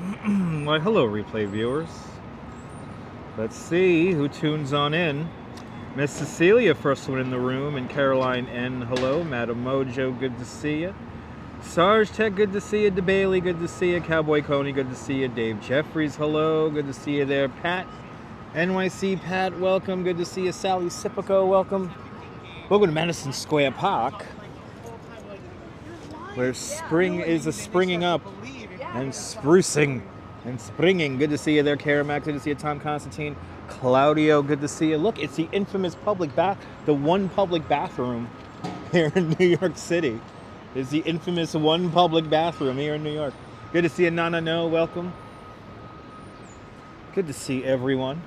Why, hello, replay viewers. Let's see who tunes on in. Miss Cecilia, first one in the room, and Caroline N. Hello, Madam Mojo, good to see you. Sarge Tech, good to see you. DeBailey, good to see you. Cowboy Coney, good to see you. Dave Jeffries, hello, good to see you there. Pat, NYC Pat, welcome, good to see you. Sally Sipico, welcome. Welcome to Madison Square Park, where spring is springing up and sprucing and springing. Good to see you there, Karamac. Good to see you, Tom Constantine. Claudio, good to see you. Look, it's the infamous the one public bathroom here in New York City. It's the infamous one public bathroom here in New York. Good to see you, Nana No, welcome. Good to see everyone.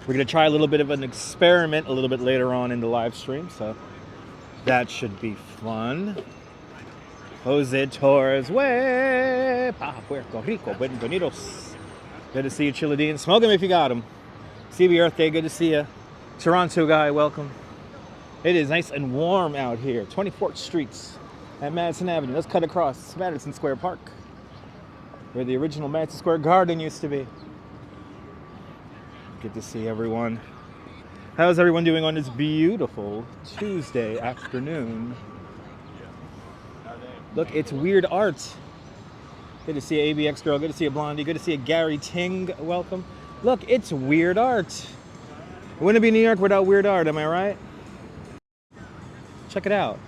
We're going to try a little bit of an experiment a little bit later on in the live stream, so that should be fun. Jose Torres, way, Puerto Rico, bienvenidos. Good to see you, Chiladine. Smoke him if you got him. CB Earth Day, good to see you. Toronto guy, welcome. It is nice and warm out here. 24th Street at Madison Avenue. Let's cut across Madison Square Park, where the original Madison Square Garden used to be. Good to see everyone. How's everyone doing on this beautiful Tuesday afternoon? Look, it's weird art. Good to see a ABX Girl. Good to see a Blondie. Good to see a Gary Ting. Welcome. Look, it's weird art. It wouldn't be New York without weird art, am I right? Check it out.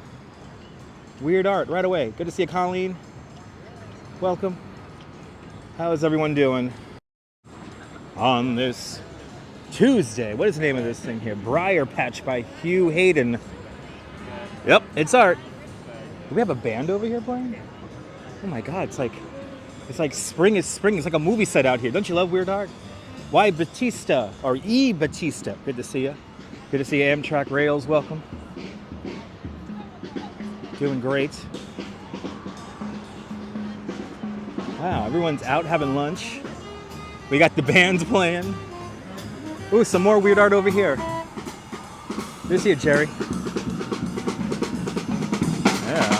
Weird art right away. Good to see a Colleen. Welcome. How is everyone doing on this Tuesday? What is the name of this thing here? Briar Patch by Hugh Hayden. Yep, it's art. Do we have a band over here playing? Oh my God, it's like spring is spring. It's like a movie set out here. Don't you love weird art? Y Batista, or E Batista. Good to see you. Good to see you, Amtrak Rails. Welcome. Doing great. Wow, everyone's out having lunch. We got the bands playing. Ooh, some more weird art over here. Good to see you, Jerry. Yeah.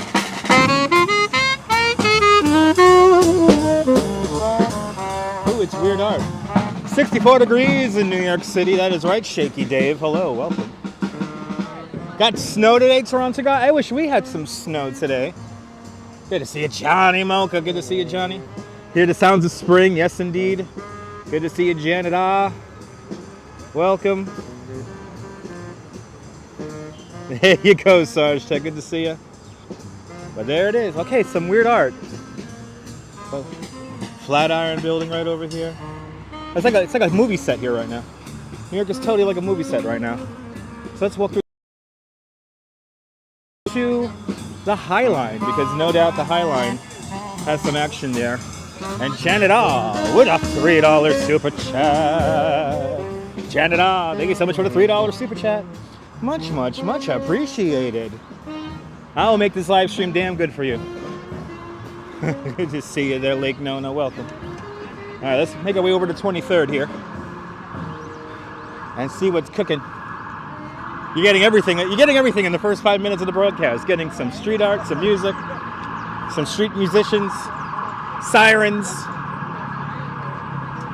Ooh, it's weird art. 64 degrees in New York City. That is right, Shaky Dave. Hello, welcome. Got snow today, Toronto guy. I wish we had some snow today. Good to see you, Johnny Mocha. Good to see you, Johnny. Hear the sounds of spring. Yes, indeed. Good to see you, Janet. Welcome. There you go, Sarge. Good to see you. But there it is. Okay, some weird art. Oh, Flatiron Building right over here. It's like a movie set here right now. New York is totally like a movie set right now. So let's walk through to the Highline, because no doubt the Highline has some action there. And Janet with a $3 super chat. Janet thank you so much for the $3 super chat. Much, much, much appreciated. I'll make this live stream damn good for you. Good to see you there, Lake Nona. Welcome. All right, let's make our way over to 23rd here and see what's cooking. You're getting everything. You're getting everything in the first 5 minutes of the broadcast. Getting some street art, some music, some street musicians, sirens.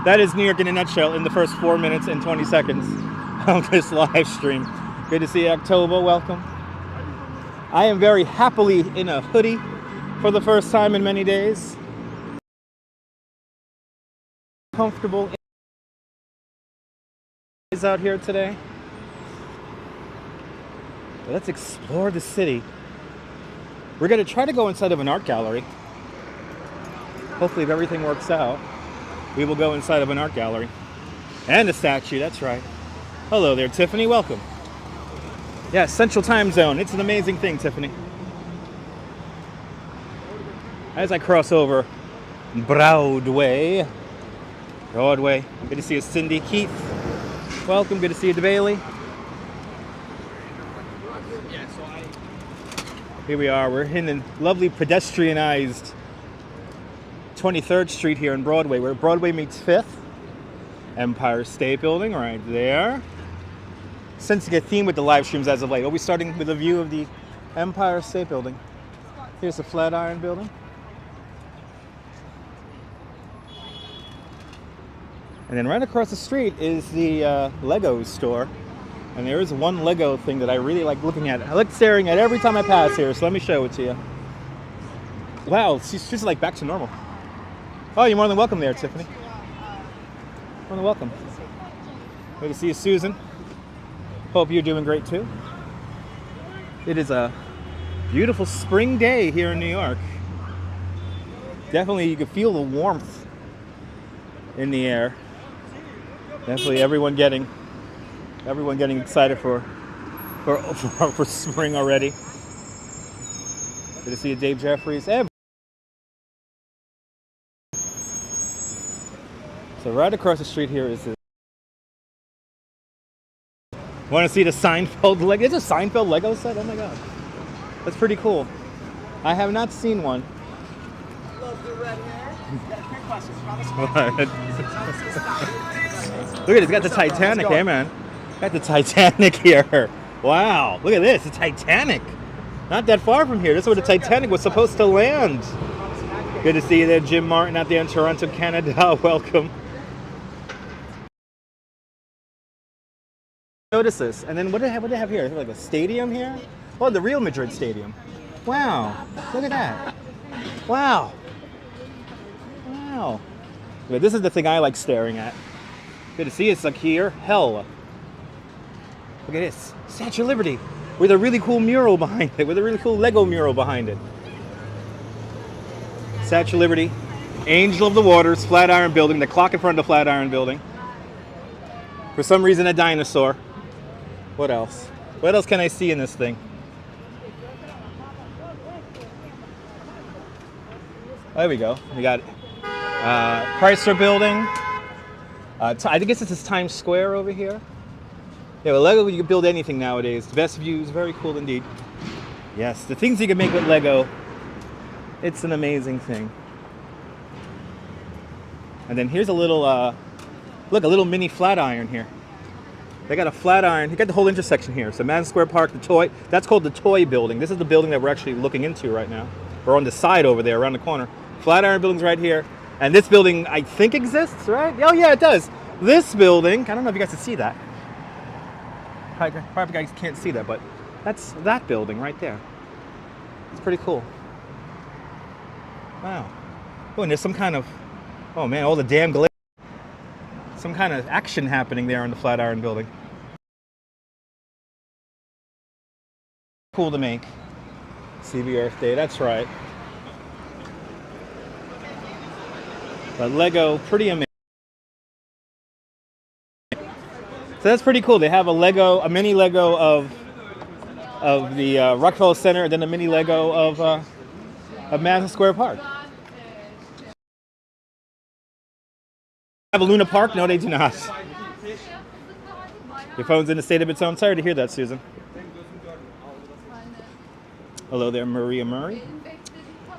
That is New York in a nutshell in the first 4 minutes and 20 seconds of this live stream. Good to see you, October. Welcome. I am very happily in a hoodie for the first time in many days. Comfortable is out here today. But let's explore the city. We're going to try to go inside of an art gallery. Hopefully, if everything works out, we will go inside of an art gallery. And a statue, that's right. Hello there, Tiffany. Welcome. Yeah, Central Time Zone. It's an amazing thing, Tiffany. As I cross over Broadway. Good to see you, Cindy. Keith, welcome. Good to see you, DeBailey. Here we are. We're in the lovely pedestrianized 23rd Street here in Broadway, where Broadway meets 5th. Empire State Building right there. Sensing a theme with the live streams as of late. We'll be starting with a view of the Empire State Building. Here's the Flatiron Building. And then right across the street is the Lego store. And there is one Lego thing that I really like looking at. I like staring at every time I pass here, so let me show it to you. Wow, she's just like back to normal. Oh, you're more than welcome there, Tiffany. More than welcome. Good to see you, Susan. Hope you're doing great too. It is a beautiful spring day here in New York. Definitely you can feel the warmth in the air. Definitely everyone getting excited for spring already. Good to see you, Dave Jeffries. So right across the street here is this. Want to see the Seinfeld Lego? It's a Seinfeld Lego set? Oh my god. That's pretty cool. I have not seen one. Love the red hair. Got a quick question. Look at it, it's got the Titanic there, man. Got the Titanic here. Wow, look at this, the Titanic. Not that far from here. This is where the Titanic was supposed to land. Good to see you there, Jim Martin, out there in Toronto, Canada. Welcome. Notice this, and then what do they have here? Like a stadium here? Oh, the Real Madrid Stadium. Wow, look at that. Wow. Wow. Yeah, this is the thing I like staring at. Good to see it's like here. Hell. Look at this. Statue of Liberty. With a really cool mural behind it. With a really cool Lego mural behind it. Statue of Liberty. Angel of the Waters. Flatiron Building. The clock in front of the Flatiron Building. For some reason, a dinosaur. What else? What else can I see in this thing? There we go. We got Chrysler Building. I guess this is Times Square over here. Yeah, with Lego, you can build anything nowadays. The best views, very cool indeed. Yes, the things you can make with Lego, it's an amazing thing. And then here's a little, look, a little mini Flatiron here. They got a Flatiron. You got the whole intersection here. So Madison Square Park, the toy. That's called the Toy Building. This is the building that we're actually looking into right now. We're on the side over there, around the corner. Flatiron Building's right here. And this building, I think, exists, right? Oh, yeah, it does. This building, I don't know if you guys can see that. Probably guys can't see that, but that's that building right there. It's pretty cool. Wow. Oh, and there's some kind of, oh man, all the damn glare. Some kind of action happening there in the Flatiron Building. Cool to make. CB Earth Day, that's right. But Lego, pretty amazing. So that's pretty cool. They have a mini Lego of the Rockefeller Center, and then a mini Lego of Madison Square Park. Have a Luna Park? No, they do not. Your phone's in a state of its own. Sorry to hear that, Susan. Hello there, Maria Murray.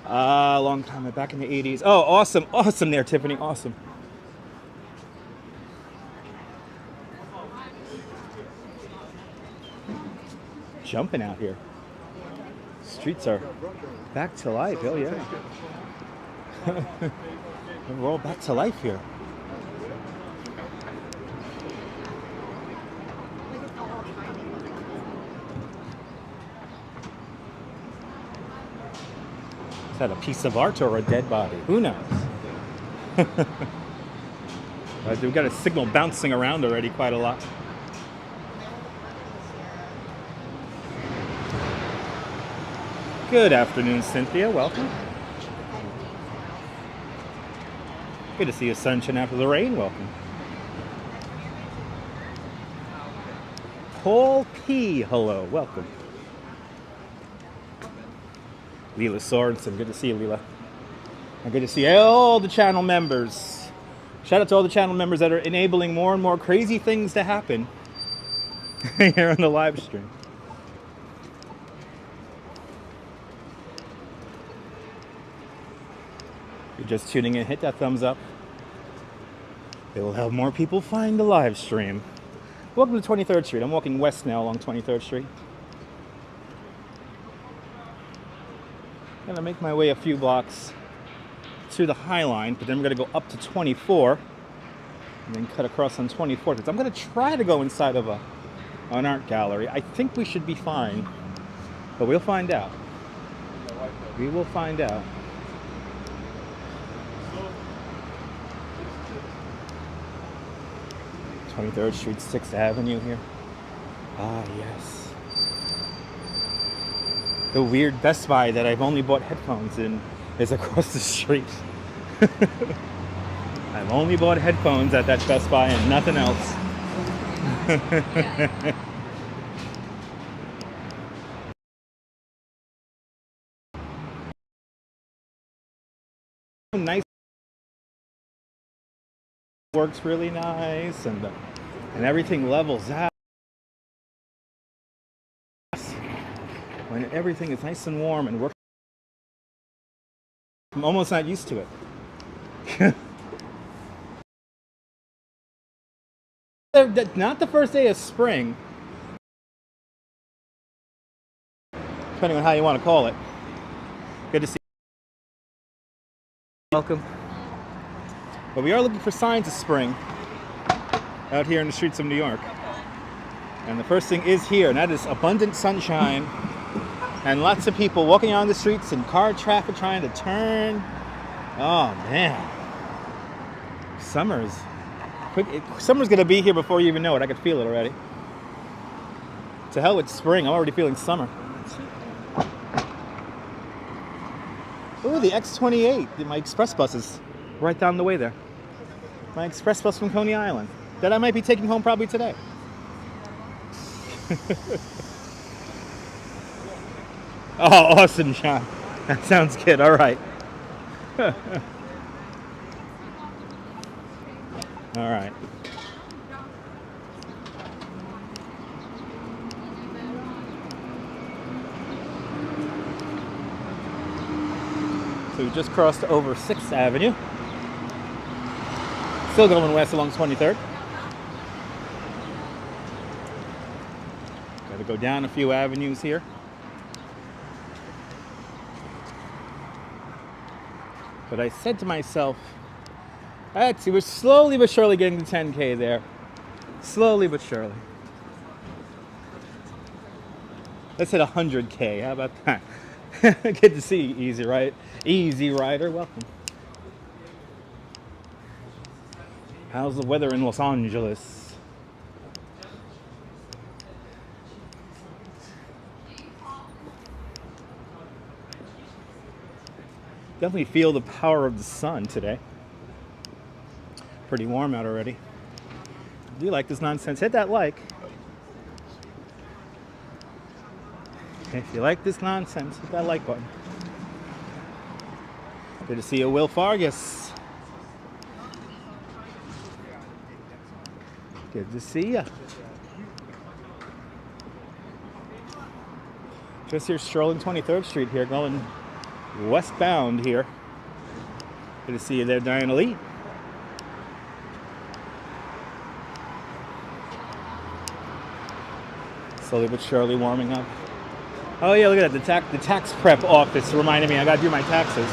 Long time back in the 80s. Oh, awesome. Awesome there, Tiffany. Awesome. Jumping out here. Streets are back to life. Oh, yeah. We're all back to life here. Is that a piece of art or a dead body? Who knows? We've got a signal bouncing around already quite a lot. Good afternoon, Cynthia. Welcome. Good to see you, sunshine after the rain. Welcome. Paul P. Hello. Welcome. Leela Sorensen. Good to see you, Leela. And good to see all the channel members. Shout out to all the channel members that are enabling more and more crazy things to happen here on the live stream. If you're just tuning in, hit that thumbs up. It will help more people find the live stream. Welcome to 23rd Street. I'm walking west now along 23rd Street. I'm gonna make my way a few blocks to the Highline, but then we're gonna go up to 24 and then cut across on 24th. I'm going to try to go inside of an art gallery. I think we should be fine, but we'll find out. We will find out. 23rd Street, 6th Avenue here. Ah, yes. The weird Best Buy that I've only bought headphones in is across the street. I've only bought headphones at that Best Buy and nothing else. Nice. Works really nice, and everything levels out. When everything is nice and warm and works. I'm almost not used to it. Not the first day of spring, depending on how you want to call it. Good to see you. Welcome. But we are looking for signs of spring out here in the streets of New York. And the first thing is here, and that is abundant sunshine and lots of people walking on the streets and car traffic trying to turn. Oh man. Summer's gonna be here before you even know it. I can feel it already. To hell with spring, I'm already feeling summer. Ooh, the X28, my express bus is right down the way there. My express bus from Coney Island that I might be taking home probably today. Oh, awesome, John. That sounds good. All right. All right. So we just crossed over 6th Avenue. Still going west along 23rd. Got to go down a few avenues here. But I said to myself, actually, we're slowly but surely getting to 10K there. Slowly but surely. Let's hit 100K. How about that? Good to see you, Easy, right? Easy Rider, welcome. How's the weather in Los Angeles? Definitely feel the power of the sun today. Pretty warm out already. Do you like this nonsense? Hit that like. If you like this nonsense, hit that like button. Good to see you, Will Fargus. Good to see you. Just here strolling 23rd Street here, going westbound here. Good to see you there, Diana Lee. Slowly but surely warming up. Oh yeah, look at that, the tax prep office reminded me I gotta do my taxes.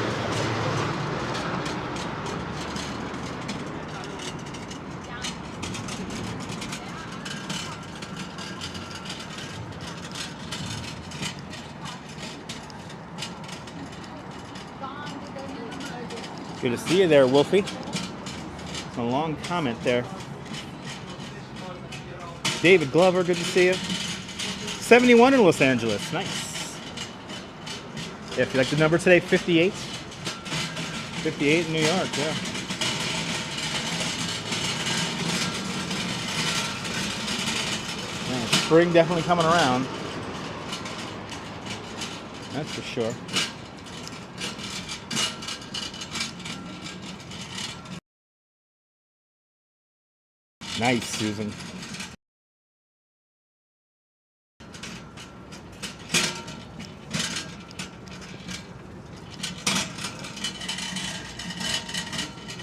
Good to see you there, Wolfie. A long comment there. David Glover, good to see you. 71 in Los Angeles, nice. Yeah, if you like the number today, 58. 58 in New York, yeah. Yeah, spring definitely coming around. That's for sure. Nice, Susan.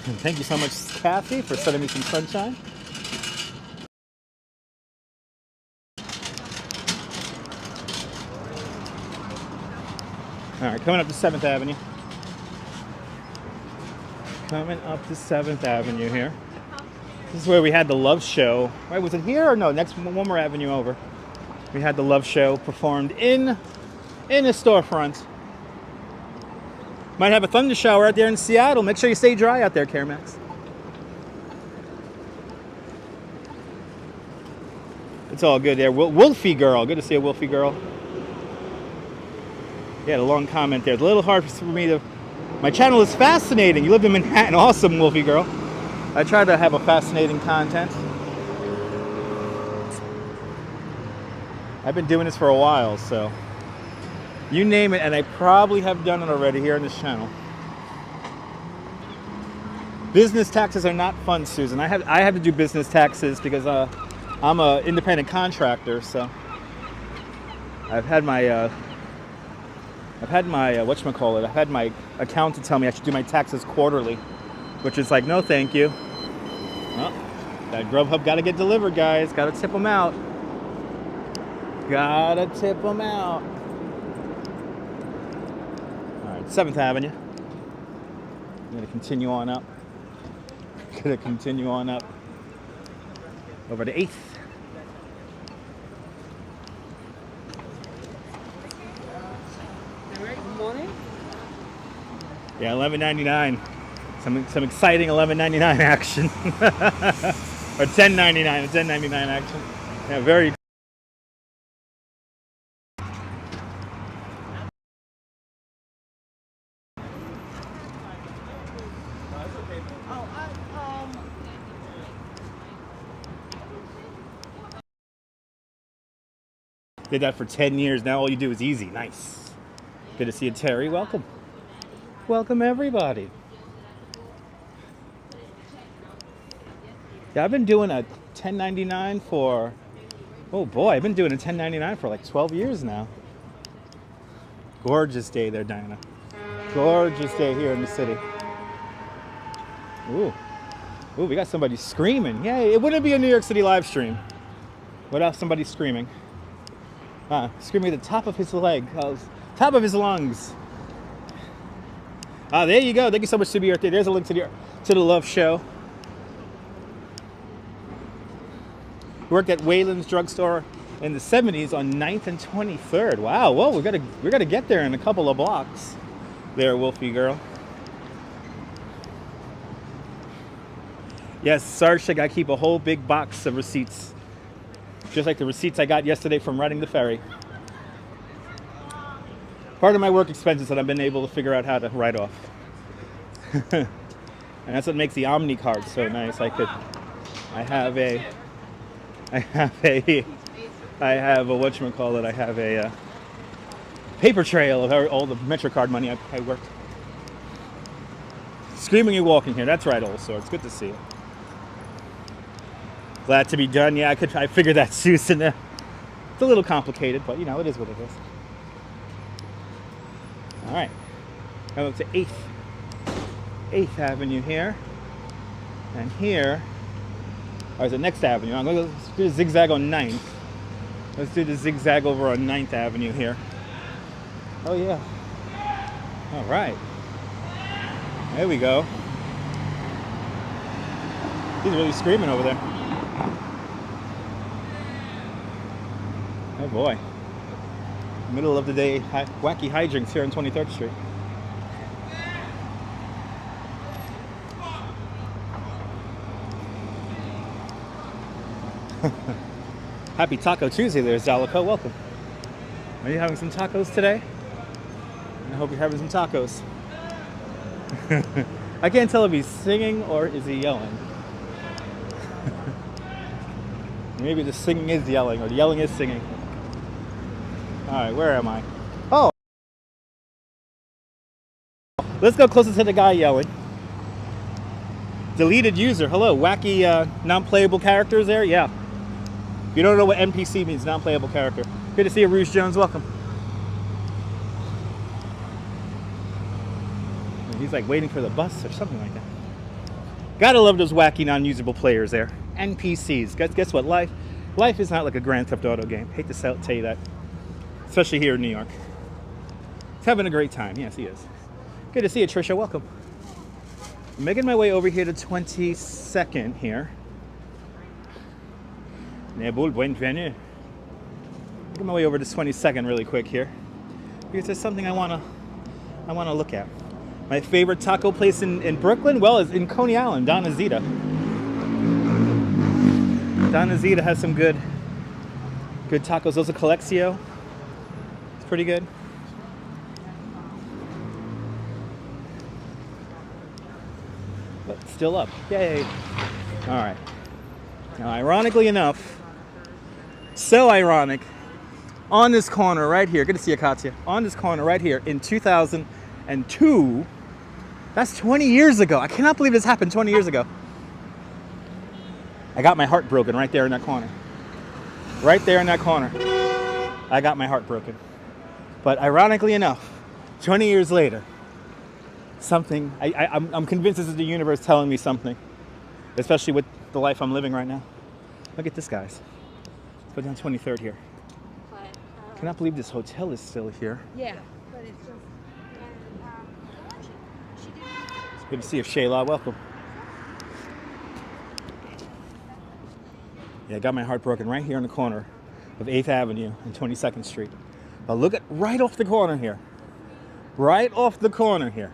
And thank you so much, Kathy, for sending me some sunshine. All right, coming up to 7th Avenue. Coming up to 7th Avenue here. This is where we had the Love Show. Right, was it here or no? Next, one more avenue over. We had the Love Show performed in a storefront. Might have a thunder shower out there in Seattle. Make sure you stay dry out there, Caremax. It's all good there. Wolfie girl. Good to see a Wolfie girl. Yeah, a long comment there. It's a little hard for me to... My channel is fascinating. You live in Manhattan. Awesome, Wolfie girl. I try to have a fascinating content. I've been doing this for a while, so... You name it, and I probably have done it already here on this channel. Business taxes are not fun, Susan. I have to do business taxes because I'm an independent contractor, so I've had my whatchamacallit, I've had my accountant tell me I should do my taxes quarterly, which is like, no thank you. Well, that Grubhub got to get delivered, guys. Got to tip them out. Gotta tip them out. All right, 7th Avenue. I'm gonna continue on up. Over to 8th. Good morning. Yeah, $11.99. Some exciting $11.99 action. Or $10.99. $10.99 action. Yeah, very. Did that for 10 years. Now all you do is easy. Nice. Good to see you, Terry. Welcome. Welcome, everybody. Yeah, I've been doing a 1099 for... Oh, boy. I've been doing a 1099 for like 12 years now. Gorgeous day there, Diana. Gorgeous day here in the city. Ooh. Ooh, we got somebody screaming. Yay. It wouldn't be a New York City live stream without somebody screaming. Screaming at the top of his leg, top of his lungs. There you go. Thank you so much, Subi Earth Day. There's a link to the Love Show. Worked at Wayland's Drugstore in the 70s on 9th and 23rd. Wow. Well, we gotta get there in a couple of blocks. There, Wolfie girl. Yes, Sarge said I keep a whole big box of receipts. Just like the receipts I got yesterday from riding the ferry. Part of my work expenses that I've been able to figure out how to write off. And that's what makes the Omni card so nice. I have a paper trail of all the MetroCard money I worked. Screaming and walking here. That's right, Old Sword. It's good to see you. Glad to be done. Yeah, I figured that, Susan. It's a little complicated, but you know, it is what it is. All right. Come up to 8th Avenue here. And here, or is it next avenue? Let's do the zigzag on 9th. Let's do the zigzag over on 9th Avenue here. Oh, yeah. All right. There we go. He's really screaming over there. Oh boy. Middle of the day wacky hijinks here on 23rd Street. Happy Taco Tuesday there, Zalico. Welcome. Are you having some tacos today? I hope you're having some tacos. I can't tell if he's singing or is he yelling. Maybe the singing is yelling or the yelling is singing. Alright, where am I? Oh! Let's go closer to the guy yelling. Deleted user. Hello, wacky non-playable characters there? Yeah. If you don't know what NPC means, non-playable character. Good to see you, Rouge Jones. Welcome. He's like waiting for the bus or something like that. Gotta love those wacky non-usable players there. NPCs. Guess what? Life is not like a Grand Theft Auto game. Hate to tell you that. Especially here in New York. He's having a great time. Yes, he is. Good to see you, Trisha. Welcome. I'm making my way over here to 22nd here. Bienvenue. Get my way over to 22nd really quick here, because there's something I wanna look at. My favorite taco place in Brooklyn, well, is in Coney Island, Donna Zita. Donna Zita has some good tacos. Those are Coleccio. It's pretty good. But still up. Yay. All right. Now, ironically enough, so ironic, on this corner right here, good to see you, Katya, on this corner right here in 2002, that's 20 years ago. I cannot believe this happened 20 years ago. I got my heart broken right there in that corner. Right there in that corner. I got my heart broken. But ironically enough, 20 years later, something, I'm convinced this is the universe telling me something, especially with the life I'm living right now. Look at this, guys. Let's go down 23rd here. Cannot believe this hotel is still here. Yeah, but it's just. It's good to see you, Shayla. Welcome. Yeah, I got my heart broken right here in the corner of 8th Avenue and 22nd Street. But look at right off the corner here. Right off the corner here.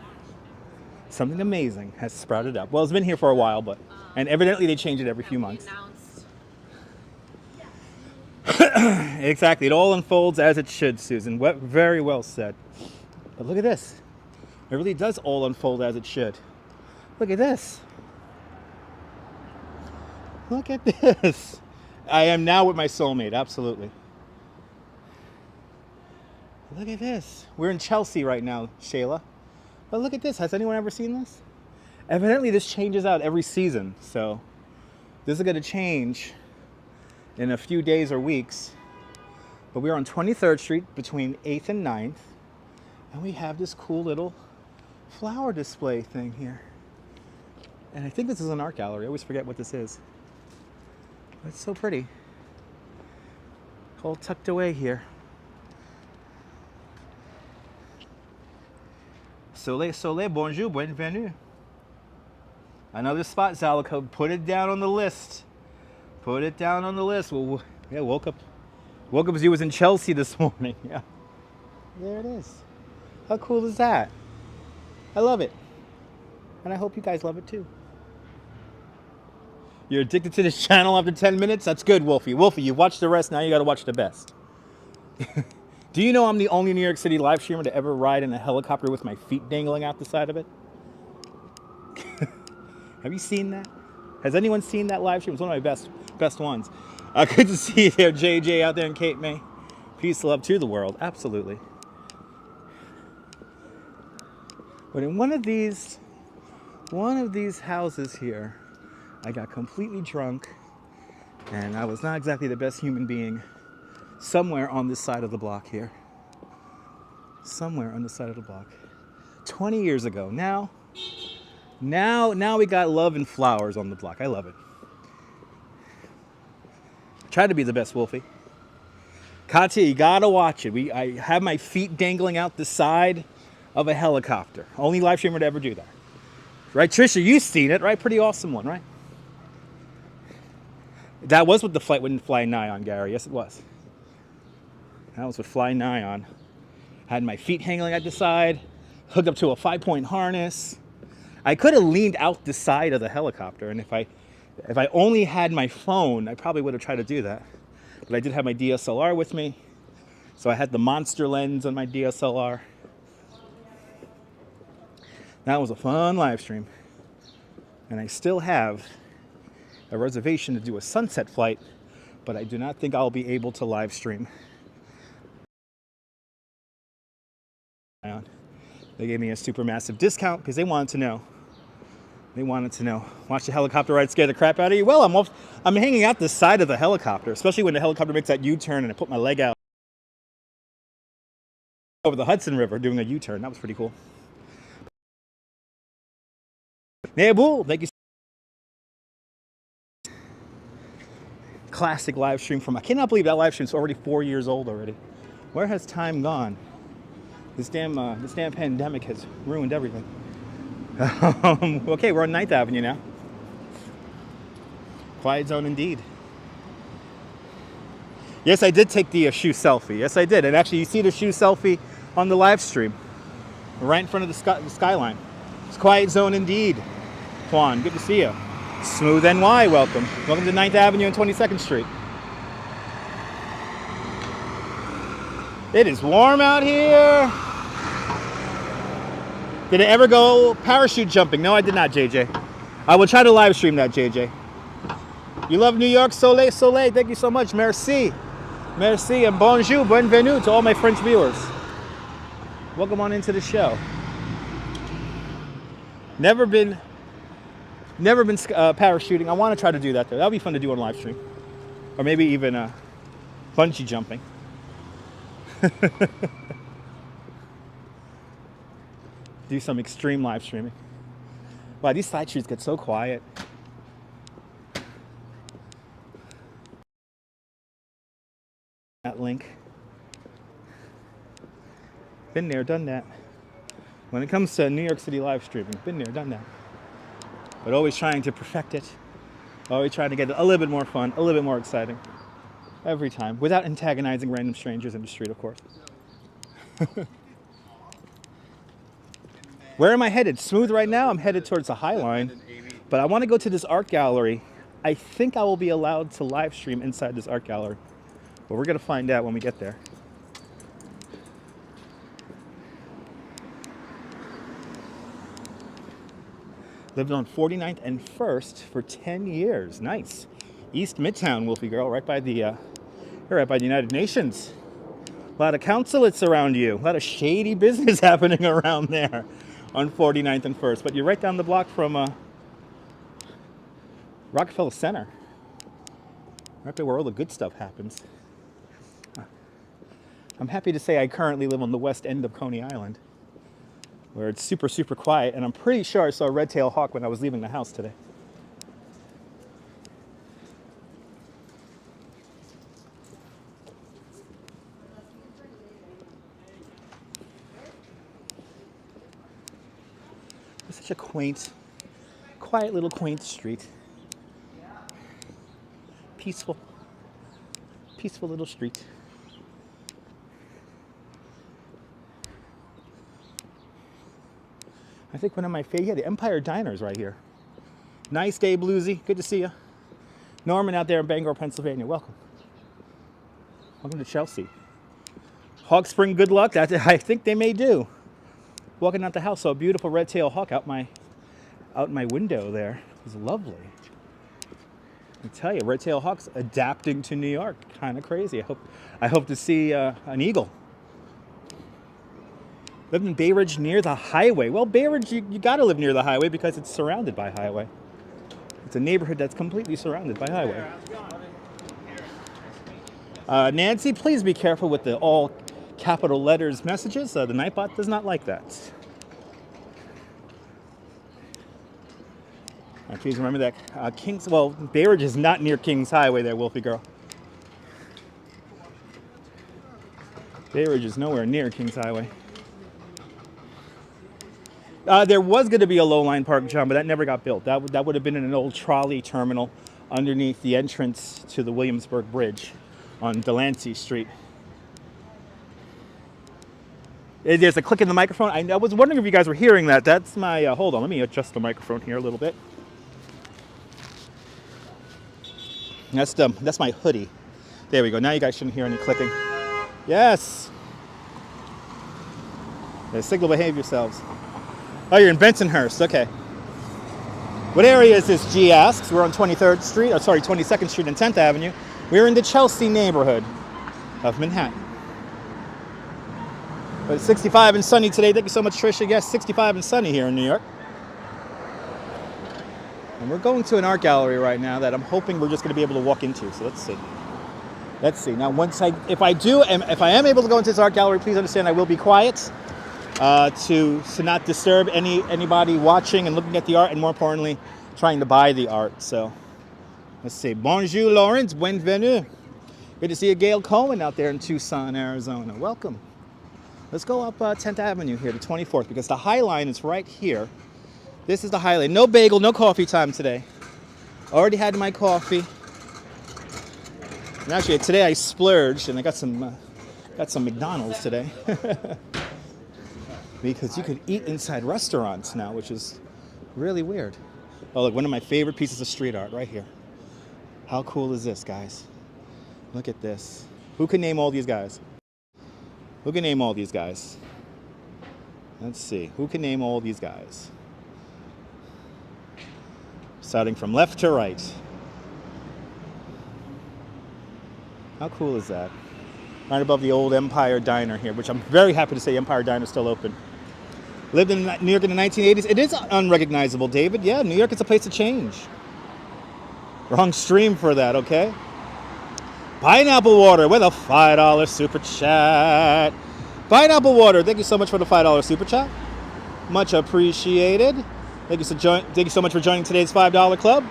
Something amazing has sprouted up. Well, it's been here for a while, but and evidently they change it every few months. Exactly. It all unfolds as it should, Susan. Very well said. But look at this. It really does all unfold as it should. Look at this. Look at this. I am now with my soulmate, absolutely. Look at this. We're in Chelsea right now, Shayla. But look at this. Has anyone ever seen this? Evidently, this changes out every season. So this is going to change in a few days or weeks. But we're on 23rd Street between 8th and 9th. And we have this cool little flower display thing here. And I think this is an art gallery. I always forget what this is. But it's so pretty. All tucked away here. Soleil, bonjour, bienvenue. Another spot, Zalico. Put it down on the list. Put it down on the list. Well, yeah, woke up as he was in Chelsea this morning. Yeah. There it is. How cool is that? I love it. And I hope you guys love it too. You're addicted to this channel after 10 minutes? That's good, Wolfie. Wolfie, you've watched the rest, now you gotta watch the best. Do you know I'm the only New York City live streamer to ever ride in a helicopter with my feet dangling out the side of it? Have you seen that? Has anyone seen that live stream? It's one of my best ones. Good to see you there, JJ, out there in Cape May. Peace, love to the world, absolutely. But in one of these houses here, I got completely drunk, and I was not exactly the best human being. Somewhere on this side of the block here. Somewhere on the side of the block. 20 years ago. Now we got love and flowers on the block. I love it. Try to be the best, Wolfie. Katya, you gotta watch it. I have my feet dangling out the side of a helicopter. Only live streamer to ever do that. Right, Trisha, you've seen it, right? Pretty awesome one, right? That was with the flight wouldn't fly nigh on, Gary. Yes, it was. That was with Fly Nigh on. Had my feet hanging at the side, hooked up to a 5-point harness. I could have leaned out the side of the helicopter, and if I only had my phone, I probably would have tried to do that. But I did have my DSLR with me, so I had the monster lens on my DSLR. That was a fun live stream. And I still have a reservation to do a sunset flight, but I do not think I'll be able to live stream. They gave me a super massive discount because they wanted to know. Watch the helicopter ride scare the crap out of you. Well, I'm hanging out the side of the helicopter, especially when the helicopter makes that U-turn and I put my leg out over the Hudson River doing a U-turn. That was pretty cool. Nebu, thank you. Classic live stream from, I cannot believe that live stream is already 4 years old already. Where has time gone? This damn pandemic has ruined everything. Okay, we're on 9th Avenue now. Quiet zone indeed. Yes, I did take the shoe selfie. Yes, I did. And actually, you see the shoe selfie on the live stream, right in front of the skyline. It's quiet zone indeed. Juan, good to see you. Smooth NY, welcome. Welcome to 9th Avenue and 22nd Street. It is warm out here. Did I ever go parachute jumping? No, I did not, JJ. I will try to live stream that, JJ. You love New York, Soleil, Soleil. Thank you so much. Merci. Merci and bonjour, bienvenue to all my French viewers. Welcome on into the show. Never been parachuting. I want to try to do that though. That'll be fun to do on live stream, or maybe even bungee jumping. Do some extreme live streaming. Wow, these side streets get so quiet. That link. Been there, done that. When it comes to New York City live streaming, been there, done that. But always trying to perfect it. Always trying to get it a little bit more fun, a little bit more exciting. Every time. Without antagonizing random strangers in the street, of course. Where am I headed? Smooth right now. I'm headed towards the Highline. But I want to go to this art gallery. I think I will be allowed to live stream inside this art gallery. But we're going to find out when we get there. Lived on 49th and 1st for 10 years. Nice. East Midtown, Wolfie girl, right by the United Nations. A lot of consulates around you. A lot of shady business happening around there on 49th and 1st. But you're right down the block from Rockefeller Center. Right there where all the good stuff happens. I'm happy to say I currently live on the west end of Coney Island, where it's super, super quiet, and I'm pretty sure I saw a red-tailed hawk when I was leaving the house today. It's such a quaint, quiet little quaint street. Peaceful, peaceful little street. I think one of my favorite, yeah, the Empire Diner is right here. Nice day, Bluesy. Good to see you. Norman out there in Bangor, Pennsylvania. Welcome. Welcome to Chelsea. Hawk Spring, good luck. That I think they may do. Walking out the house, saw a beautiful red-tailed hawk out my window there. It was lovely. I tell you, red-tailed hawks adapting to New York. Kind of crazy. I hope to see an eagle. Lived in Bay Ridge near the highway. Well, Bay Ridge, you got to live near the highway because it's surrounded by highway. It's a neighborhood that's completely surrounded by highway. Nancy, please be careful with the all capital letters messages. The Nightbot does not like that. Please remember that well, Bay Ridge is not near Kings Highway there, Wolfie girl. Bay Ridge is nowhere near Kings Highway. There was going to be a low-line park, John, but that never got built. That would have been in an old trolley terminal underneath the entrance to the Williamsburg Bridge on Delancey Street. There's a click in the microphone. I was wondering if you guys were hearing that. That's my, hold on, let me adjust the microphone here a little bit. That's my hoodie. There we go. Now you guys shouldn't hear any clicking. Yes. Yeah, signal, behave yourselves. Oh, you're in Bensonhurst. Okay. What area is this, G asks? We're on 23rd Street. Oh, sorry, 22nd Street and 10th Avenue. We're in the Chelsea neighborhood of Manhattan. But it's 65 and sunny today. Thank you so much, Trisha. Yes, 65 and sunny here in New York. And we're going to an art gallery right now that I'm hoping we're just going to be able to walk into. So let's see. Let's see. Now, if I am able to go into this art gallery, please understand I will be quiet. To not disturb anybody watching and looking at the art, and more importantly, trying to buy the art. So, let's see. Bonjour, Lawrence. Bienvenue. Good to see you, Gail Cohen, out there in Tucson, Arizona. Welcome. Let's go up 10th Avenue here to 24th because the Highline is right here. This is the Highline. No bagel, no coffee time today. Already had my coffee. And actually, today I splurged and I got some McDonald's today. Because you could eat inside restaurants now, which is really weird. Oh, look, one of my favorite pieces of street art right here. How cool is this, guys? Look at this. Who can name all these guys? Who can name all these guys? Let's see. Who can name all these guys? Starting from left to right. How cool is that? Right above the old Empire Diner here, which I'm very happy to say Empire Diner is still open. Lived in New York in the 1980s. It is unrecognizable, David. Yeah, New York is a place to change. Wrong stream for that, okay? Pineapple Water with a $5 super chat. Pineapple Water, thank you so much for the $5 super chat. Much appreciated. Thank you so much for joining today's $5 club.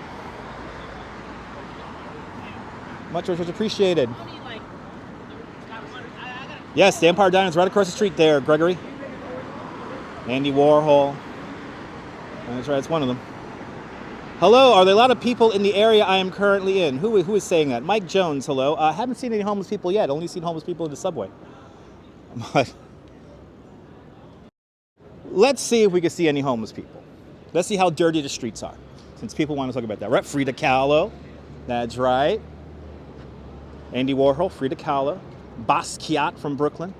Much appreciated. Yes, the Empire Diner is right across the street there, Gregory. Andy Warhol. That's right, it's one of them. Hello, are there a lot of people in the area I am currently in? Who is saying that? Mike Jones, hello. I haven't seen any homeless people yet. Only seen homeless people in the subway. But let's see if we can see any homeless people. Let's see how dirty the streets are, since people want to talk about that. Right, Frida Kahlo. That's right. Andy Warhol, Frida Kahlo. Basquiat from Brooklyn.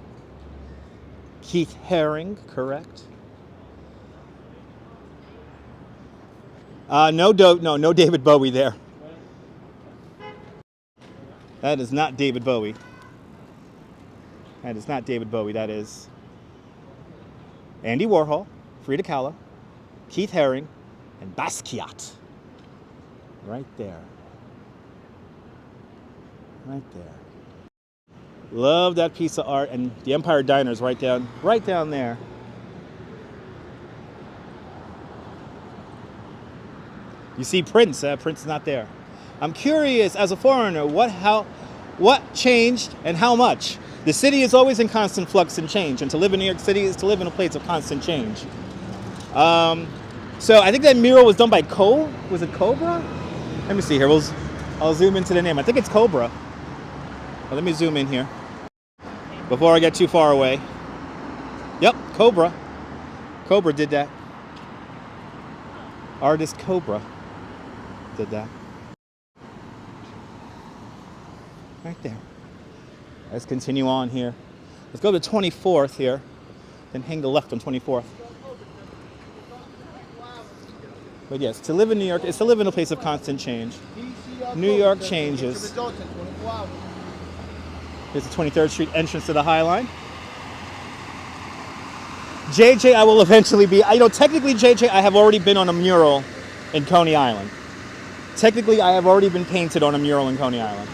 Keith Haring, correct. No David Bowie there. That is not David Bowie. That is not David Bowie. That is Andy Warhol, Frida Kahlo, Keith Haring, and Basquiat. Right there. Right there. Love that piece of art, and the Empire Diner is right down there. You see Prince. Prince is not there. I'm curious, as a foreigner, what changed and how much? The city is always in constant flux and change, and to live in New York City is to live in a place of constant change. So I think that mural was done by Was it Cobra? Let me see here. I'll zoom into the name. I think it's Cobra. Well, let me zoom in here before I get too far away. Yep, Cobra. Cobra did that. Artist Cobra did that. Right there. Let's continue on here. Let's go to 24th here, then hang the left on 24th. But yes, to live in New York is to live in a place of constant change. New York changes. Here's the 23rd Street entrance to the Highline. JJ, I will eventually be. Technically, JJ, I have already been on a mural in Coney Island. Technically, I have already been painted on a mural in Coney Island.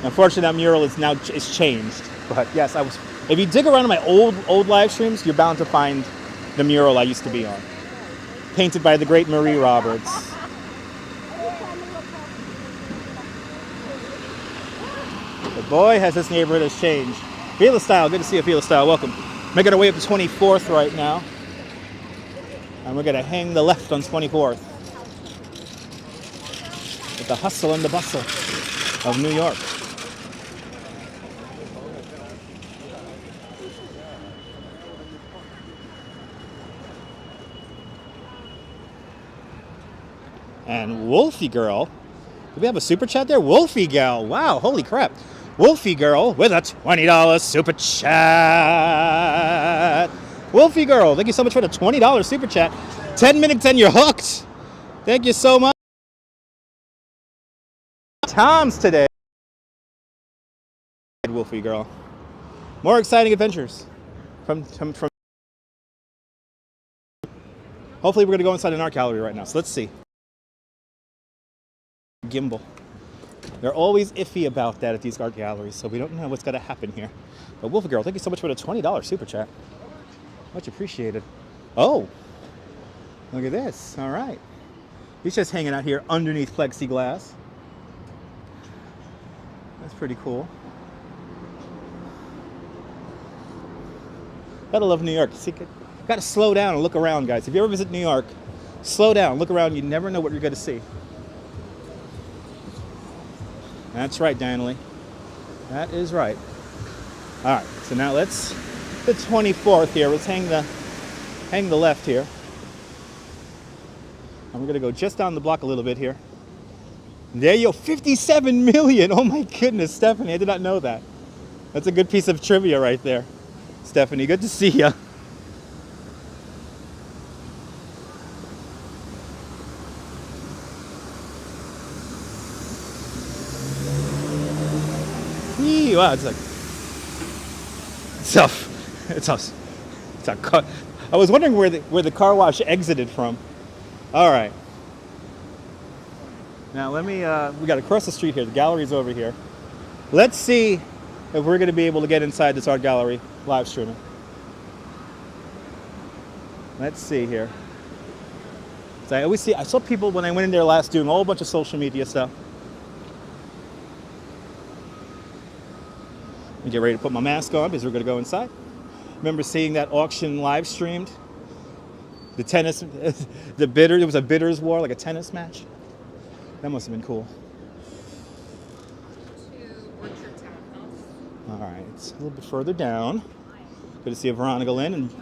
Unfortunately, that mural is changed. But yes, I was. If you dig around in my old live streams, you're bound to find the mural I used to be on, painted by the great Marie Roberts. But boy, has this neighborhood has changed. Fila Style, good to see you, Fila Style. Welcome. Making our way up to 24th right now. And we're going to hang the left on 24th. With the hustle and the bustle of New York. And Wolfie Girl. Do we have a super chat there? Wolfie Girl. Wow, holy crap. Wolfie Girl with a $20 super chat. Wolfie Girl, thank you so much for the $20 super chat. 10 minutes and you're hooked. Thank you so much. Tom's today. Wolfie Girl. More exciting adventures from. Hopefully we're going to go inside an art gallery right now. So let's see. Gimble. They're always iffy about that at these art galleries, so we don't know what's going to happen here. But Wolfie Girl, thank you so much for the $20 super chat. Much appreciated. Oh, look at this. All right. He's just hanging out here underneath plexiglass. That's pretty cool. Gotta love New York. See, gotta slow down and look around, guys. If you ever visit New York, slow down, look around. You never know what you're going to see. That's right, Danley. That is right. All right, so now let's, the 24th here, let's hang the left here. And we're gonna go just down the block a little bit here. There you go, 57 million. Oh my goodness, Stephanie, I did not know that. That's a good piece of trivia right there. Stephanie, good to see you. Wow, it's like it's a car. I was wondering where the car wash exited from. All right. Now let me. We got to cross the street here. The gallery's over here. Let's see if we're going to be able to get inside this art gallery live streaming. Let's see here. So I saw people when I went in there last doing a whole bunch of social media stuff. And get ready to put my mask on because we're going to go inside. Remember seeing that auction live streamed? The tennis, it was a bidders war, like a tennis match. That must have been cool. All right, it's a little bit further down. Good to see Veronica Lynn and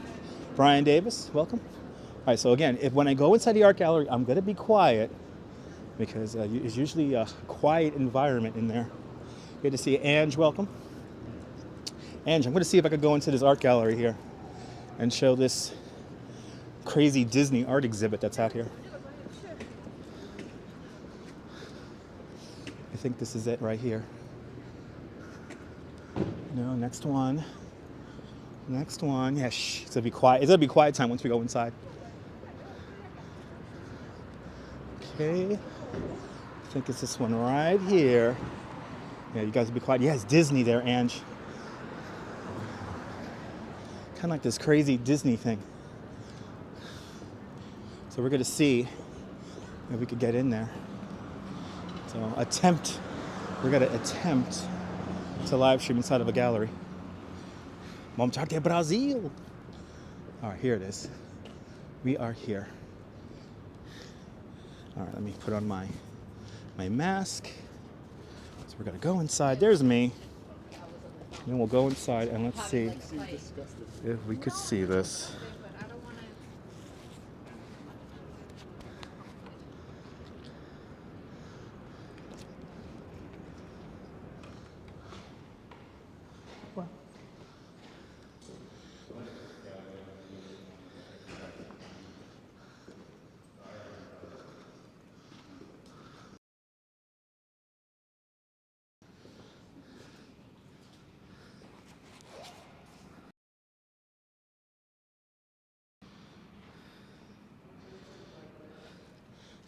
Brian Davis. Welcome. All right, so again, when I go inside the art gallery, I'm going to be quiet because it's usually a quiet environment in there. Good to see Ange. Welcome. Ange, I'm going to see if I could go into this art gallery here and show this crazy Disney art exhibit that's out here. I think this is it right here. No, next one. Next one. Yeah, shh. It's going to be quiet. It's going to be quiet time once we go inside. Okay. I think it's this one right here. Yeah, you guys will be quiet. Yeah, it's Disney there, Ange. Kind of like this crazy Disney thing. So we're going to see if we could get in there. So we're going to attempt to live stream inside of a gallery. Montar de Brasil. All right, here it is. We are here. All right, let me put on my mask. So we're going to go inside. There's me. And then we'll go inside and let's see if we could see this.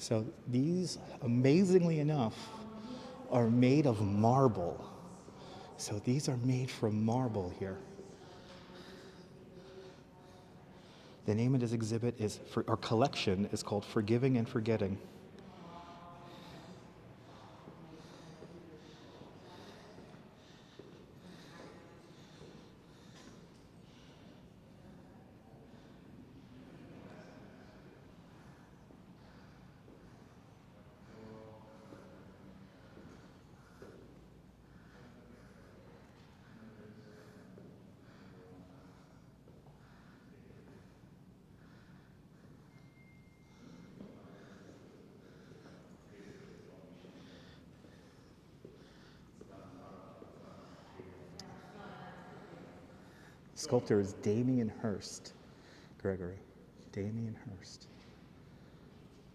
So these, amazingly enough, are made of marble. So these are made from marble here. The name of this exhibit our collection is called Forgiving and Forgetting. Sculptor is Damien Hirst, Gregory. Damien Hirst.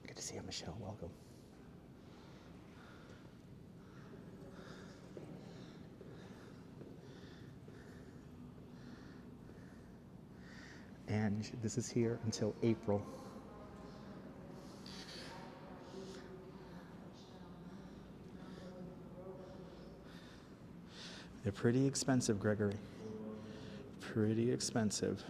Good to see you, Michelle. Welcome. And this is here until April. They're pretty expensive, Gregory. Pretty expensive.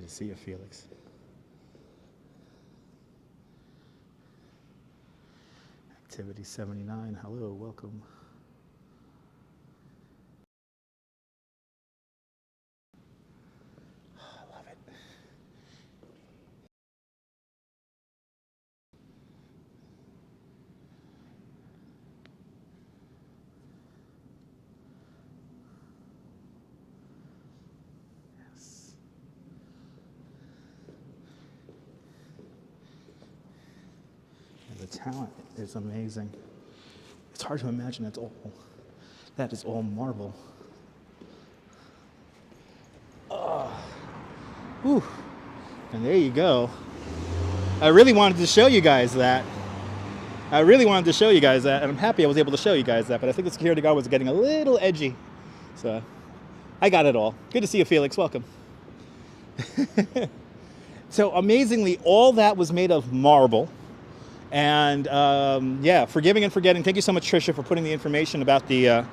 to see you, Felix. Activity 79. Hello, welcome. I love it. Yes. The talent is amazing. It's hard to imagine that is all marble. Whew. And there you go. I really wanted to show you guys that. And I'm happy I was able to show you guys that, but I think the security guard was getting a little edgy. So I got it all. Good to see you, Felix. Welcome. So amazingly, all that was made of marble. And yeah, forgiving and forgetting. Thank you so much, Trisha, for putting the information about the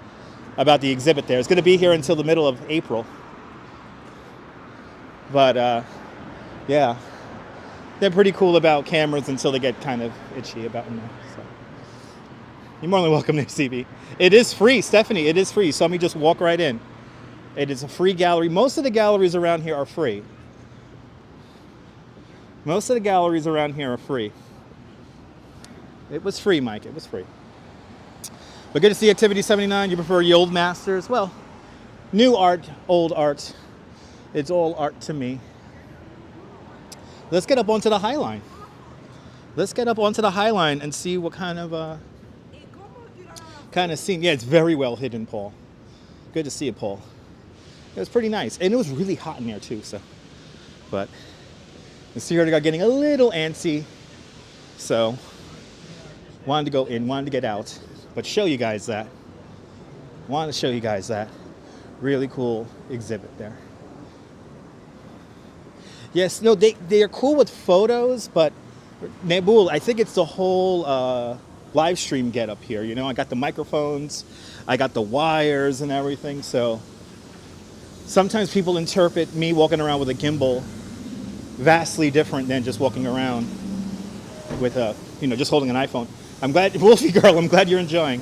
exhibit there. It's going to be here until the middle of April. But yeah, they're pretty cool about cameras until they get kind of itchy about them. So. You're more than welcome to CB. It is free, Stephanie. It is free. You saw me just walk right in. It is a free gallery. Most of the galleries around here are free. It was free, Mike. It was free. But good to see Activity 79. You prefer the old masters? Well, new art, old art. It's all art to me. Let's get up onto the Highline. And see what kind of scene. Yeah, it's very well hidden, Paul. Good to see you, Paul. It was pretty nice. And it was really hot in there, too. So, but the security guard getting a little antsy. So, wanted to go in, wanted to get out. But show you guys that. Really cool exhibit there. Yes, no, they are cool with photos, but Nabul, I think it's the whole live stream get up here. You know, I got the microphones, I got the wires and everything. So sometimes people interpret me walking around with a gimbal vastly different than just walking around with just holding an iPhone. I'm glad, Wolfie girl, I'm glad you're enjoying.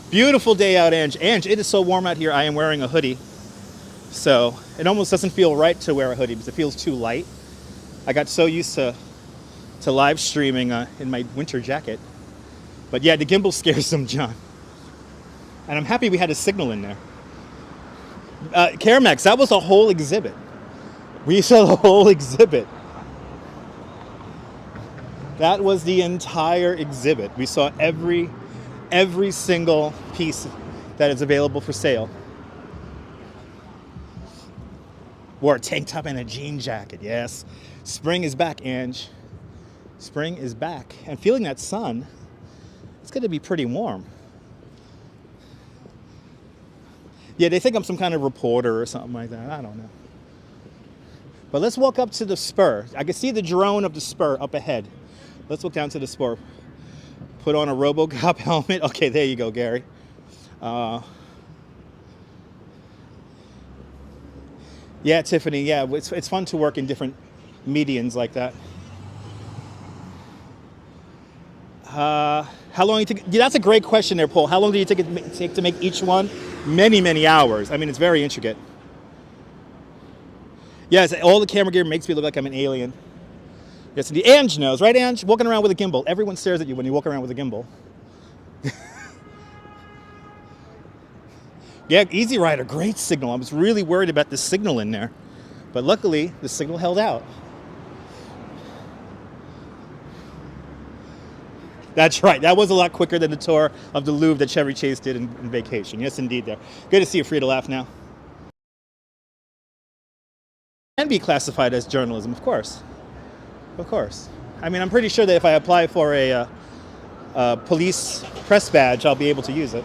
Beautiful day out, Ange. Ange, it is so warm out here. I am wearing a hoodie. So it almost doesn't feel right to wear a hoodie because it feels too light. I got so used to live streaming in my winter jacket. But yeah, the gimbal scares them, John. And I'm happy we had a signal in there. Caramax, that was a whole exhibit. We saw the whole exhibit. That was the entire exhibit. We saw every single piece that is available for sale. Wore a tank top and a jean jacket, yes. Spring is back, Ange. Spring is back. And feeling that sun, it's going to be pretty warm. Yeah, they think I'm some kind of reporter or something like that. I don't know. But let's walk up to the spur. I can see the drone of the spur up ahead. Let's walk down to the spur. Put on a RoboCop helmet. Okay, there you go, Gary. Yeah, Tiffany, yeah, it's fun to work in different mediums like that. How long do you take? Yeah, that's a great question there, Paul. How long do you take to make each one? Many hours. I mean, it's very intricate. Yes, all the camera gear makes me look like I'm an alien. Yes, indeed. Ange knows, right, Ange? Walking around with a gimbal. Everyone stares at you when you walk around with a gimbal. Yeah, Easy Rider, great signal. I was really worried about the signal in there. But luckily, the signal held out. That's right. That was a lot quicker than the tour of the Louvre that Chevy Chase did in Vacation. Yes, indeed, there. Good to see you. Free to laugh now. Can be classified as journalism, of course. Of course. I mean, I'm pretty sure that if I apply for a police press badge, I'll be able to use it.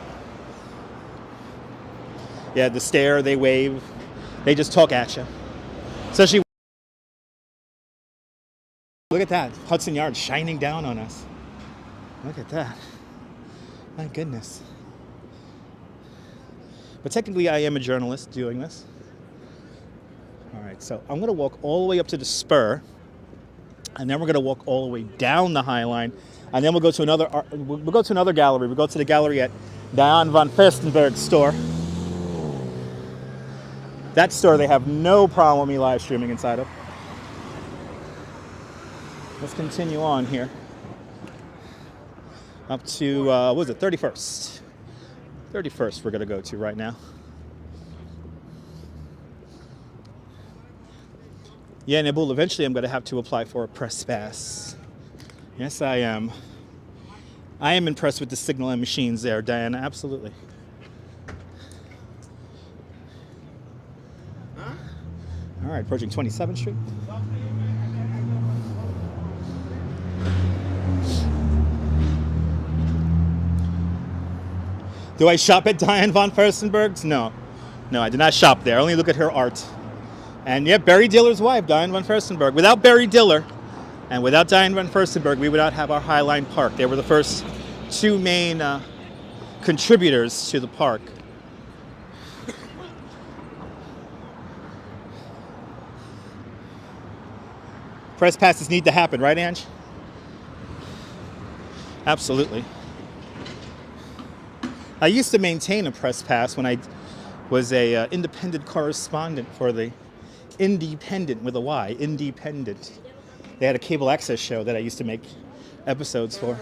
Yeah, the stare, they wave, they just talk at you. Especially, look at that, Hudson Yards shining down on us. Look at that. My goodness. But technically, I am a journalist doing this. All right, so I'm going to walk all the way up to the spur, and then we're going to walk all the way down the High Line, and then we'll go to another gallery. We'll go to the gallery at Diane von Furstenberg's store. That store they have no problem with me live streaming inside of. Let's continue on here. Up to, what was it, 31st. 31st we're going to go to right now. Yeah, Nabul, eventually I'm going to have to apply for a press pass. Yes, I am. I am impressed with the signal and machines there, Diana, absolutely. All right, approaching 27th Street. Do I shop at Diane von Furstenberg's? No. No, I did not shop there. I only look at her art. And yeah, Barry Diller's wife, Diane von Furstenberg. Without Barry Diller and without Diane von Furstenberg, we would not have our Highline Park. They were the first two main contributors to the park. Press passes need to happen, right, Ange? Absolutely. I used to maintain a press pass when I was a independent correspondent for the Independent with a Y, Independent. They had a cable access show that I used to make episodes for.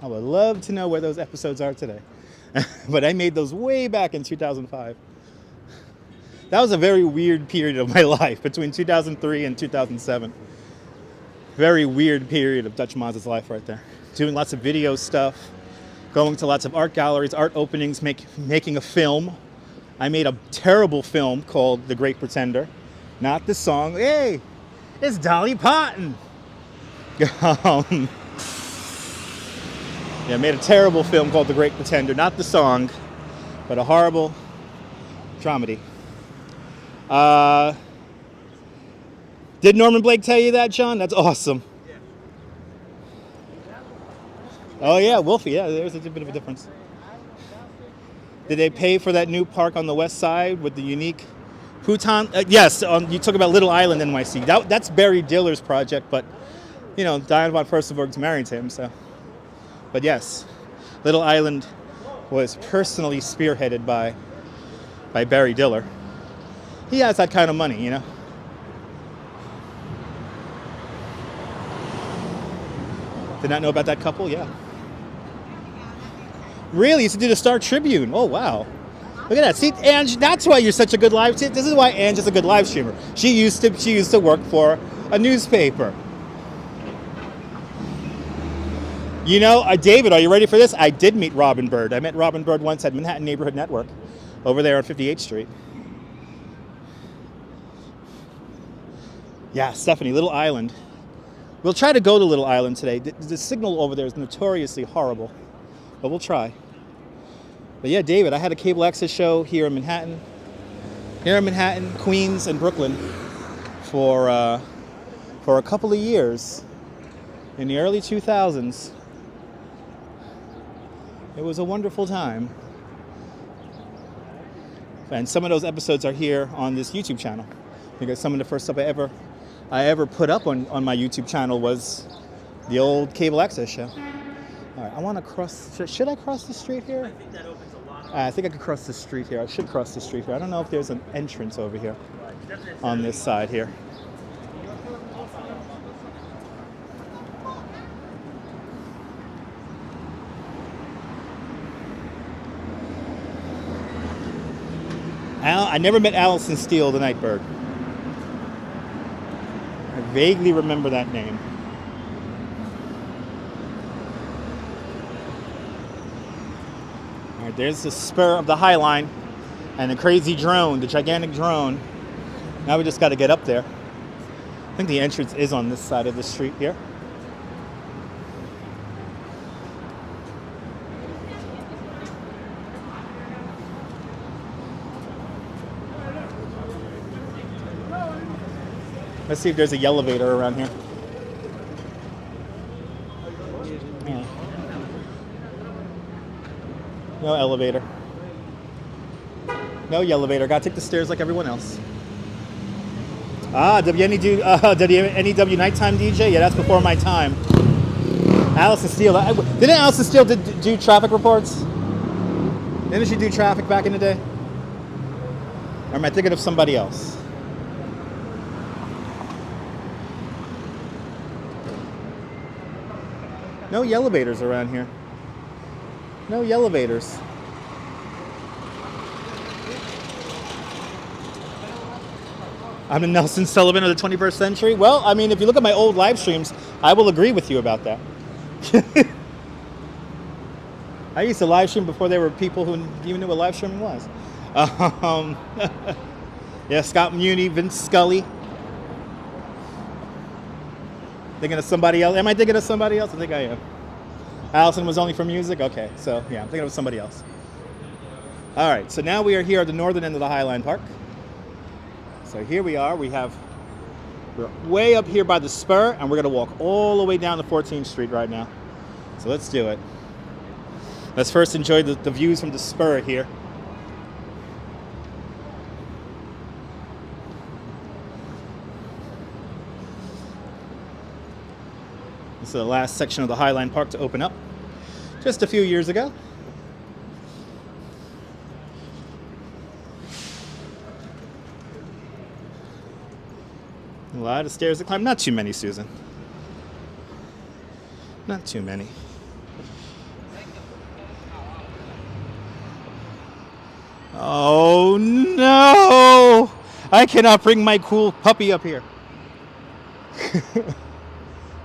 I would love to know where those episodes are today. But I made those way back in 2005. That was a very weird period of my life, between 2003 and 2007. Very weird period of Dutch Maz's life right there. Doing lots of video stuff, going to lots of art galleries, art openings, making a film. I made a terrible film called The Great Pretender. Not the song. Hey, it's Dolly Parton. Yeah, I made a terrible film called The Great Pretender. Not the song, but a horrible dramedy. Did Norman Blake tell you that, John? That's awesome. Oh yeah, Wolfie. Yeah, there's a bit of a difference. Did they pay for that new park on the west side with the unique futon? Yes, you talk about Little Island, NYC. That's Barry Diller's project, but you know, Diane von Furstenberg's married to him, so. But yes, Little Island was personally spearheaded by Barry Diller. He has that kind of money, you know. Did not know about that couple? Yeah. Really? Used to do the Star Tribune. Oh, wow. Look at that. See, Ange, that's why you're such a good live streamer. This is why Ange is a good live streamer. She used to work for a newspaper. You know, David, are you ready for this? I did meet Robin Bird. I met Robin Bird once at Manhattan Neighborhood Network over there on 58th Street. Yeah, Stephanie, Little Island. We'll try to go to Little Island today. The signal over there is notoriously horrible, but we'll try. But yeah, David, I had a cable access show here in Manhattan, Queens, and Brooklyn for a couple of years in the early 2000s. It was a wonderful time. And some of those episodes are here on this YouTube channel, because some of the first stuff I ever put up on my YouTube channel was the old cable access show. All right, I want to cross. Should I cross the street here? I think that opens a lot of... I think I could cross the street here. I should cross the street here. I don't know if there's an entrance over here on this side here. I never met Allison Steele, the Nightbird. I vaguely remember that name. All right, there's the spur of the High Line and the crazy drone, the gigantic drone. Now we just got to get up there. I think the entrance is on this side of the street here. Let's see if there's a elevator around here. Yeah. No elevator. No elevator. Gotta take the stairs like everyone else. Ah, WNEW Nighttime DJ? Yeah, that's before my time. Allison Steele. Didn't Allison Steele do traffic reports? Didn't she do traffic back in the day? Or am I thinking of somebody else? No elevators around here. No elevators. I'm the Nelson Sullivan of the 21st century. Well, I mean, if you look at my old live streams, I will agree with you about that. I used to live stream before there were people who even knew what live streaming was. Yeah, Scott Muni, Vince Scully. Thinking of somebody else? Am I thinking of somebody else? I think I am. Allison was only for music? Okay, so yeah, I'm thinking of somebody else. All right, so now we are here at the northern end of the Highline Park. So here we are. We're way up here by the spur, and we're gonna walk all the way down to 14th Street right now. So let's do it. Let's first enjoy the views from the spur here. This is the last section of the Highline Park to open up just a few years ago. A lot of stairs to climb. Not too many, Susan. Not too many. Oh no! I cannot bring my cool puppy up here.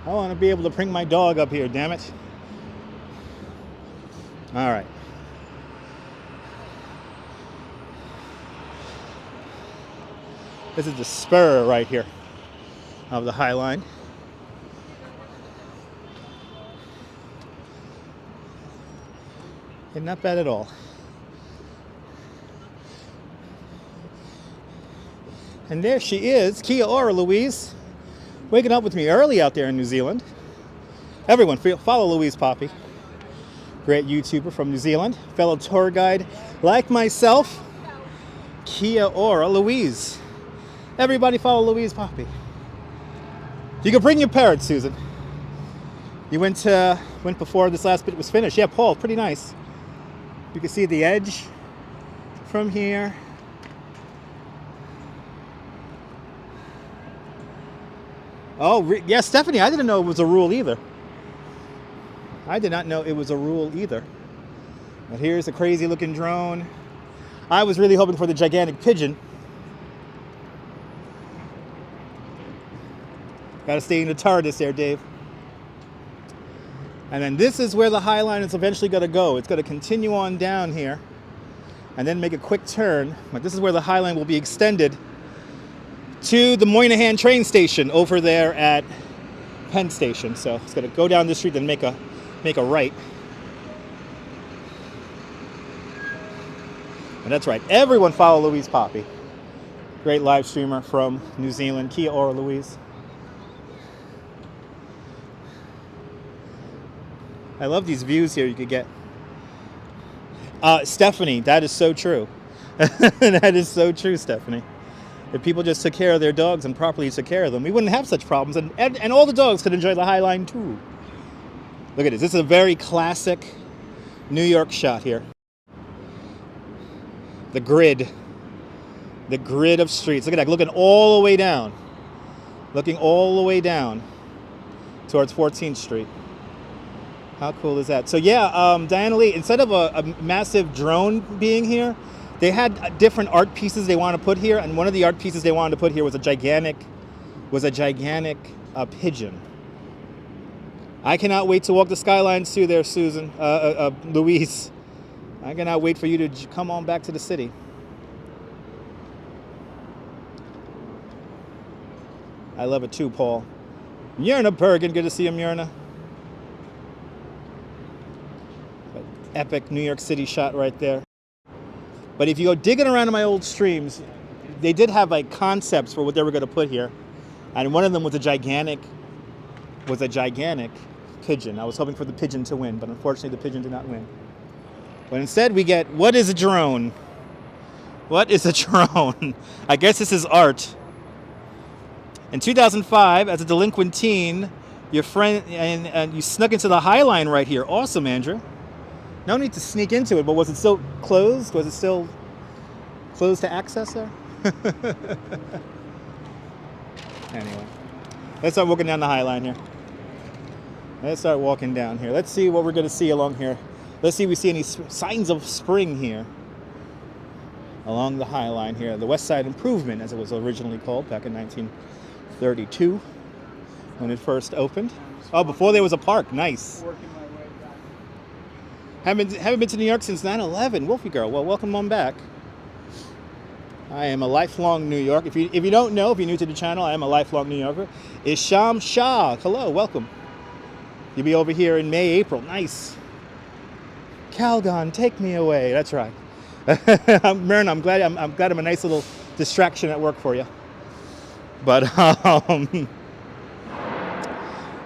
I want to be able to bring my dog up here, damn it. All right. This is the spur right here of the Highline. And not bad at all. And there she is, Kia ora, Louise. Waking up with me early out there in New Zealand. Everyone, follow Louise Poppy. Great YouTuber from New Zealand. Fellow tour guide like myself. Kia ora, Louise. Everybody follow Louise Poppy. You can bring your parrot, Susan. You went before this last bit was finished. Yeah, Paul, pretty nice. You can see the edge from here. Oh, yeah, Stephanie, I didn't know it was a rule either. I did not know it was a rule either. But here's a crazy looking drone. I was really hoping for the gigantic pigeon. Gotta stay in the TARDIS there, Dave. And then this is where the Highline is eventually gonna go. It's gonna continue on down here and then make a quick turn. But this is where the Highline will be extended to the Moynihan train station over there at Penn Station. So it's gonna go down the street and make a right. And that's right, everyone follow Louise Poppy. Great live streamer from New Zealand. Kia ora, Louise. I love these views here you could get. Stephanie, that is so true. That is so true, Stephanie. If people just took care of their dogs and properly took care of them, we wouldn't have such problems. And all the dogs could enjoy the Highline too. Look at this. This is a very classic New York shot here. The grid. The grid of streets. Look at that. Looking all the way down. Looking all the way down towards 14th Street. How cool is that? So yeah, Diana Lee, instead of a massive drone being here, they had different art pieces they wanted to put here, and one of the art pieces they wanted to put here was a gigantic pigeon. I cannot wait to walk the skylines too there, Susan, Louise. I cannot wait for you to come on back to the city. I love it too, Paul. Myrna Bergen, good to see you, Myrna. Epic New York City shot right there. But if you go digging around in my old streams, they did have like concepts for what they were going to put here, and one of them was a gigantic pigeon. I was hoping for the pigeon to win, but unfortunately the pigeon did not win. But instead we get, what is a drone? What is a drone? I guess this is art. In 2005, as a delinquent teen, your friend and you snuck into the Highline right here. Awesome, Andrew. No need to sneak into it, but was it still closed? Was it still closed to access there? Anyway, let's start walking down the Highline here. Let's start walking down here. Let's see what we're going to see along here. Let's see if we see any signs of spring here along the Highline here. The West Side Improvement, as it was originally called back in 1932 when it first opened. Oh, before there was a park. Nice. Haven't been to New York since 9/11. Wolfie girl. Well, welcome on back. I am a lifelong New Yorker. If you don't know, if you're new to the channel, I am a lifelong New Yorker. Isham Shah. Hello, welcome. You'll be over here in May, April. Nice. Calgon, take me away. That's right. Myrna, I'm glad I'm a nice little distraction at work for you. But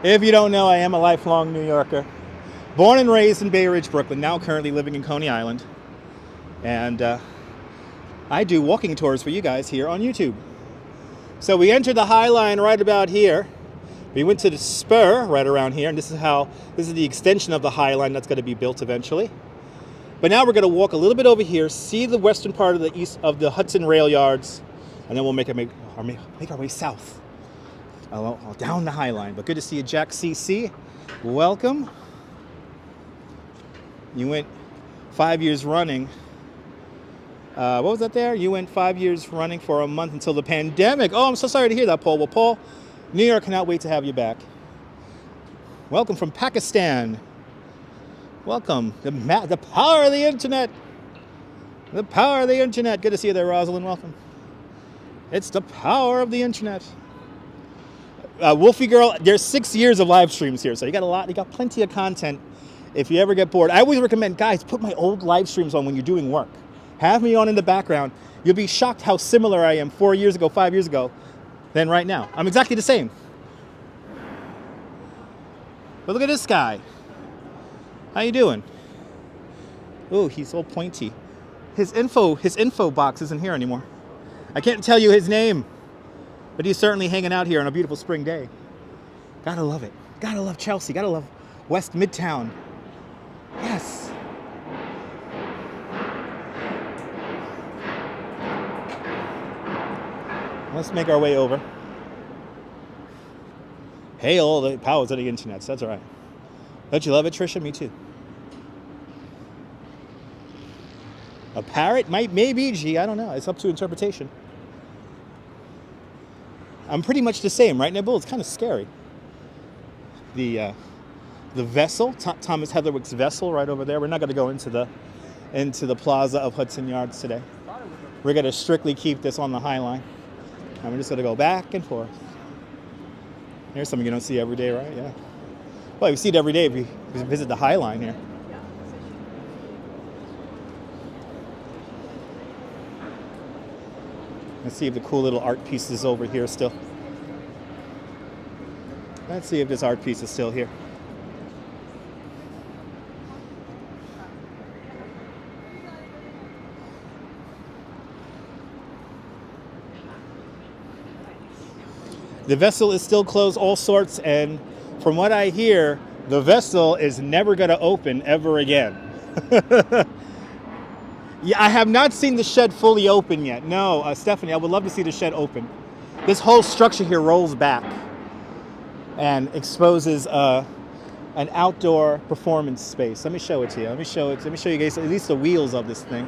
if you don't know, I am a lifelong New Yorker. Born and raised in Bay Ridge, Brooklyn, now currently living in Coney Island. And I do walking tours for you guys here on YouTube. So we entered the Highline right about here. We went to the spur right around here, and this is the extension of the Highline that's going to be built eventually. But now we're going to walk a little bit over here, see the western part of the east of the Hudson rail yards, and then we'll make our way south down the Highline. But good to see you, Jack CC. Welcome. You went 5 years running. What was that there? You went 5 years running for a month until the pandemic. Oh, I'm so sorry to hear that, Paul. Well, Paul, New York cannot wait to have you back. Welcome from Pakistan. Welcome. The power of the internet. The power of the internet. Good to see you there, Rosalind. Welcome. It's the power of the internet. Wolfie girl, there's 6 years of live streams here, so you got plenty of content. If you ever get bored, I always recommend, guys, put my old live streams on when you're doing work. Have me on in the background. You'll be shocked how similar I am 4 years ago, 5 years ago, than right now. I'm exactly the same. But look at this guy. How you doing? Oh, he's all pointy. His info box isn't here anymore. I can't tell you his name, but he's certainly hanging out here on a beautiful spring day. Gotta love it. Gotta love Chelsea. Gotta love West Midtown. Yes. Let's make our way over. Hail the powers of the internet. That's all right. Don't you love it, Trisha? Me too. A parrot? Maybe, G. I don't know. It's up to interpretation. I'm pretty much the same, right, Nibble? It's kind of scary. The vessel, Thomas Heatherwick's vessel right over there. We're not going to go into the plaza of Hudson Yards today. We're going to strictly keep this on the Highline. And we're just going to go back and forth. Here's something you don't see every day, right? Yeah. Well, you see it every day if you visit the Highline here. Let's see if the cool little art piece is over here still. Let's see if this art piece is still here. The vessel is still closed, all sorts, and from what I hear, the vessel is never going to open ever again. Yeah, I have not seen the shed fully open yet. No, Stephanie, I would love to see the shed open. This whole structure here rolls back and exposes an outdoor performance space. Let me show it to you. Let me show you guys at least the wheels of this thing,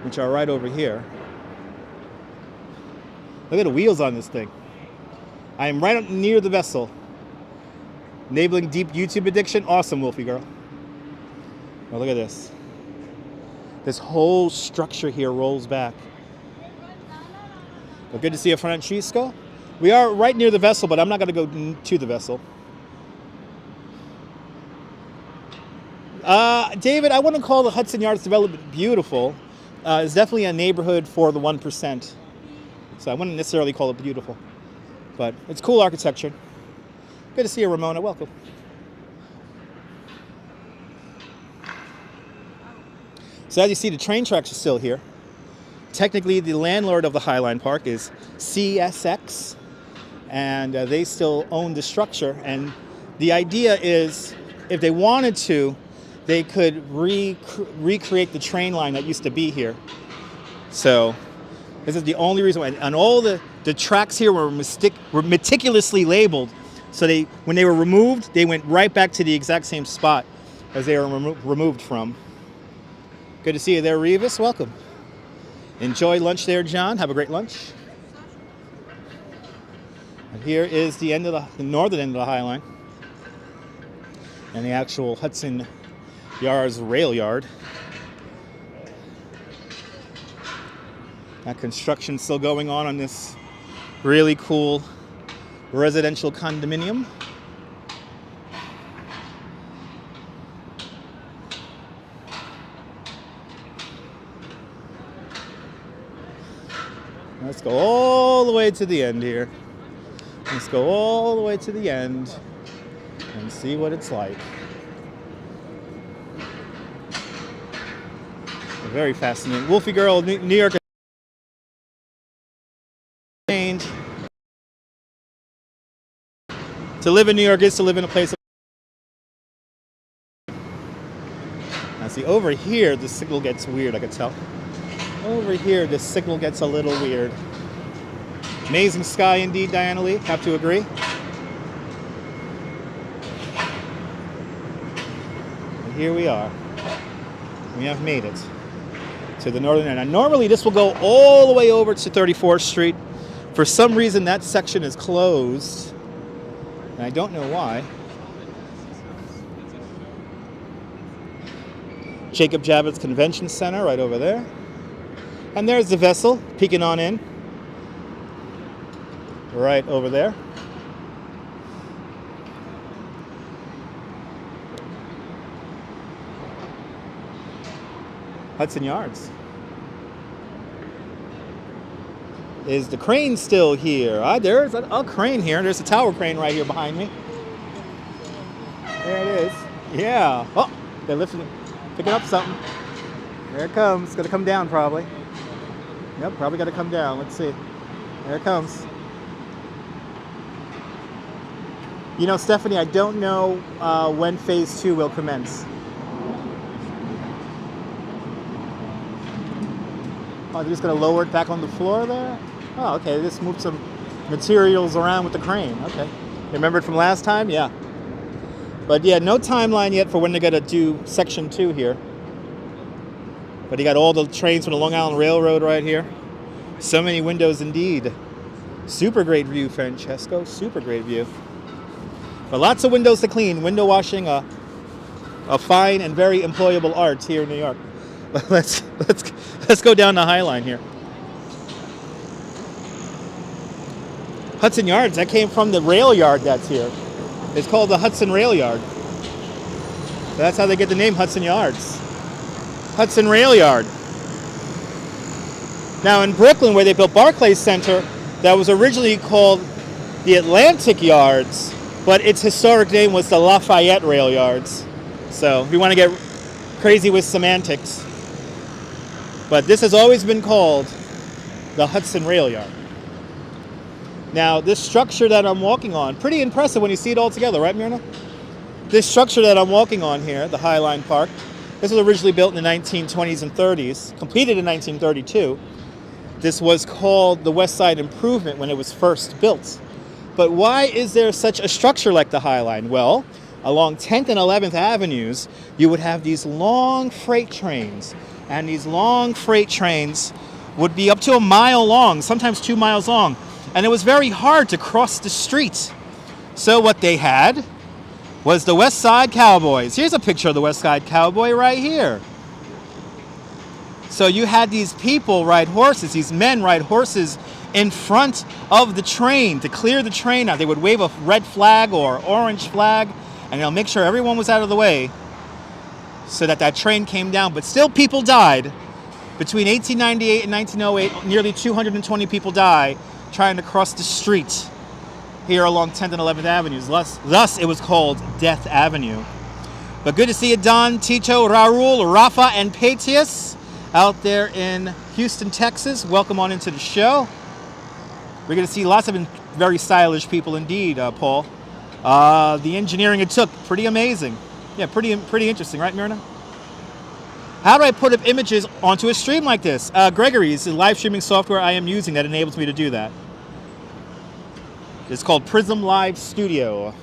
which are right over here. Look at the wheels on this thing. I am right near the vessel. Enabling deep YouTube addiction. Awesome, Wolfie girl. Oh, look at this. This whole structure here rolls back. Well, good to see you, Francisco. We are right near the vessel, but I'm not going to go to the vessel. David, I wouldn't call the Hudson Yards development beautiful. It's definitely a neighborhood for the 1%. So I wouldn't necessarily call it beautiful. But it's cool architecture. Good to see you, Ramona. Welcome. So as you see, the train tracks are still here. Technically, the landlord of the Highline Park is CSX. and they still own the structure. And the idea is, if they wanted to, they could recreate the train line that used to be here. So this is the only reason why. And all the tracks here were meticulously labeled. So when they were removed, they went right back to the exact same spot as they were removed from. Good to see you there, Revis. Welcome. Enjoy lunch there, John. Have a great lunch. And here is the end of the northern end of the Highline, and the actual Hudson Yards rail yard. That construction still going on this really cool residential condominium. Let's go all the way to the end here. Let's go all the way to the end and see what it's like. Very fascinating. Wolfie Girl, New York. To live in New York is to live in a place. Now see, over here the signal gets weird, I can tell. Over here the signal gets a little weird. Amazing sky indeed, Diana Lee, have to agree. And here we are. We have made it to the northern end. Now normally this will go all the way over to 34th Street. For some reason that section is closed. And I don't know why. Jacob Javits Convention Center right over there. And there's the vessel peeking on in. Right over there. Hudson Yards. Is the crane still here? There's a crane here. There's a tower crane right here behind me. There it is. Yeah. Oh, they're lifting it, picking up something. There it comes. It's gonna come down probably. Yep, probably gotta come down. Let's see. There it comes. You know, Stephanie, I don't know when phase 2 will commence. Oh, they're just gonna lower it back on the floor there? Oh, okay, they just moved some materials around with the crane. Okay. You remember it from last time? Yeah. But yeah, no timeline yet for when they're gonna do section 2 here. But you got all the trains from the Long Island Railroad right here. So many windows indeed. Super great view, Francesco. Super great view. But lots of windows to clean. Window washing, a fine and very employable art here in New York. Let's go down the Highline here. Hudson Yards, that came from the rail yard that's here. It's called the Hudson Rail Yard. That's how they get the name Hudson Yards. Hudson Rail Yard. Now in Brooklyn, where they built Barclays Center, that was originally called the Atlantic Yards, but its historic name was the Lafayette Rail Yards. So if you want to get crazy with semantics. But this has always been called the Hudson Rail Yard. Now, this structure that I'm walking on, pretty impressive when you see it all together, right, Myrna? This structure that I'm walking on here, the Highline Park, this was originally built in the 1920s and 30s, completed in 1932. This was called the West Side Improvement when it was first built. But why is there such a structure like the Highline? Well, along 10th and 11th Avenues, you would have these long freight trains. And these long freight trains would be up to a mile long, sometimes 2 miles long. And it was very hard to cross the street. So what they had was the West Side Cowboys. Here's a picture of the West Side Cowboy right here. So you had these people ride horses, these men ride horses in front of the train to clear the train out. They would wave a red flag or orange flag, and they'll make sure everyone was out of the way so that train came down. But still people died. Between 1898 and 1908, nearly 220 people died trying to cross the street here along 10th and 11th Avenues. Thus it was called Death Avenue. But good to see you, Don, Tito, Raul, Rafa, and Patius out there in Houston, Texas. Welcome on into the show. We're going to see lots of Very stylish people indeed, Paul. The engineering it took, pretty amazing. Yeah, pretty interesting, right, Myrna? How do I put up images onto a stream like this? Gregory, it's the live streaming software I am using that enables me to do that. It's called Prism Live Studio.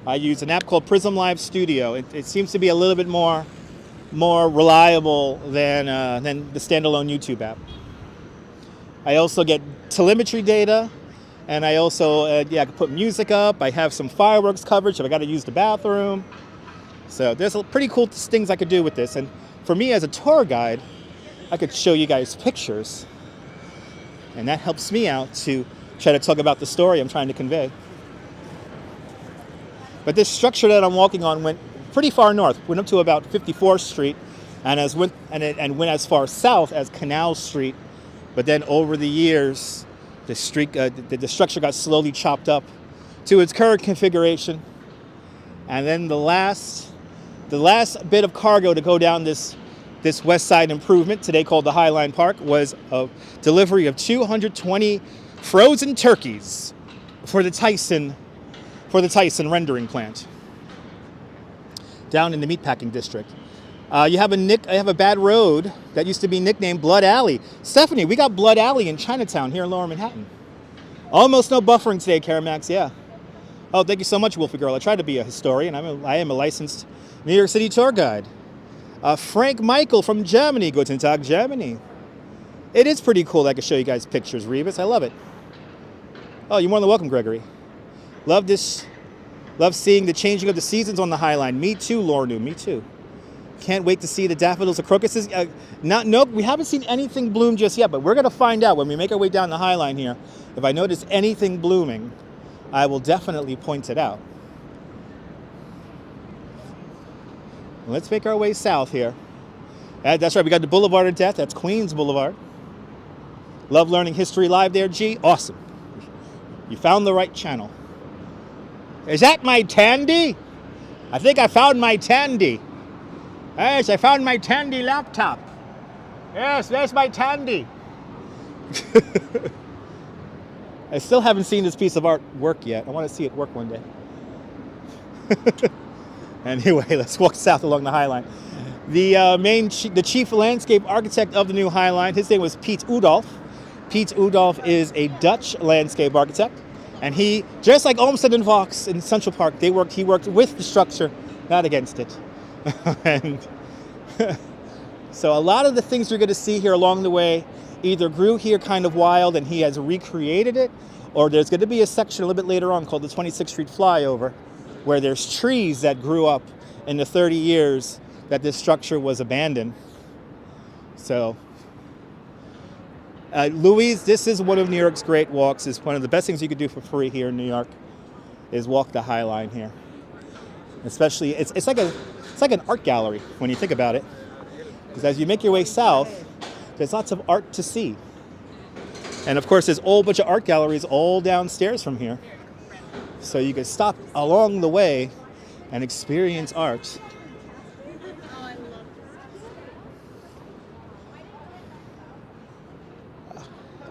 I use an app called Prism Live Studio. It seems to be a little bit more reliable than the standalone YouTube app. I also get telemetry data, and I also I can put music up. I have some fireworks coverage if I got to use the bathroom. So there's pretty cool things I could do with this. And for me as a tour guide, I could show you guys pictures, and that helps me out to try to talk about the story I'm trying to convey. But this structure that I'm walking on went pretty far north, went up to about 54th Street, and went as far south as Canal Street. But then over the years, the structure got slowly chopped up to its current configuration. And then the last bit of cargo to go down this west side improvement, today called the Highline Park, was a delivery of 220 frozen turkeys for the Tyson rendering plant down in the meatpacking district. I have a bad road that used to be nicknamed Blood Alley. Stephanie, we got Blood Alley in Chinatown here in Lower Manhattan. Almost no buffering today, Caramax. Yeah. Oh, thank you so much, Wolfie Girl. I try to be a historian. I am a licensed New York City tour guide. Frank Michael from Germany. Guten Tag, Germany. It is pretty cool that I can show you guys pictures, Rebus. I love it. Oh, you're more than welcome, Gregory. Love this. Love seeing the changing of the seasons on the Highline. Me too, Lornu. Me too. Can't wait to see the daffodils and crocuses. We haven't seen anything bloom just yet, but we're going to find out when we make our way down the Highline here. If I notice anything blooming, I will definitely point it out. Let's make our way south here. That's right, we got the Boulevard of Death. That's Queens Boulevard. Love learning history live there, G. Awesome. You found the right channel. Is that my Tandy? I think I found my Tandy. Yes, I found my Tandy laptop. Yes, there's my Tandy. I still haven't seen this piece of art work yet. I want to see it work one day. Anyway, let's walk south along the Highline. The chief landscape architect of the new Highline, his name was Piet Oudolf. Piet Oudolf is a Dutch landscape architect, and he, just like Olmsted and Vaux in Central Park, he worked with the structure, not against it. And so a lot of the things you're going to see here along the way either grew here kind of wild and he has recreated it, or there's going to be a section a little bit later on called the 26th Street Flyover, where there's trees that grew up in the 30 years that this structure was abandoned. So, Louise, this is one of New York's great walks. It's one of the best things you could do for free here in New York, is walk the Highline here. Especially, it's like an art gallery when you think about it. Because as you make your way south, there's lots of art to see. And of course, there's a whole bunch of art galleries all downstairs from here. So you can stop along the way and experience art.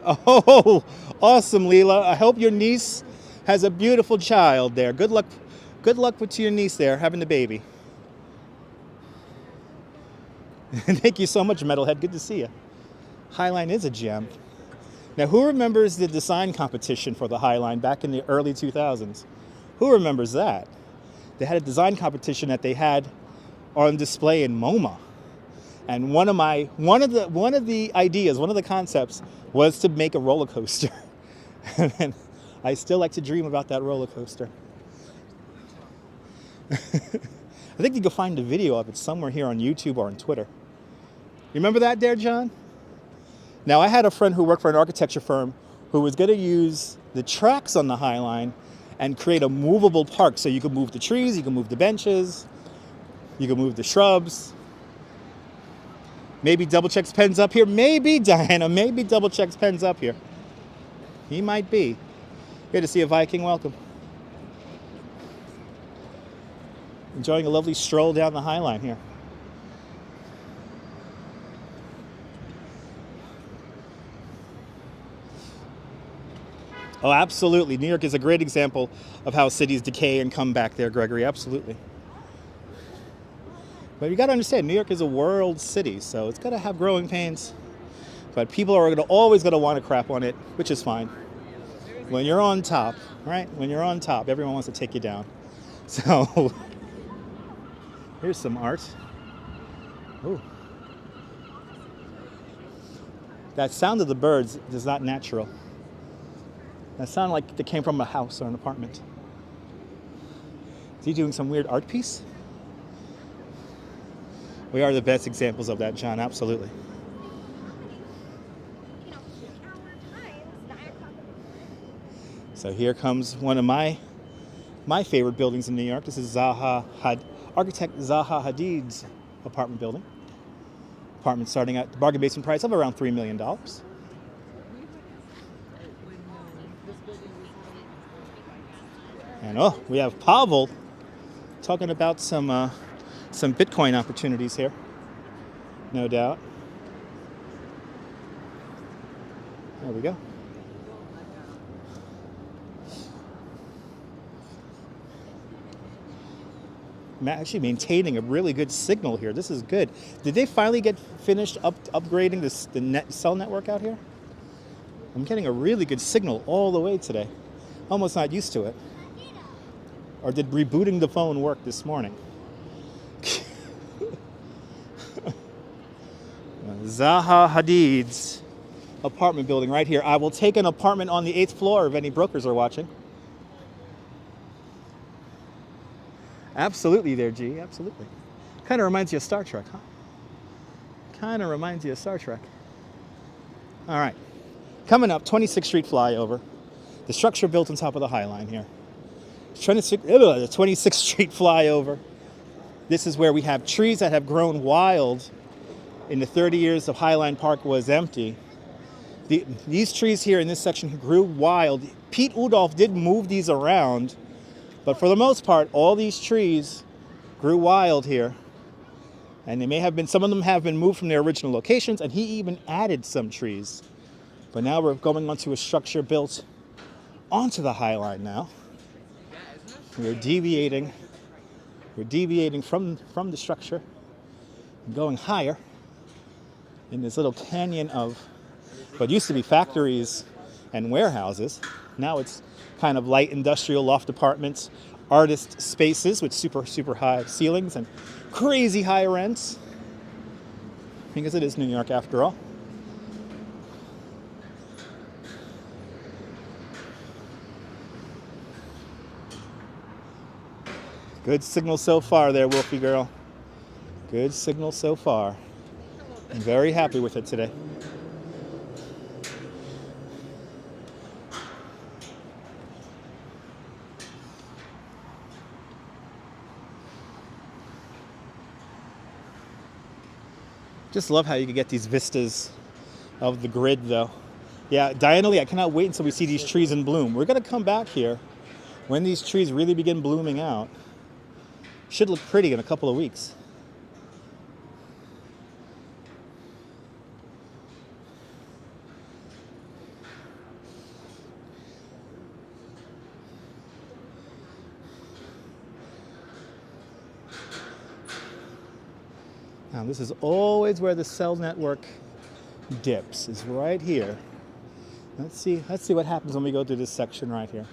Oh, awesome, Leela. I hope your niece has a beautiful child there. Good luck to your niece there, having the baby. Thank you so much, Metalhead. Good to see you. Highline is a gem. Now, who remembers the design competition for the Highline back in the early 2000s? Who remembers that? They had a design competition that they had on display in MoMA. And one of the ideas, one of the concepts was to make a roller coaster. And I still like to dream about that roller coaster. I think you can find a video of it somewhere here on YouTube or on Twitter. You remember that there, John? Now, I had a friend who worked for an architecture firm who was going to use the tracks on the Highline and create a movable park. So you could move the trees, you can move the benches, you can move the shrubs. Maybe Double Check's Pen's up here. Maybe, Diana, maybe Double Check's Pen's up here. He might be. Good to see a Viking. Welcome. Enjoying a lovely stroll down the Highline here. Oh, absolutely. New York is a great example of how cities decay and come back there, Gregory. Absolutely. But you got to understand, New York is a world city, so it's going to have growing pains. But people are always going to want to crap on it, which is fine. When you're on top, right? When you're on top, everyone wants to take you down. So here's some art. Ooh. That sound of the birds is not natural. That sounded like they came from a house or an apartment. Is he doing some weird art piece? We are the best examples of that, John, absolutely. So here comes one of my favorite buildings in New York. This is architect Zaha Hadid's apartment building. Apartment starting at the bargain basement price of around $3 million. And oh, we have Pavel talking about some Bitcoin opportunities here, no doubt. There we go. Actually maintaining a really good signal here. This is good. Did they finally get finished upgrading the cell network out here? I'm getting a really good signal all the way today. Almost not used to it. Or did rebooting the phone work this morning? Zaha Hadid's apartment building right here. I will take an apartment on the 8th floor if any brokers are watching. Absolutely there, G. Absolutely. Kind of reminds you of Star Trek, huh? Kind of reminds you of Star Trek. All right. Coming up, 26th Street flyover. The structure built on top of the Highline here. The 26th Street flyover. This is where we have trees that have grown wild in the 30 years of Highline Park was empty. These trees here in this section grew wild. Pete Udolph did move these around, but for the most part, all these trees grew wild here. And they may have been, some of them have been moved from their original locations, and he even added some trees. But now we're going onto a structure built onto the Highline now. We're deviating from the structure and going higher in this little canyon of what used to be factories and warehouses. Now it's kind of light industrial loft apartments, artist spaces with super high ceilings and crazy high rents. Because it is New York after all. Good signal so far there, Wolfie girl. Good signal so far. I'm very happy with it today. Just love how you can get these vistas of the grid though. Yeah, diagonally, I cannot wait until we see these trees in bloom. We're gonna come back here when these trees really begin blooming out. Should look pretty in a couple of weeks. Now this is always where the cell network dips, is right here. Let's see what happens when we go through this section right here.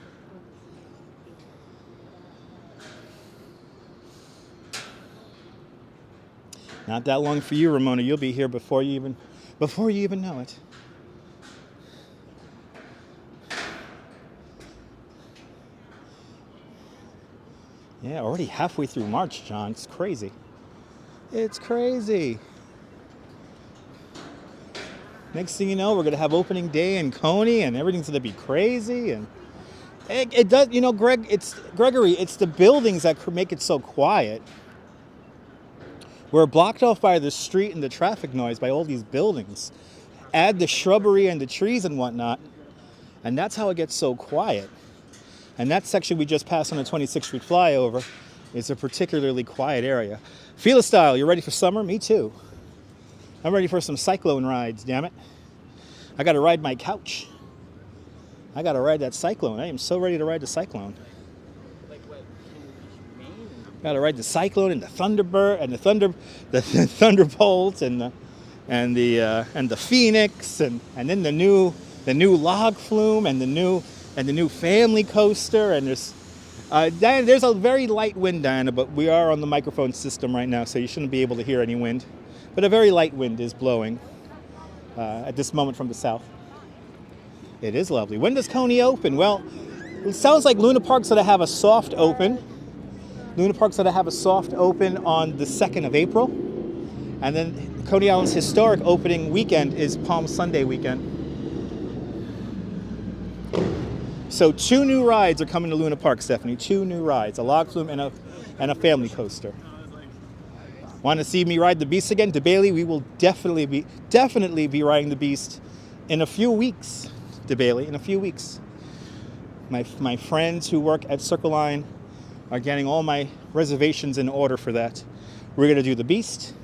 Not that long for you, Ramona. You'll be here before you even know it. Yeah, already halfway through March, John. It's crazy. It's crazy. Next thing you know, we're going to have opening day in Coney and everything's going to be crazy. And it does, you know, Gregory, it's the buildings that make it so quiet. We're blocked off by the street and the traffic noise by all these buildings. Add the shrubbery and the trees and whatnot, and that's how it gets so quiet. And that section we just passed on the 26th Street flyover is a particularly quiet area. Feel style, you ready for summer? Me too. I'm ready for some cyclone rides, damn it. I gotta ride my couch. I gotta ride that Cyclone. I am so ready to ride the Cyclone. Like what? Maine? Gotta ride the Cyclone and the Thunderbird and the Thunderbolt and the Phoenix and then the new log flume and the new family coaster, and Diana, there's a very light wind, Diana, but we are on the microphone system right now, so you shouldn't be able to hear any wind. But a very light wind is blowing at this moment from the south. It is lovely. When does Coney open? Well, it sounds like Luna Park's going to have a soft open. Luna Park's going to have a soft open on the 2nd of April. And then Coney Island's historic opening weekend is Palm Sunday weekend. So 2 new rides are coming to Luna Park, Stephanie. 2 new rides, a log flume and a family coaster. Want to see me ride the Beast again? DeBailey, we will definitely be riding the Beast in a few weeks. DeBailey, in a few weeks. My friends who work at Circle Line are getting all my reservations in order for that. We're going to do the Beast,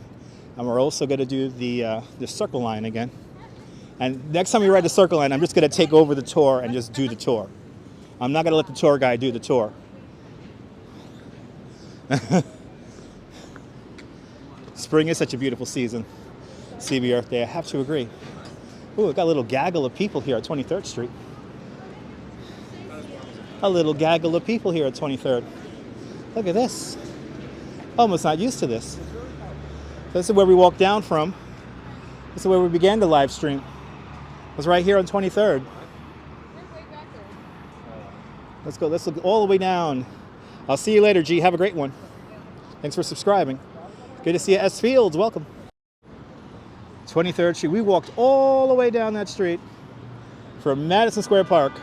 and we're also going to do the Circle Line again. And next time we ride the Circle Line, I'm just going to take over the tour and just do the tour. I'm not going to let the tour guy do the tour. Spring is such a beautiful season. CB Earth Day, I have to agree. Ooh, we've got a little gaggle of people here at 23rd Street. A little gaggle of people here at 23rd. Look at this. Almost not used to this. This is where we walked down from. This is where we began the live stream. It was right here on 23rd. Let's go all the way down. I'll see you later, G. Have a great one. Thanks for subscribing. Good to see you, S. Fields. Welcome. 23rd Street. We walked all the way down that street from Madison Square Park.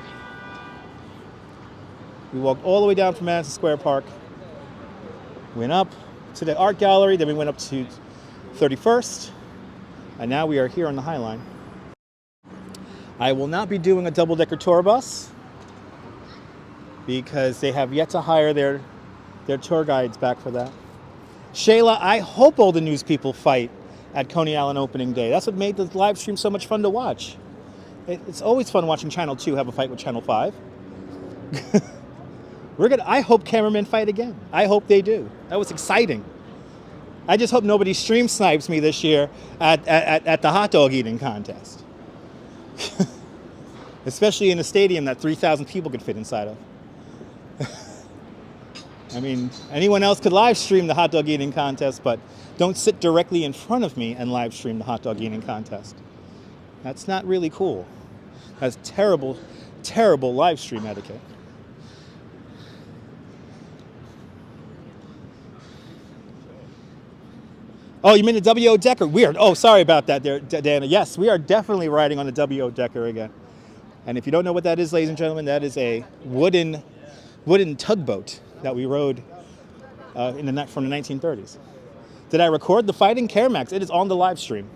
We walked all the way down from Madison Square Park. Went up to the art gallery. Then we went up to 31st. And now we are here on the Highline. I will not be doing a double-decker tour bus because they have yet to hire their tour guides back for that. Shayla, I hope all the news people fight at Coney Island opening day. That's what made the live stream so much fun to watch. It's always fun watching Channel 2 have a fight with Channel 5. I hope cameramen fight again. I hope they do. That was exciting. I just hope nobody stream snipes me this year at the hot dog eating contest. Especially in a stadium that 3,000 people could fit inside of. I mean, anyone else could live stream the hot dog eating contest, but don't sit directly in front of me and live stream the hot dog eating contest. That's not really cool. That's terrible, terrible live stream etiquette. Oh, you mean the W.O. Decker? Weird. Oh, sorry about that there, Dana. Yes, we are definitely riding on the W.O. Decker again. And if you don't know what that is, ladies and gentlemen, that is a wooden tugboat that we rode from the 1930s. Did I record the fight in Caramax? It is on the live stream.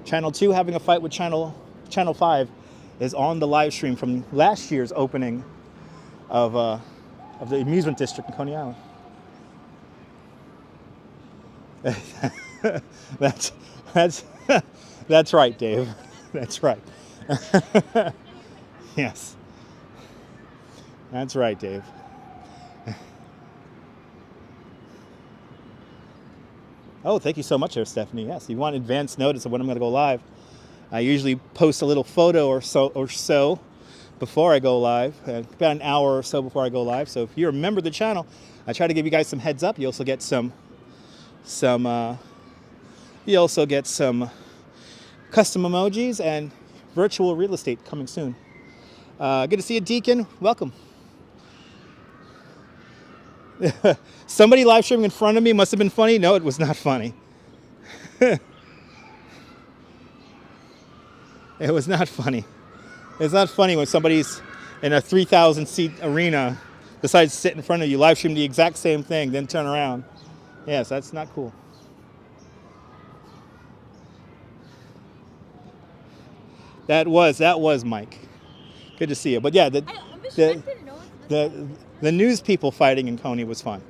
Channel 2 having a fight with Channel 5 is on the live stream from last year's opening of the amusement district in Coney Island. That's right, Dave. That's right. Yes. That's right, Dave. Oh, thank you so much there, Stephanie. Yes, you want advance notice of when I'm going to go live. I usually post a little photo or so before I go live, about an hour or so before I go live. So if you're a member of the channel, I try to give you guys some heads up. You also get some custom emojis and virtual real estate coming soon. Good to see you, Deacon. Welcome. Somebody live streaming in front of me must have been funny. No, it was not funny. It was not funny. It's not funny when somebody's in a 3,000 seat arena decides to sit in front of you, live stream the exact same thing, then turn around. Yes, that's not cool. That was Mike. Good to see you. But yeah, the news people fighting in Coney was fun.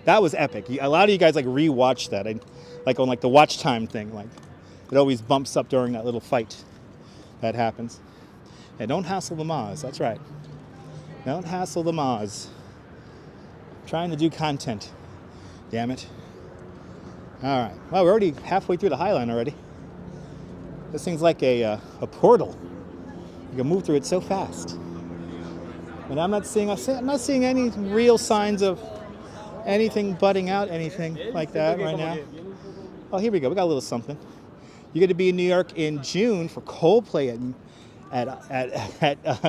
That was epic. A lot of you guys like rewatch that, like on like the watch time thing. Like it always bumps up during that little fight that happens. Hey, don't hassle the Maz. That's right. Don't hassle the Maz. Trying to do content. Damn it. All right. Well, we're already halfway through the Highline already. This thing's like a portal. You can move through it so fast. And I'm not seeing any real signs of anything budding out, anything like that right now. Oh, here we go. We got a little something. You're going to be in New York in June for Coldplay at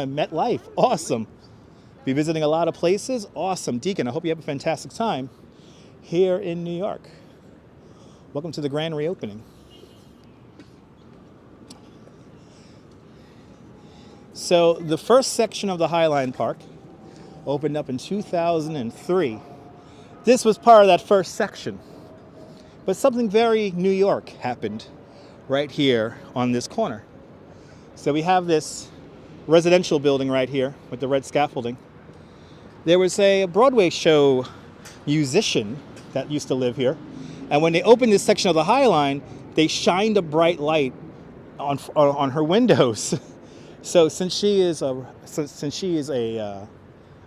MetLife. Awesome. Be visiting a lot of places. Awesome. Deacon, I hope you have a fantastic time here in New York. Welcome to the grand reopening. So the first section of the Highline Park opened up in 2003. This was part of that first section. But something very New York happened right here on this corner. So we have this residential building right here with the red scaffolding. There was a Broadway show musician that used to live here. And when they opened this section of the Highline, they shined a bright light on her windows. So since she is an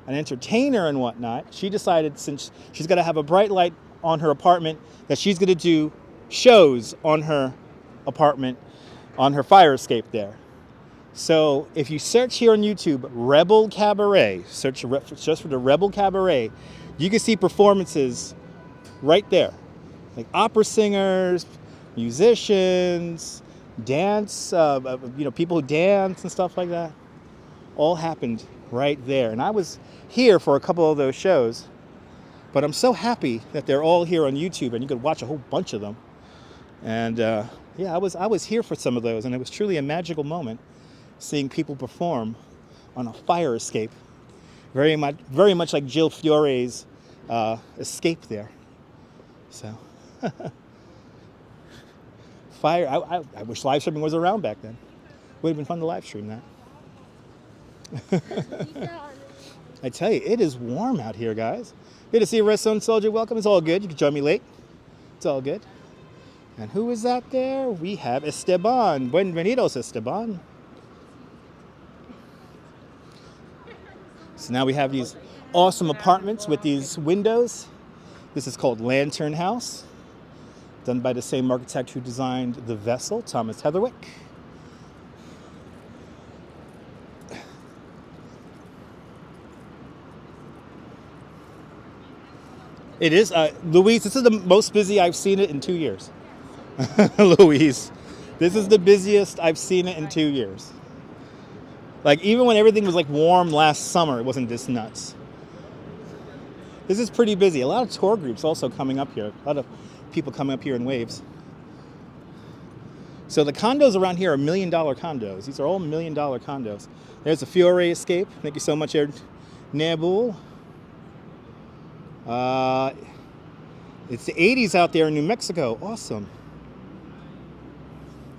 entertainer and whatnot, she decided since she's got to have a bright light on her apartment that she's going to do shows on her apartment, on her fire escape there. So if you search here on YouTube, Rebel Cabaret, search just for the Rebel Cabaret, you can see performances right there. Like opera singers, musicians, dance, people who dance and stuff like that. All happened right there. And I was here for a couple of those shows. But I'm so happy that they're all here on YouTube and you could watch a whole bunch of them. And yeah, I was here for some of those, and it was truly a magical moment seeing people perform on a fire escape. Very much like Jill Fiore's escape there. So fire. I wish live streaming was around back then. Would have been fun to live stream that. I tell you, it is warm out here, guys. Good to see you, Redstone Soldier. Welcome. It's all good. You can join me late. It's all good. And who is that there? We have Esteban. Buenvenidos, Esteban. So now we have these awesome apartments with these windows. This is called Lantern House, done by the same architect who designed The Vessel, Thomas Heatherwick. It is, Louise, this is the most busy I've seen it in 2 years. Louise, this is the busiest I've seen it in 2 years. Like, even when everything was like warm last summer, it wasn't this nuts. This is pretty busy. A lot of tour groups also coming up here. A lot of people coming up here in waves. So the condos around here are $1 million condos. These are all $1 million condos. There's a Fiore escape. Thank you so much, Nabul. It's the 80s out there in New Mexico. Awesome.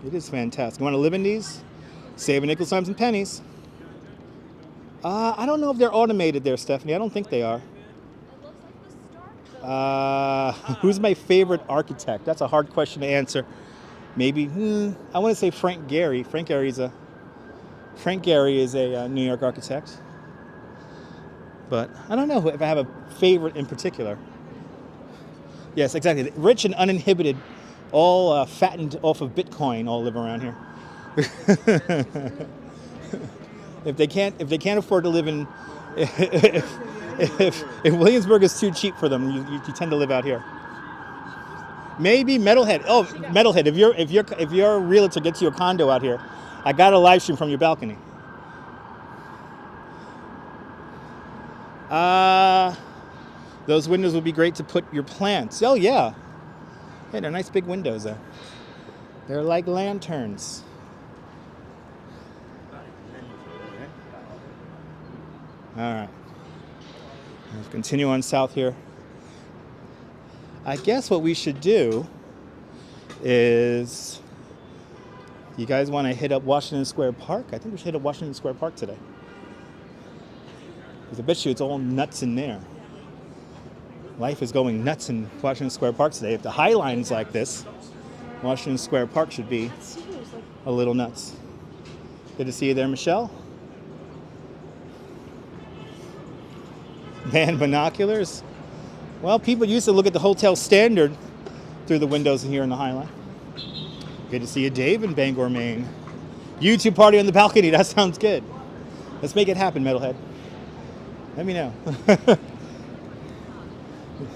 It is fantastic. You want to live in these? Saving nickels, dimes, and pennies. I don't know if they're automated there, Stephanie. I don't think they are. Who's my favorite architect? That's a hard question to answer. Maybe, I want to say Frank Gehry. Frank Gehry is a New York architect. But I don't know if I have a favorite in particular. Yes, exactly. Rich and uninhibited, all fattened off of Bitcoin, all live around here. If they can't afford to live in, if Williamsburg is too cheap for them, you tend to live out here. Maybe Metalhead. Oh, Metalhead. If your realtor gets you a condo out here, I got a live stream from your balcony. Those windows would be great to put your plants. Oh yeah, yeah, they're nice big windows there. They're like lanterns. All right, let's continue on south here. I guess what we should do is, you guys want to hit up Washington Square Park? I think we should hit up Washington Square Park today. Because I bet you it's all nuts in there. Life is going nuts in Washington Square Park today. If the Highline's like this, Washington Square Park should be a little nuts. Good to see you there, Michelle. Man binoculars. Well, people used to look at the Hotel Standard through the windows here in the Highline. Good to see you, Dave, in Bangor, Maine. YouTube party on the balcony. That sounds good. Let's make it happen, Metalhead. Let me know.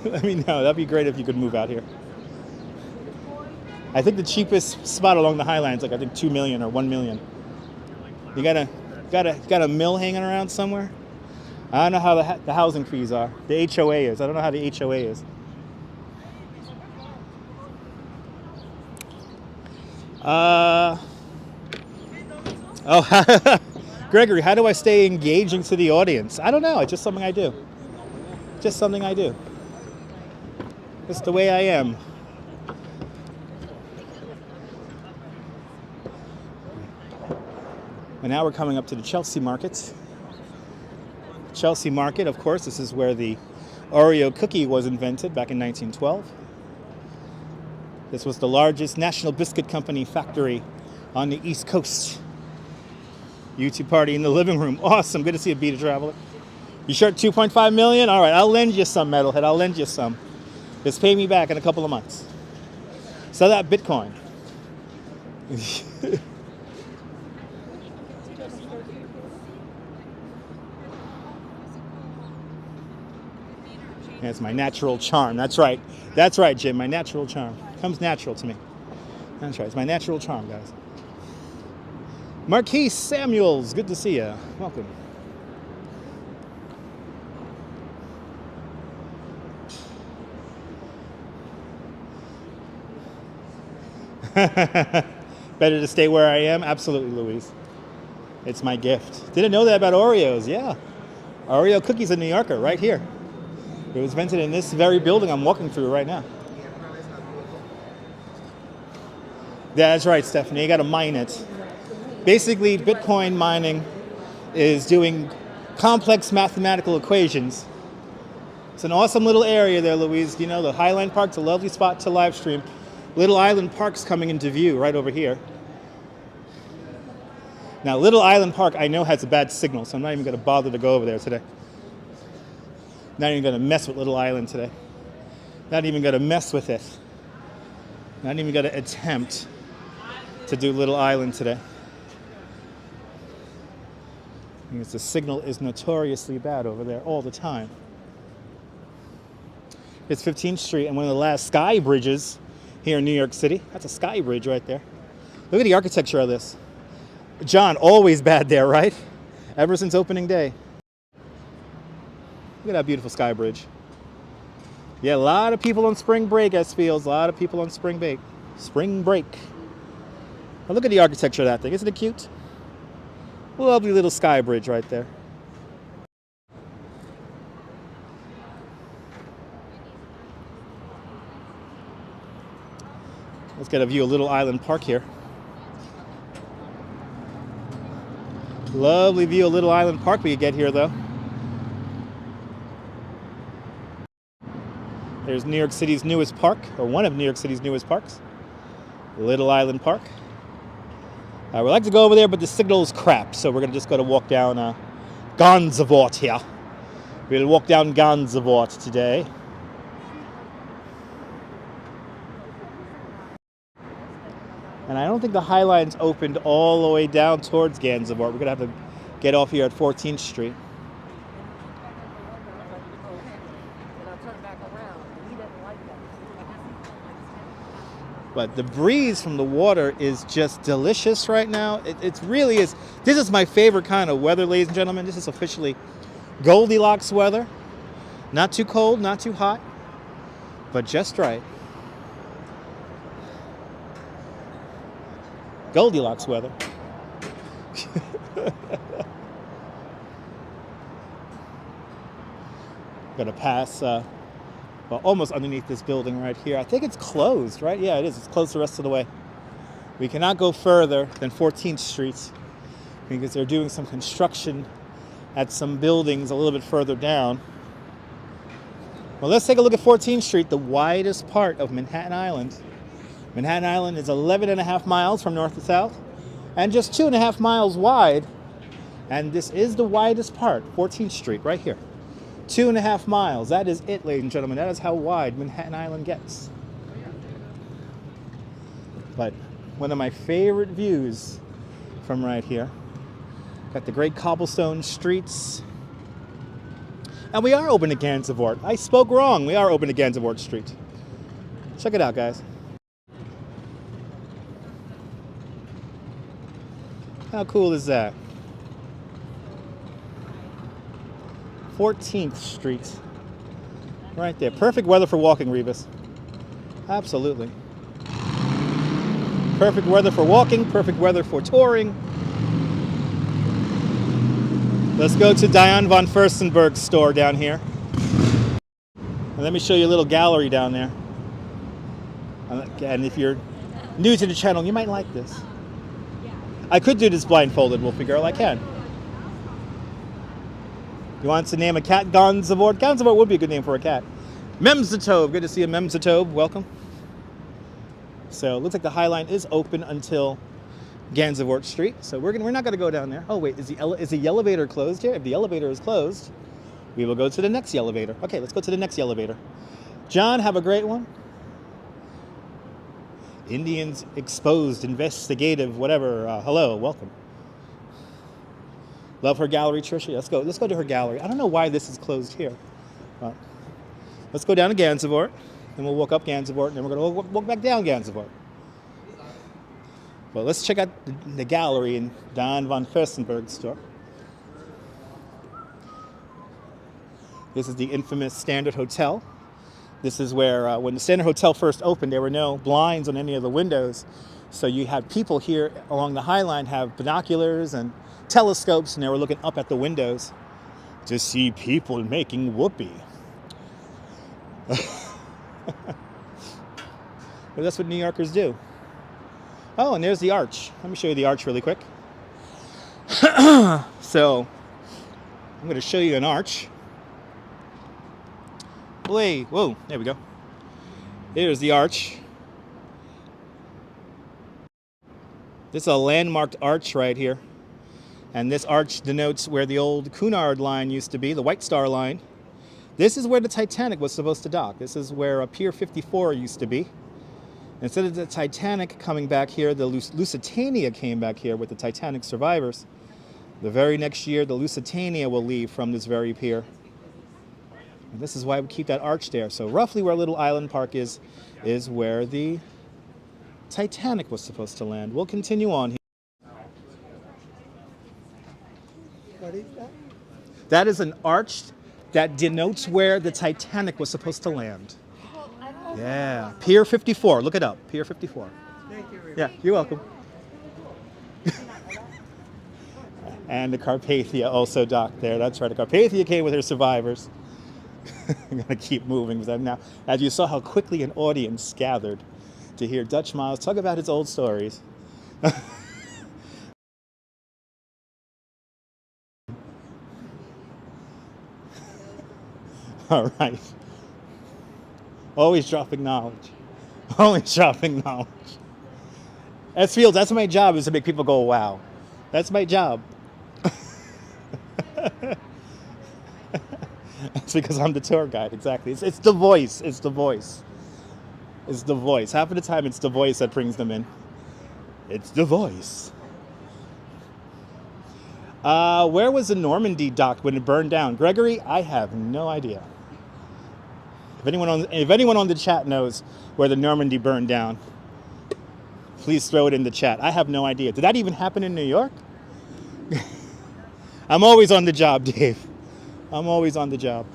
Let me know. That'd be great if you could move out here. I think the cheapest spot along the Highline is like, I think 2 million or 1 million. You got a mill hanging around somewhere? I don't know how the housing fees are. The HOA is. I don't know how the HOA is. Gregory, how do I stay engaging to the audience? I don't know. It's just something I do. Just something I do. It's the way I am. And now we're coming up to the Chelsea Market. Chelsea Market, of course, this is where the Oreo cookie was invented back in 1912. This was the largest national biscuit company factory on the East Coast. YouTube party in the living room. Awesome. Good to see a Beta Traveler. You short 2.5 million? All right, I'll lend you some, Metalhead. I'll lend you some. Just pay me back in a couple of months. Sell that Bitcoin. It's my natural charm. That's right. That's right, Jim. My natural charm. Comes natural to me. That's right. It's my natural charm, guys. Marquise Samuels. Good to see you. Welcome. Better to stay where I am? Absolutely, Louise. It's my gift. Didn't know that about Oreos. Yeah. Oreo cookies in New Yorker, right here. It was invented in this very building I'm walking through right now. That's right, Stephanie. You got to mine it. Basically, Bitcoin mining is doing complex mathematical equations. It's an awesome little area there, Louise. You know, the Highline Park's a lovely spot to live stream. Little Island Park's coming into view right over here. Now, Little Island Park, I know, has a bad signal, so I'm not even going to bother to go over there today. Not even going to mess with Little Island today. Not even going to mess with it. Not even going to attempt to do Little Island today. Because the signal is notoriously bad over there all the time. It's 15th Street and one of the last sky bridges here in New York City. That's a sky bridge right there. Look at the architecture of this. John, always bad there, right? Ever since opening day. Look at that beautiful sky bridge. Yeah, a lot of people on spring break, S-Fields. A lot of people on spring break. Spring break. Now look at the architecture of that thing. Isn't it cute? Lovely little sky bridge right there. Let's get a view of Little Island Park here. Lovely view of Little Island Park we get here, though. There's New York City's newest park, or one of New York City's newest parks, Little Island Park. We'd like to go over there, but the signal is crap, so we're going to just go to walk down Gansevoort here. We'll walk down Gansevoort today. And I don't think the Highline's opened all the way down towards Gansevoort. We're going to have to get off here at 14th Street. But the breeze from the water is just delicious right now. It really is. This is my favorite kind of weather, ladies and gentlemen. This is officially Goldilocks weather. Not too cold, not too hot, but just right. Goldilocks weather. Gonna pass well, almost underneath this building right here. I think it's closed, right? Yeah, it is. It's closed the rest of the way. We cannot go further than 14th Street because they're doing some construction at some buildings a little bit further down. Well, let's take a look at 14th Street, the widest part of Manhattan Island. Manhattan Island is 11.5 miles from north to south and just 2.5 miles wide. And this is the widest part, 14th Street, right here. 2.5 miles. That is it, ladies and gentlemen. That is how wide Manhattan Island gets. But one of my favorite views from right here. Got the great cobblestone streets. And we are open to Gansevoort. I spoke wrong. We are open to Gansevoort Street. Check it out, guys. How cool is that? 14th Street. Right there. Perfect weather for walking, Rebus. Absolutely. Perfect weather for walking, perfect weather for touring. Let's go to Diane von Furstenberg's store down here. And let me show you a little gallery down there. And if you're new to the channel, you might like this. I could do this blindfolded, Wolfie girl. I can. You want to name a cat Gansevoort? Gansevoort would be a good name for a cat. Memzatobe. Good to see you, Memzatobe. Welcome. So it looks like the Highline is open until Gansevoort Street. So we're not going to go down there. Oh wait, is the elevator closed here? If the elevator is closed, we will go to the next elevator. Okay, let's go to the next elevator. John, have a great one. Indians exposed, investigative, whatever. Hello, welcome. Love her gallery, Trisha. Let's go to her gallery. I don't know why this is closed here. Let's go down to Gansevoort, and we'll walk up Gansevoort, and then we're going to walk back down Gansevoort. Well, let's check out the gallery in Diane von Furstenberg's store. This is the infamous Standard Hotel. This is where, when the Standard Hotel first opened, there were no blinds on any of the windows. So you had people here along the Highline have binoculars and telescopes, and they were looking up at the windows to see people making whoopee. But that's what New Yorkers do. Oh, and there's the arch. Let me show you the arch really quick. So, I'm going to show you an arch. Wait, whoa, there we go. There's the arch. This is a landmarked arch right here. And this arch denotes where the old Cunard line used to be, the White Star line. This is where the Titanic was supposed to dock. This is where Pier 54 used to be. Instead of the Titanic coming back here, the Lusitania came back here with the Titanic survivors. The very next year, the Lusitania will leave from this very pier. And this is why we keep that arch there. So roughly where Little Island Park is where the Titanic was supposed to land. We'll continue on here. What is that? That is an arch that denotes where the Titanic was supposed to land. Yeah, Pier 54. Look it up, Pier 54. Thank you. Yeah, you're welcome. And the Carpathia also docked there. That's right, the Carpathia came with her survivors. I'm gonna keep moving with them now. As you saw how quickly an audience gathered to hear Dutch Miles talk about his old stories. All right. Always dropping knowledge. Always dropping knowledge. As Fields, that's my job, is to make people go, wow. That's my job. That's because I'm the tour guide, exactly. It's the voice. It's the voice. It's the voice. Half of the time, it's the voice that brings them in. It's the voice. Where was the Normandy docked when it burned down? Gregory, I have no idea. If anyone on the chat knows where the Normandy burned down, please throw it in the chat. I have no idea. Did that even happen in New York? I'm always on the job, Dave. I'm always on the job.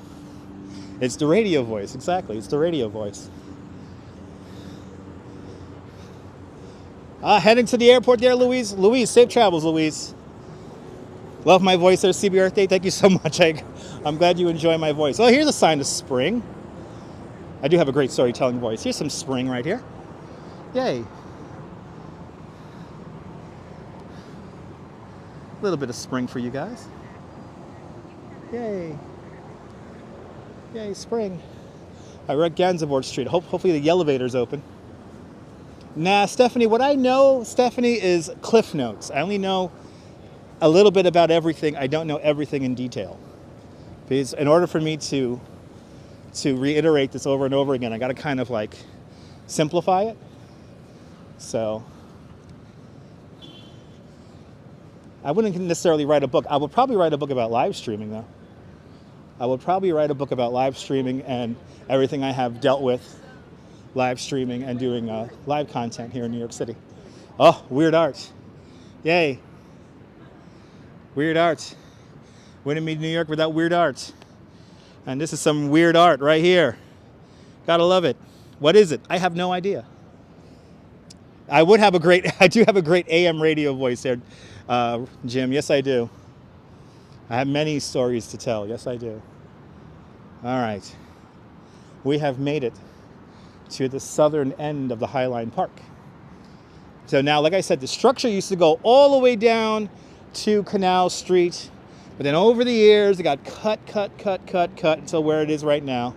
It's the radio voice, exactly. It's the radio voice. Heading to the airport there, Louise. Louise, safe travels, Louise. Love my voice there, CB Earth Day. Thank you so much. I'm glad you enjoy my voice. Oh, here's a sign of spring. I do have a great storytelling voice. Here's some spring right here. Yay. A little bit of spring for you guys. Yay. Yay, spring. We're at Gansevoort Street. Hopefully the elevator's open. Nah, Stephanie, what I know, Stephanie, is Cliff Notes. I only know a little bit about everything. I don't know everything in detail. Because in order for me to reiterate this over and over again, I got to kind of like simplify it. So I wouldn't necessarily write a book. I would probably write a book about live streaming, though. I would probably write a book about live streaming and everything I have dealt with live streaming and doing live content here in New York City. Oh, weird art. Yay. Weird art. Wouldn't be New York without weird art. And this is some weird art right here. Gotta love it. What is it? I have no idea. I do have a great AM radio voice there, Jim. Yes, I do. I have many stories to tell. Yes, I do. All right. We have made it to the southern end of the Highline Park. So now, like I said, the structure used to go all the way down to Canal Street, but then over the years, it got cut until where it is right now.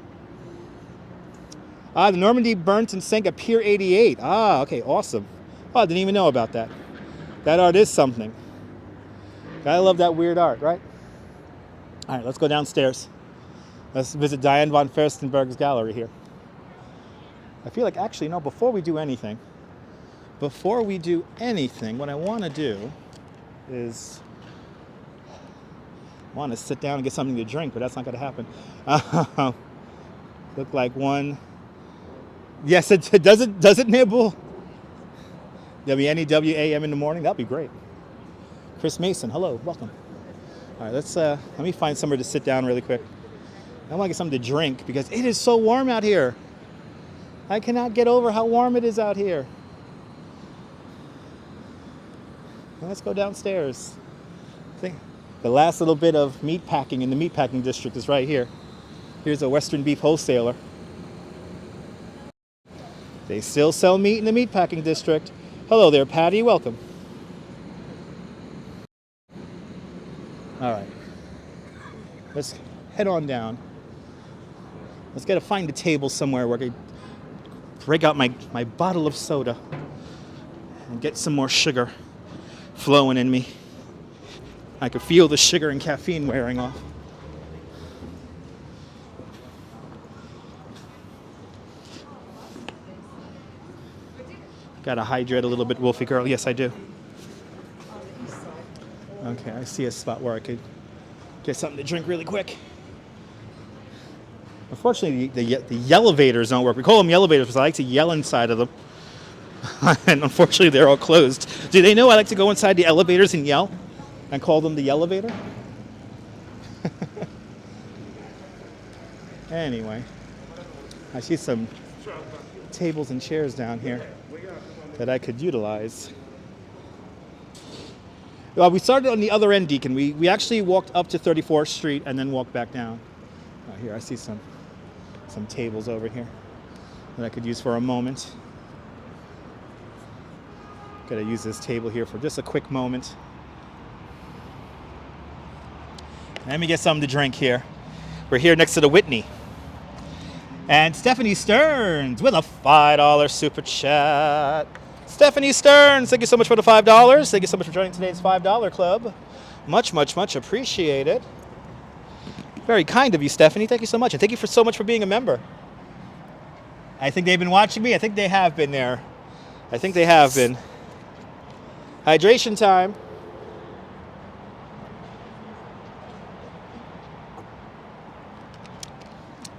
The Normandy burnt and sank at Pier 88. Okay, awesome. Oh, I didn't even know about that. That art is something. Gotta love that weird art, right? All right, let's go downstairs. Let's visit Diane von Furstenberg's gallery here. I feel like, actually, no, before we do anything, what I want to do is want to sit down and get something to drink, but that's not going to happen. Look like one. Yes, it doesn't nibble. WNEWAM in the morning. That'd be great. Chris Mason, hello, welcome. All right, let me find somewhere to sit down really quick. I want to get something to drink because it is so warm out here. I cannot get over how warm it is out here. Let's go downstairs. I think the last little bit of meat packing in the meatpacking district is right here. Here's a Western beef wholesaler. They still sell meat in the meatpacking district. Hello there, Patty. Welcome. All right. Let's head on down. Let's find a table somewhere where I can break out my bottle of soda and get some more sugar flowing in me. I could feel the sugar and caffeine wearing off. Gotta hydrate a little bit, Wolfie girl. Yes, I do. Okay, I see a spot where I could get something to drink really quick. Unfortunately, the elevators don't work. We call them elevators because I like to yell inside of them. And unfortunately, they're all closed. Do they know I like to go inside the elevators and yell and call them the elevator? Anyway, I see some tables and chairs down here that I could utilize. Well, we started on the other end, Deacon. We actually walked up to 34th Street and then walked back down. Here, I see some tables over here that I could use for a moment. Gotta use this table here for just a quick moment. Let me get something to drink here. We're here next to the Whitney. And Stephanie Stearns with a $5 super chat. Stephanie Stearns, thank you so much for the $5. Thank you so much for joining today's $5 club. Much, much, much appreciated. Very kind of you, Stephanie. Thank you so much. And thank you so much for being a member. I think they've been watching me. I think they have been there. I think they have been. Hydration time.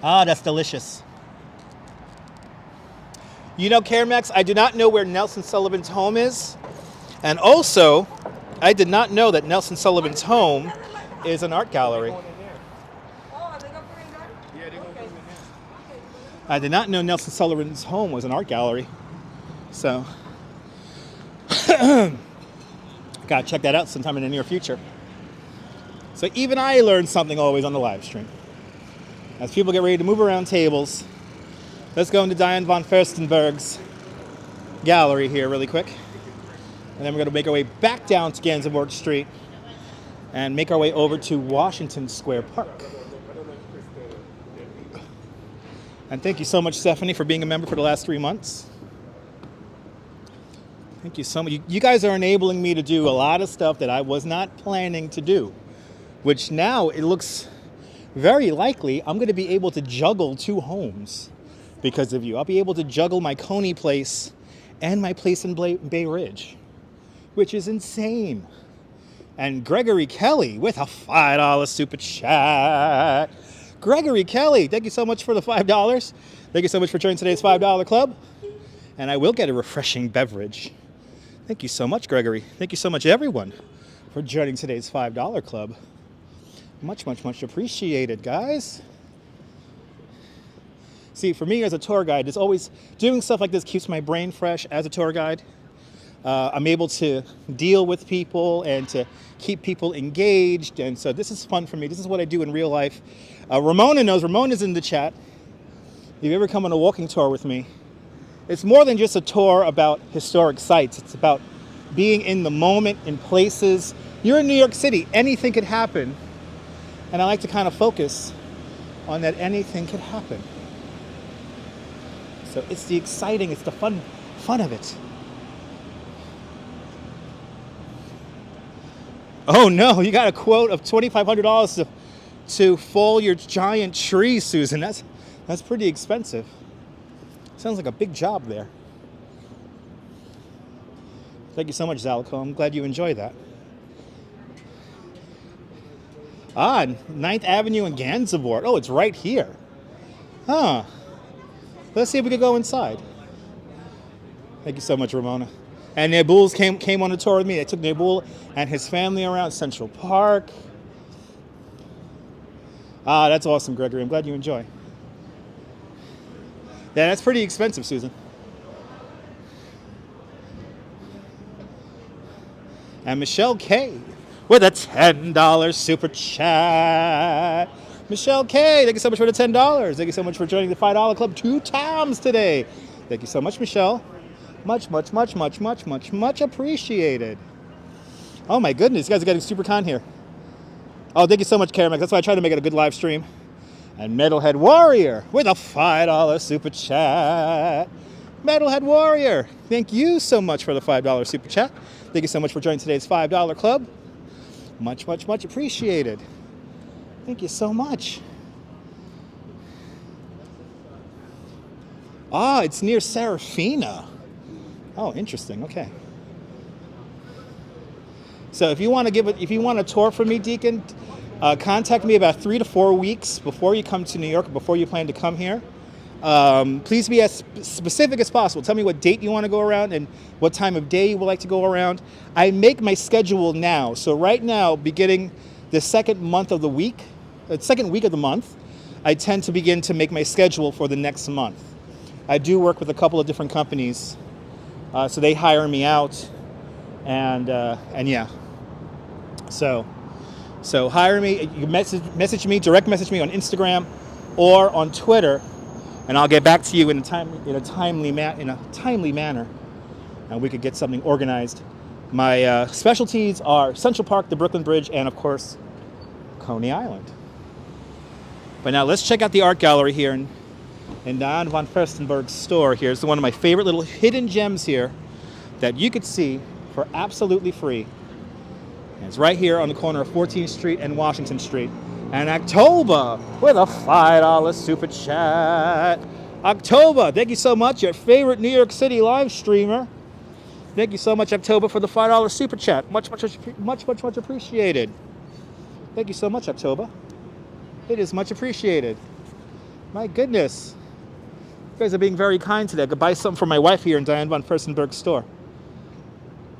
That's delicious. You know, Caremax, I do not know where Nelson Sullivan's home is. And also, I did not know that Nelson Sullivan's home is an art gallery. I did not know Nelson Sullivan's home was an art gallery. So, gotta check that out sometime in the near future. So even I learn something always on the live stream. As people get ready to move around tables, let's go into Diane von Furstenberg's gallery here really quick. And then we're going to make our way back down to Gansevoort Street and make our way over to Washington Square Park. And thank you so much, Stephanie, for being a member for the last 3 months. Thank you so much. You guys are enabling me to do a lot of stuff that I was not planning to do, which now it looks very likely I'm going to be able to juggle 2 homes because of you. I'll be able to juggle my Coney place and my place in Bay Ridge, which is insane. And Gregory Kelly with a $5 super chat. Gregory Kelly, thank you so much for the $5. Thank you so much for joining today's $5 club. And I will get a refreshing beverage. Thank you so much, Gregory. Thank you so much, everyone, for joining today's $5 club. Much, much, much appreciated, guys. See, for me as a tour guide, it's always doing stuff like this keeps my brain fresh as a tour guide. I'm able to deal with people and to keep people engaged. And so this is fun for me. This is what I do in real life. Ramona knows. Ramona's in the chat. If you ever come on a walking tour with me, it's more than just a tour about historic sites. It's about being in the moment, in places. You're in New York City. Anything could happen. And I like to kind of focus on that anything could happen. So it's the exciting, it's the fun of it. Oh no, you got a quote of $2,500 to fall your giant tree, Susan. That's pretty expensive. Sounds like a big job there. Thank you so much, Zalico. I'm glad you enjoy that. 9th Avenue and Gansevoort. Oh, it's right here. Huh. Let's see if we could go inside. Thank you so much, Ramona. And Nabul's came on a tour with me. I took Nabul and his family around Central Park. That's awesome, Gregory. I'm glad you enjoy. Yeah, that's pretty expensive, Susan. And Michelle K with a $10 super chat. Michelle K, thank you so much for the $10. Thank you so much for joining the $5 club 2 times today. Thank you so much, Michelle. Much, much, much, much, much, much, much appreciated. Oh my goodness, you guys are getting super kind here. Oh, thank you so much, Karamek. That's why I try to make it a good live stream. And Metalhead Warrior with a $5 super chat. Metalhead Warrior, thank you so much for the $5 super chat. Thank you so much for joining today's $5 club. Much, much, much appreciated. Thank you so much. It's near Serafina. Oh, interesting. Okay. So if you want to tour for me, Deacon, contact me about 3 to 4 weeks before you come to New York, before you plan to come here. Please be as specific as possible. Tell me what date you want to go around and what time of day you would like to go around. I make my schedule now. So right now, beginning the second week of the month, I tend to begin to make my schedule for the next month. I do work with a couple of different companies, so they hire me out, and yeah. So hire me. You message me, direct message me on Instagram or on Twitter, and I'll get back to you in a timely manner, and we could get something organized. My specialties are Central Park, the Brooklyn Bridge, and of course, Coney Island. But now let's check out the art gallery here in Diane von Furstenberg's store here. It's one of my favorite little hidden gems here that you could see for absolutely free. And it's right here on the corner of 14th Street and Washington Street. And October with a $5 super chat. October, thank you so much, your favorite New York City live streamer. Thank you so much, October, for the $5 super chat. Much, much, much, much, much appreciated. Thank you so much, October. It is much appreciated. My goodness. You guys are being very kind today. I could buy something for my wife here in Diane von Furstenberg's store.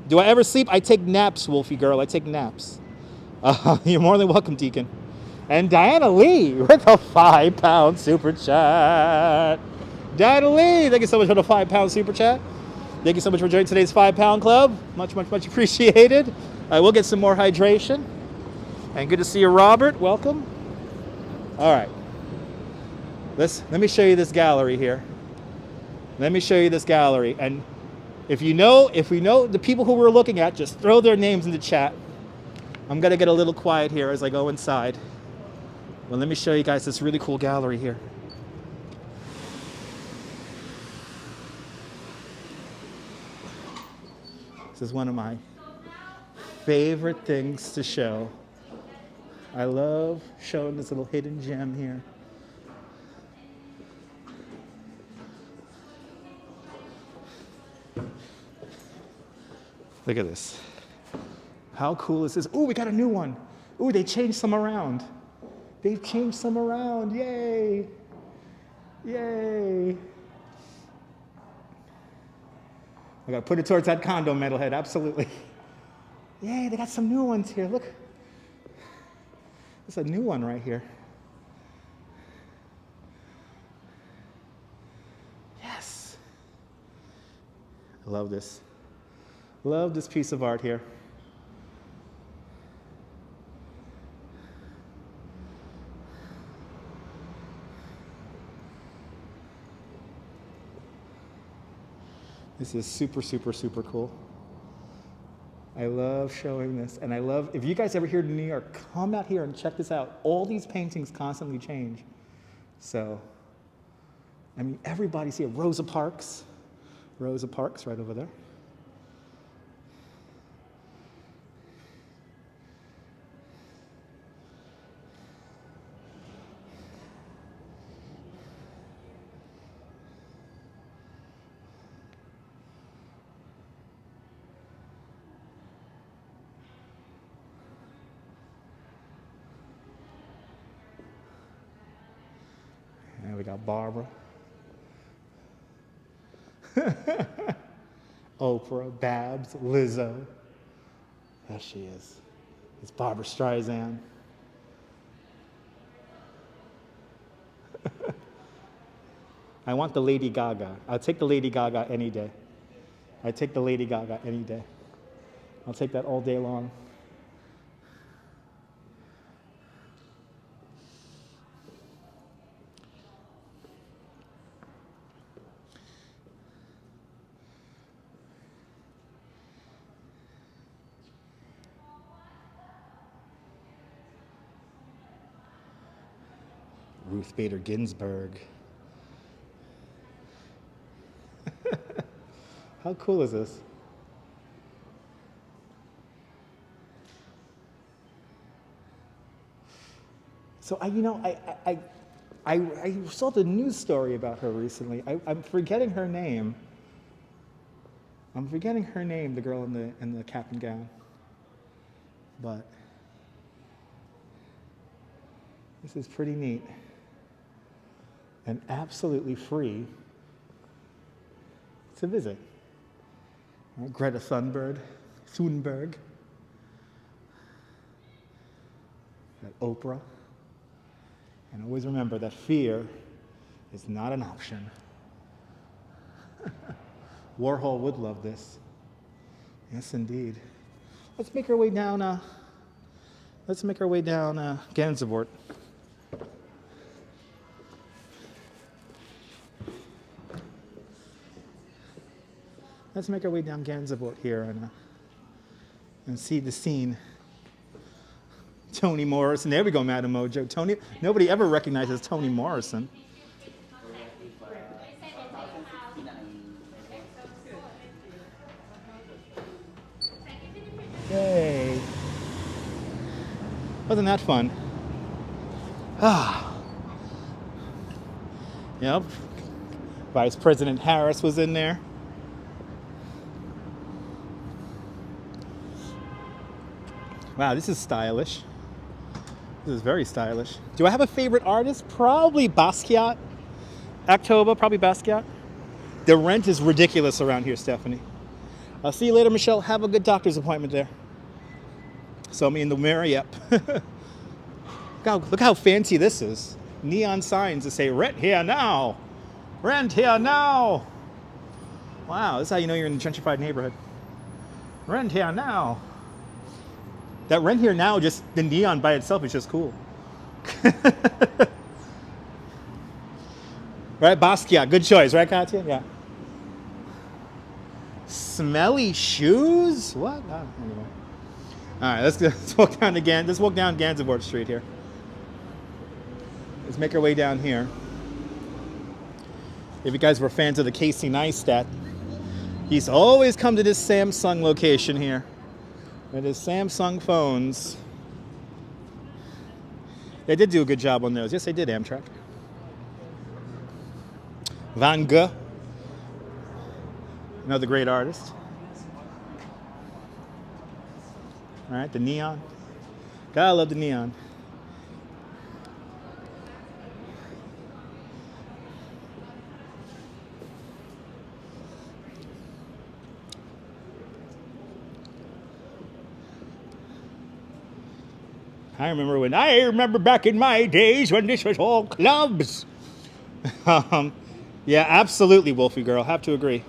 Do I ever sleep? I take naps, Wolfie girl. I take naps. You're more than welcome, Deacon. And Diana Lee with a £5 super chat. Diana Lee, thank you so much for the £5 super chat. Thank you so much for joining today's £5 club. Much, much, much appreciated. I will get some more hydration. And good to see you, Robert. Welcome. All right. Let me show you this gallery here. Let me show you this gallery. And if we know the people who we're looking at, just throw their names in the chat. I'm going to get a little quiet here as I go inside. Well, let me show you guys this really cool gallery here. This is one of my favorite things to show. I love showing this little hidden gem here. Look at this. How cool is this? Ooh, we got a new one. Ooh, they changed some around. They've changed some around. Yay. Yay. I gotta put it towards that condo, metalhead, absolutely. Yay, they got some new ones here. Look. There's a new one right here. Yes. I love this. Love this piece of art here. This is super, super, super cool. I love showing this, and I love, if you guys ever here to New York, come out here and check this out. All these paintings constantly change. So, I mean, everybody's here. Rosa Parks right over there. And we got Barbara. Oprah, Babs, Lizzo. There she is. It's Barbara Streisand. I want the Lady Gaga. I'll take the Lady Gaga any day. I take the Lady Gaga any day. I'll take that all day long. Ruth Bader Ginsburg. How cool is this? So I saw the news story about her recently. I'm forgetting her name. I'm forgetting her name, the girl in the cap and gown. But this is pretty neat. And absolutely free to visit. Greta Thunberg. That Oprah. And always remember that fear is not an option. Warhol would love this. Yes, indeed. Let's make our way down Gansevoort. Let's make our way down Gansevoort here and see the scene. Toni Morrison. There we go, Madam Mojo. Toni. Nobody ever recognizes Toni Morrison. Yay. Wasn't that fun? Ah. Yep. Vice President Harris was in there. Wow, this is stylish. This is very stylish. Do I have a favorite artist? Probably Basquiat. October, probably Basquiat. The rent is ridiculous around here, Stephanie. I'll see you later, Michelle. Have a good doctor's appointment there. Saw me in the mirror, yep. Look how fancy this is. Neon signs that say, rent here now. Rent here now. Wow, this is how you know you're in a gentrified neighborhood. Rent here now. That rent here now, just the neon by itself is just cool. Right, Basquiat, good choice, right, Katya? Yeah. Smelly shoes? What? Oh, anyway. All right, let's walk down again. Let's walk down Gansevoort Street here. Let's make our way down here. If you guys were fans of the Casey Neistat, he's always come to this Samsung location here. It is Samsung phones. They did do a good job on those. Yes, they did, Amtrak. Van Gogh, another great artist. All right, the neon. Gotta love the neon. I remember back in my days when this was all clubs. Yeah, absolutely, Wolfie girl. Have to agree.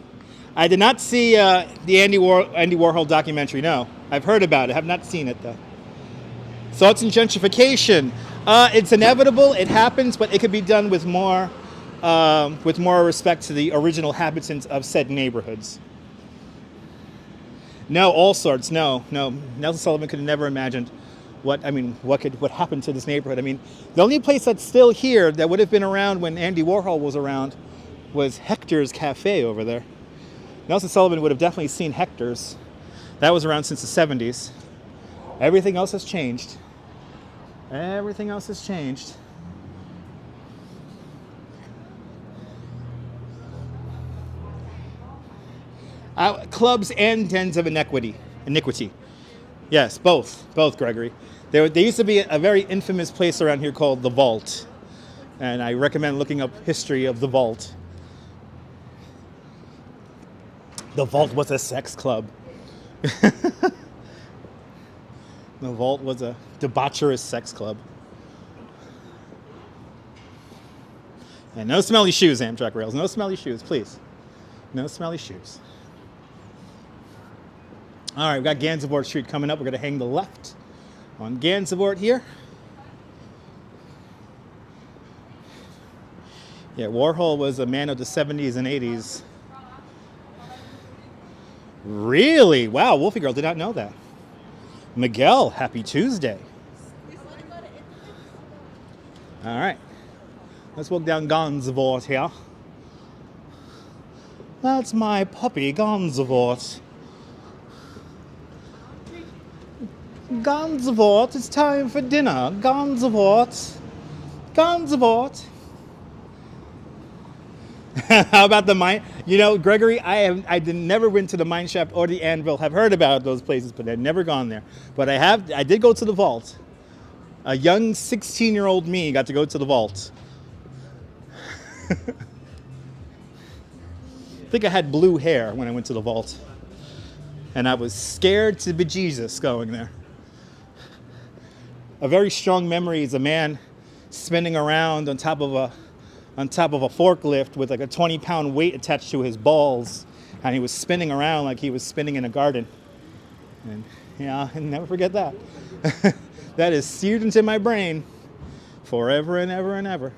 I did not see the Andy Warhol documentary. No, I've heard about it. Have not seen it though. Thoughts on gentrification? It's inevitable. It happens, but it could be done with more respect to the original inhabitants of said neighborhoods. No, all sorts. No. Nelson Sullivan could have never imagined what happened to this neighborhood. I mean, the only place that's still here that would have been around when Andy Warhol was around was Hector's Cafe over there. Nelson Sullivan would have definitely seen Hector's. That was around since the 70s. Everything else has changed. Everything else has changed. Clubs and dens of iniquity. Yes, both, Gregory. There used to be a very infamous place around here called The Vault. And I recommend looking up history of The Vault. The Vault was a sex club. The Vault was a debaucherous sex club. And no smelly shoes, Amtrak Rails. No smelly shoes, please. No smelly shoes. All right, we've got Gansevoort Street coming up. We're going to hang the left on Gansevoort here. Yeah, Warhol was a man of the 70s and 80s. Really? Wow, Wolfie Girl did not know that. Miguel, happy Tuesday. All right. Let's walk down Gansevoort here. That's my puppy, Gansevoort. Gansevoort, it's time for dinner. Gansevoort. Gansevoort. How about the mine? You know, Gregory, I never went to the mine shaft or the anvil. Have heard about those places, but I've never gone there. But I did go to the vault. A young 16-year-old me got to go to the vault. I think I had blue hair when I went to the vault. And I was scared to bejesus going there. A very strong memory is a man spinning around on top of a forklift with like a 20-pound weight attached to his balls, and he was spinning around like he was spinning in a garden. And yeah, I'll never forget that. That is seared into my brain forever and ever and ever.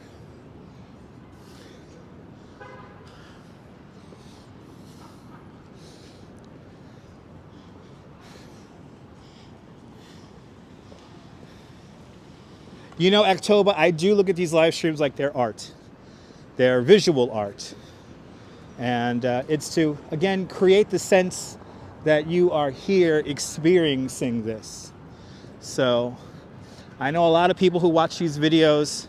You know, October, I do look at these live streams like they're art. They're visual art. And it's to, again, create the sense that you are here experiencing this. So I know a lot of people who watch these videos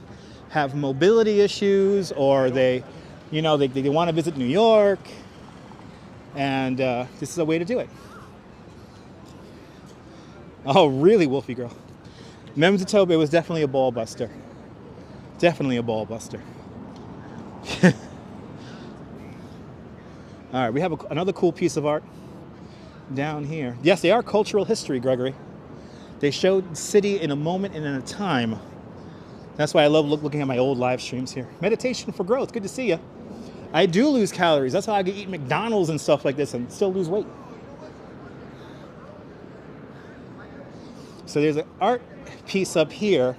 have mobility issues, or they want to visit New York. And this is a way to do it. Oh, really, Wolfie Girl? Mem Tobe was definitely a ball buster. Definitely a ball buster. All right, we have another cool piece of art down here. Yes, they are cultural history, Gregory. They showed the city in a moment and in a time. That's why I love looking at my old live streams here. Meditation for growth. Good to see you. I do lose calories. That's how I can eat McDonald's and stuff like this and still lose weight. So there's an art piece up here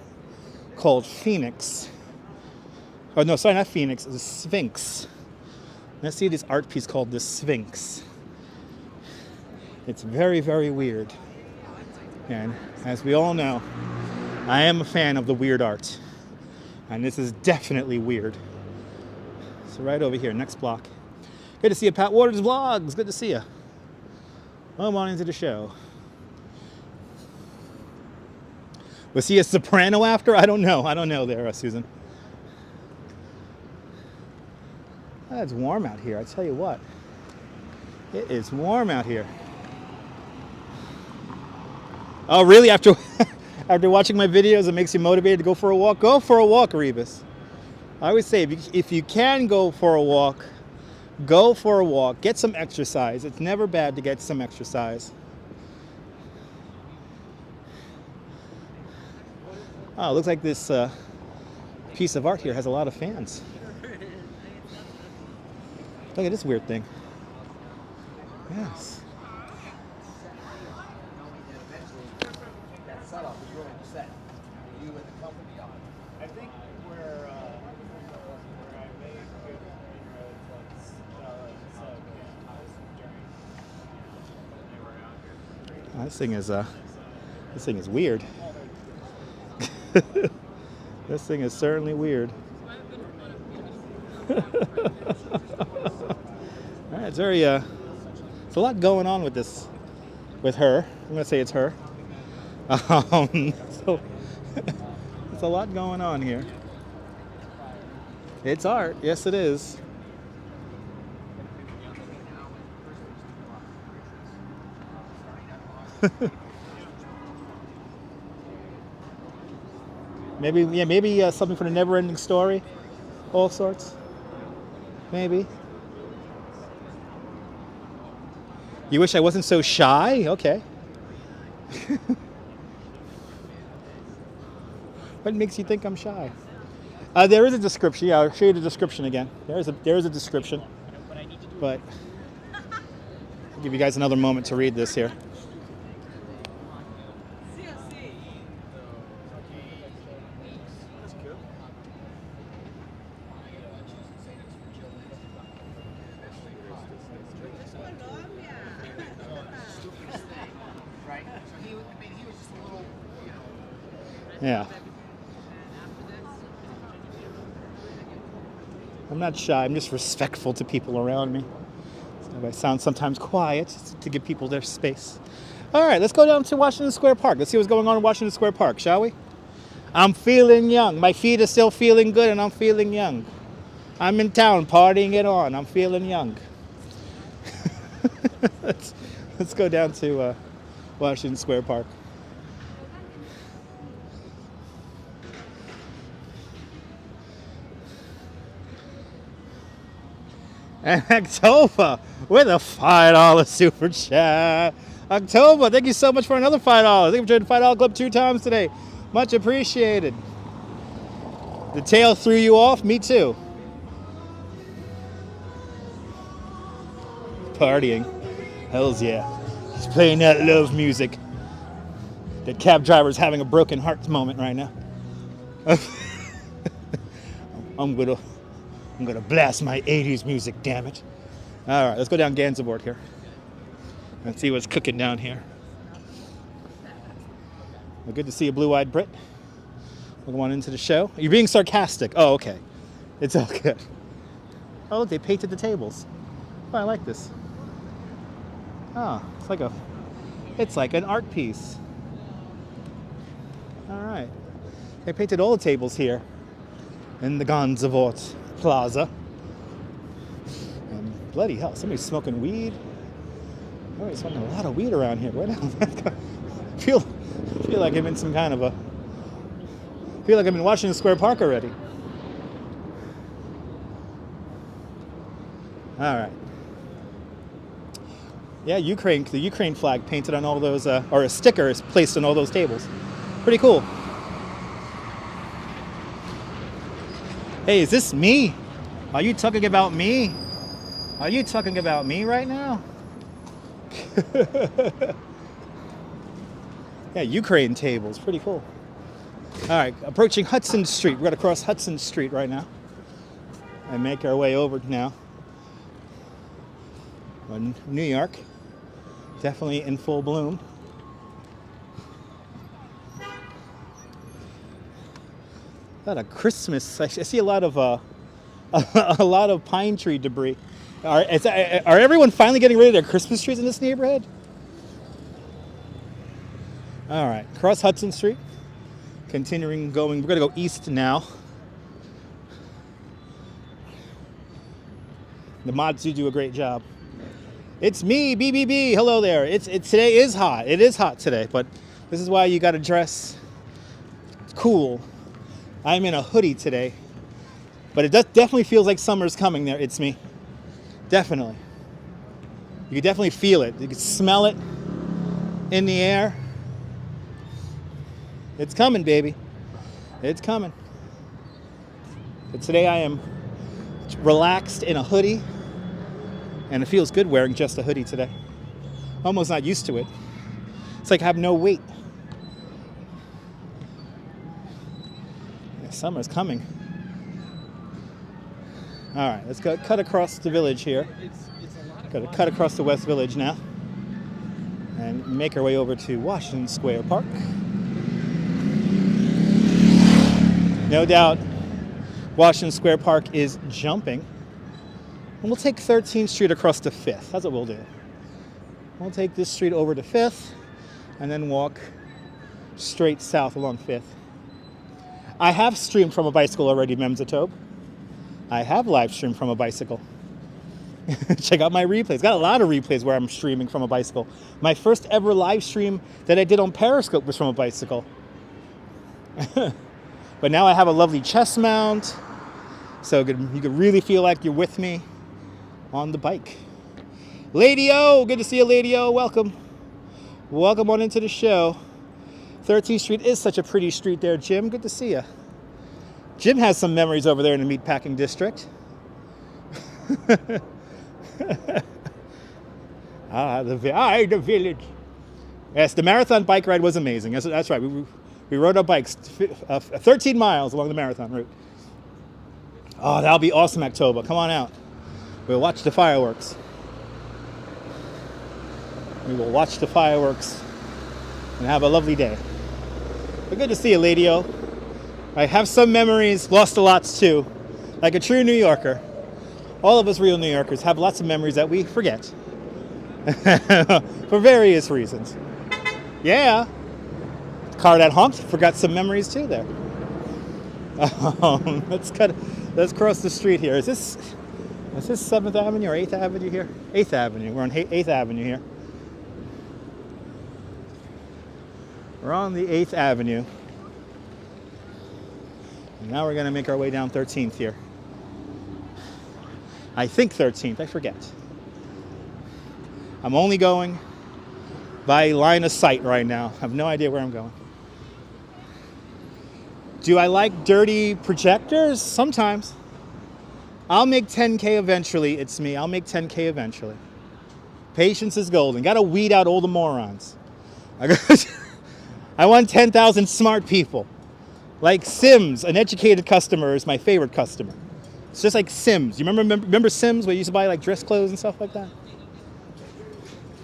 called Phoenix. Oh, no, sorry, not Phoenix. It's a Sphinx. Let's see this art piece called the Sphinx. It's very, very weird. And as we all know, I am a fan of the weird art. And this is definitely weird. So right over here, next block. Good to see you, Pat Waters Vlogs. Good to see you. Welcome on into the show. Was he a soprano after? I don't know. I don't know there, Susan. It's warm out here. I tell you what. It is warm out here. Oh, really? After watching my videos, it makes you motivated to go for a walk? Go for a walk, Rebus. I always say, if you can go for a walk, go for a walk. Get some exercise. It's never bad to get some exercise. Oh, it looks like this piece of art here has a lot of fans. Look at this weird thing. Yes. I think where I made good Oh, this thing is weird. This thing is certainly weird. All right, it's very it's a lot going on with her. I'm gonna say it's her. So it's a lot going on here. It's art, yes it is. Maybe something for the never-ending story, all sorts. Maybe. You wish I wasn't so shy? Okay. What makes you think I'm shy? There is a description. Yeah, I'll show you the description again. There is a description, but I'll give you guys another moment to read this here. Yeah. I'm not shy, I'm just respectful to people around me. So I sound sometimes quiet to give people their space. All right, let's go down to Washington Square Park. Let's see what's going on in Washington Square Park, shall we? I'm feeling young. My feet are still feeling good and I'm feeling young. I'm in town partying it on. I'm feeling young. Let's go down to Washington Square Park. And October with a $5 super chat. October, thank you so much for another $5. Thank you for joining the $5 Club 2 times today. Much appreciated. The tail threw you off? Me too. Partying. Hells yeah. He's playing that love music. That cab driver's having a broken heart moment right now. I'm gonna blast my 80s music, damn it. All right, let's go down Gansevoort here and see what's cooking down here. Well, good to see a blue-eyed Brit. Welcome on into the show. You're being sarcastic. Oh, okay. It's all good. Oh, look, they painted the tables. Oh, I like this. Oh, it's like an art piece. All right. They painted all the tables here in the Gansevoort Plaza. And bloody hell, somebody's smoking weed. Somebody's smoking a lot of weed around here. Where the hell? I feel like I'm in some kind of feel like I'm in Washington Square Park already. All right. Yeah, the Ukraine flag painted on all those, or a sticker is placed on all those tables. Pretty cool. Hey, is this me? Are you talking about me? Are you talking about me right now? Yeah, Ukraine tables, pretty cool. All right, approaching Hudson Street. We're gonna cross Hudson Street right now and make our way over now. New York, definitely in full bloom. A lot of Christmas. I see a lot of a lot of pine tree debris. Are everyone finally getting rid of their Christmas trees in this neighborhood? All right, cross Hudson Street. Continuing going, we're gonna go east now. The mods do a great job. It's me, BBB. Hello there. Today is hot. It is hot today, but this is why you gotta dress cool. I'm in a hoodie today, but it definitely feels like summer's coming there. It's me. Definitely. You can definitely feel it. You can smell it in the air. It's coming, baby. It's coming. But today I am relaxed in a hoodie, and it feels good wearing just a hoodie today. Almost not used to it. It's like I have no weight. Yeah, summer's coming. All right, let's go cut across the village here. Got to cut across the West Village now and make our way over to Washington Square Park. No doubt Washington Square Park is jumping. And we'll take 13th Street across to 5th. That's what we'll do. We'll take this street over to 5th and then walk straight south along 5th. I have streamed from a bicycle already, Memzatobe. I have live streamed from a bicycle. Check out my replays. Got a lot of replays where I'm streaming from a bicycle. My first ever live stream that I did on Periscope was from a bicycle. But now I have a lovely chest mount, so you can really feel like you're with me on the bike. Lady O, good to see you, Lady O. Welcome. Welcome on into the show. 13th Street is such a pretty street there, Jim. Good to see you. Jim has some memories over there in the meatpacking district. The village. Yes, the marathon bike ride was amazing. That's right. We rode our bikes 13 miles along the marathon route. Oh, that'll be awesome, October. Come on out. We'll watch the fireworks. We will watch the fireworks and have a lovely day. But good to see you, Lady O. I have some memories, lost a lots too. Like a true New Yorker. All of us real New Yorkers have lots of memories that we forget. For various reasons. Yeah. Car that honked, forgot some memories too there. Let's cross the street here. Is this 7th Avenue or 8th Avenue here? 8th Avenue. We're on 8th Avenue here. We're on the 8th Avenue. And now we're going to make our way down 13th here. I think 13th, I forget. I'm only going by line of sight right now. I have no idea where I'm going. Do I like dirty projectors? Sometimes. I'll make 10K eventually. It's me. I'll make 10K eventually. Patience is golden. Got to weed out all the morons. I want 10,000 smart people. Like Sims, an educated customer is my favorite customer. It's just like Sims. You remember Sims where you used to buy like dress clothes and stuff like that?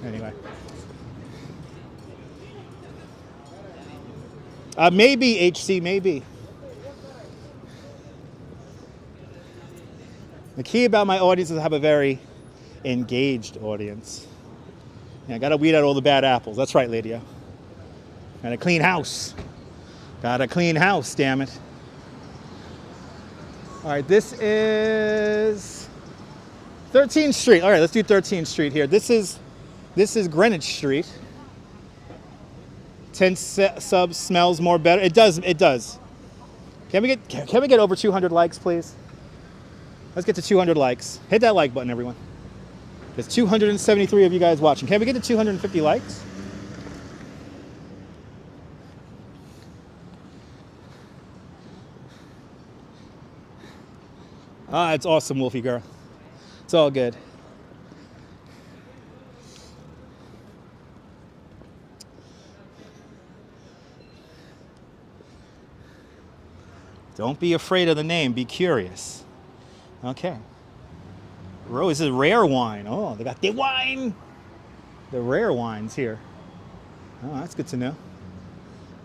Anyway. Maybe HC, maybe. The key about my audience is to have a very engaged audience. Yeah, I gotta weed out all the bad apples. That's right, Lady O. Gotta clean house. Gotta clean house, damn it. All right, this is 13th Street. All right, let's do 13th Street here. This is Greenwich Street. 10 subs smells more better. It does. Can we get over 200 likes, please? Let's get to 200 likes. Hit that like button, everyone. There's 273 of you guys watching. Can we get to 250 likes? Ah, it's awesome, Wolfie girl. It's all good. Don't be afraid of the name. Be curious. Okay. Rose is rare wine. Oh, they got the wine. The rare wines here. Oh, that's good to know.